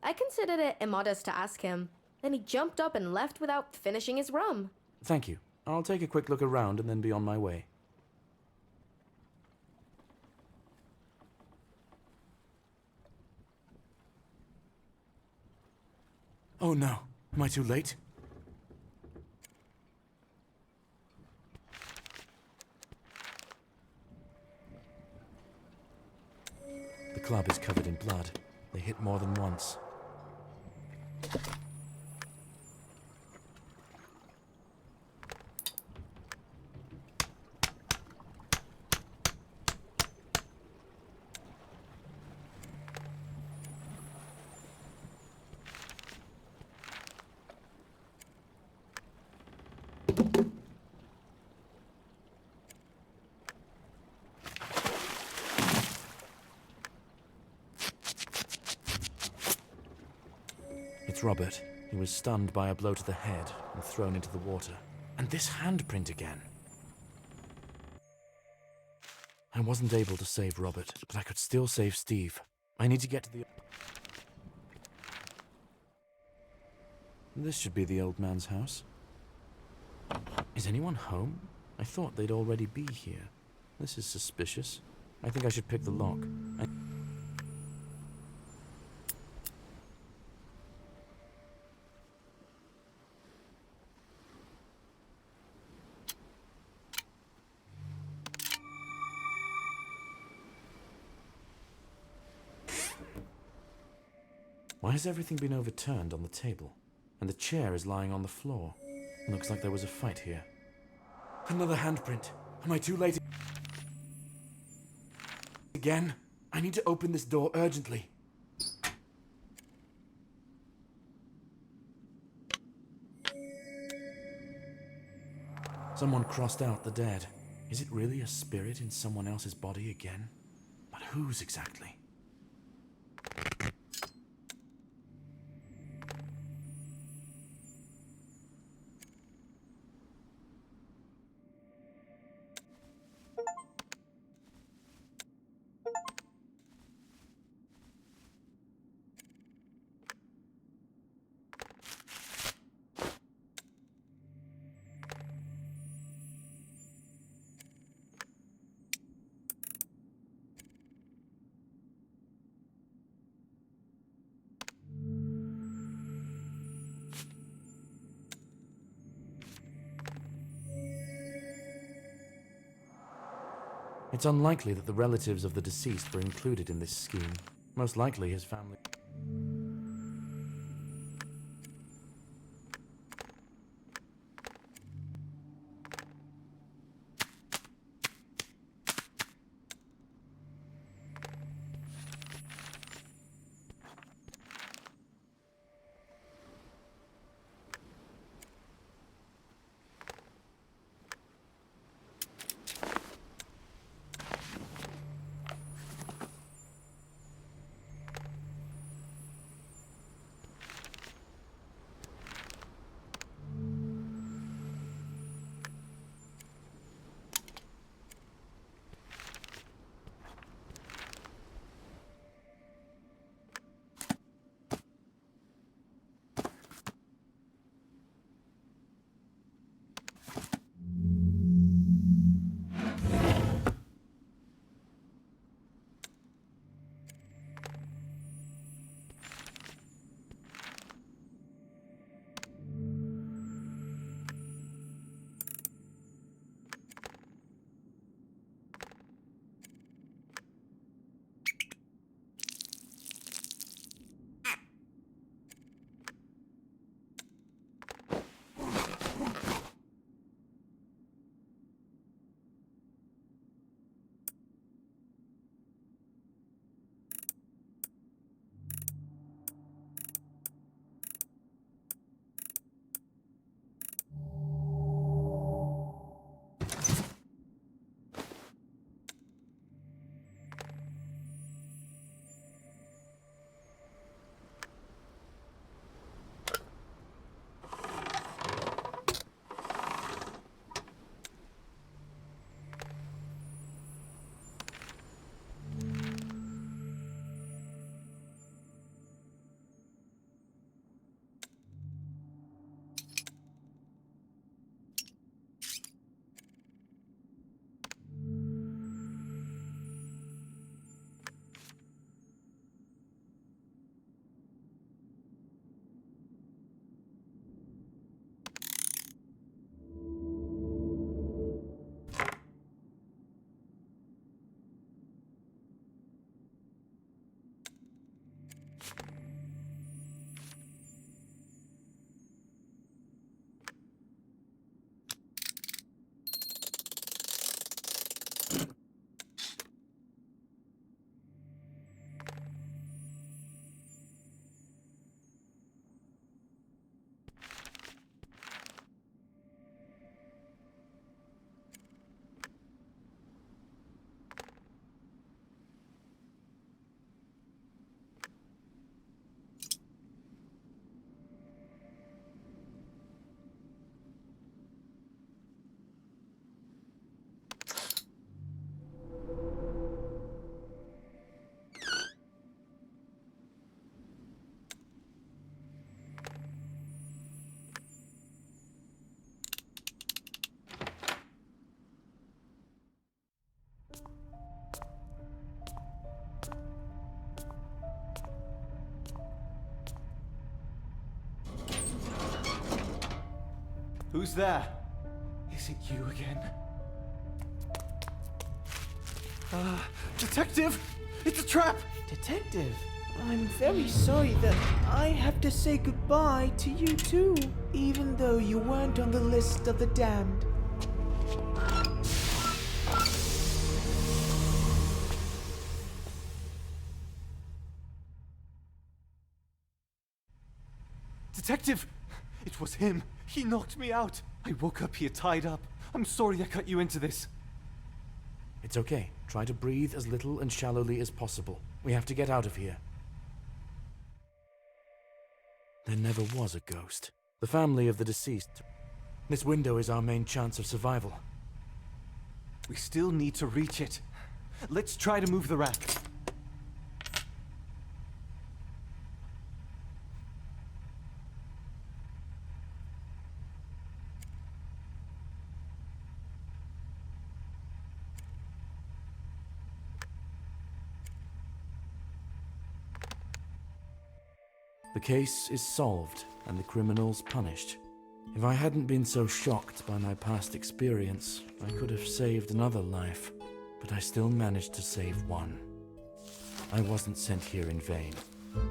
Speaker 14: I considered it immodest to ask him. Then he jumped up and left without finishing his rum.
Speaker 1: Thank you. I'll take a quick look around and then be on my way. Oh no. Am I too late? The club is covered in blood. They hit more than once. It's Robert. He was stunned by a blow to the head and thrown into the water. And this handprint again. I wasn't able to save Robert, but I could still save Steve. I need to get to the... This should be the old man's house. Is anyone home? I thought they'd already be here. This is suspicious. I think I should pick the lock. Why has everything been overturned on the table? And the chair is lying on the floor. Looks like there was a fight here. Another handprint. Am I too late? Again? I need to open this door urgently. Someone crossed out the dead. Is it really a spirit in someone else's body again? But whose exactly? It's unlikely that the relatives of the deceased were included in this scheme. Most likely his family...
Speaker 12: Who's there? Is it you again? Detective! It's a trap!
Speaker 15: Detective, I'm very sorry that I have to say goodbye to you too, even though you weren't on the list of the damned.
Speaker 12: Detective! It was him. He knocked me out. I woke up here tied up. I'm sorry I cut you into this.
Speaker 1: It's okay. Try to breathe as little and shallowly as possible. We have to get out of here. There never was a ghost. The family of the deceased. This window is our main chance of survival.
Speaker 12: We still need to reach it. Let's try to move the rack.
Speaker 1: The case is solved and the criminals punished. If I hadn't been so shocked by my past experience, I could have saved another life, but I still managed to save one. I wasn't sent here in vain.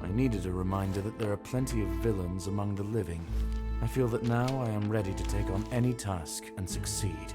Speaker 1: I needed a reminder that there are plenty of villains among the living. I feel that now I am ready to take on any task and succeed.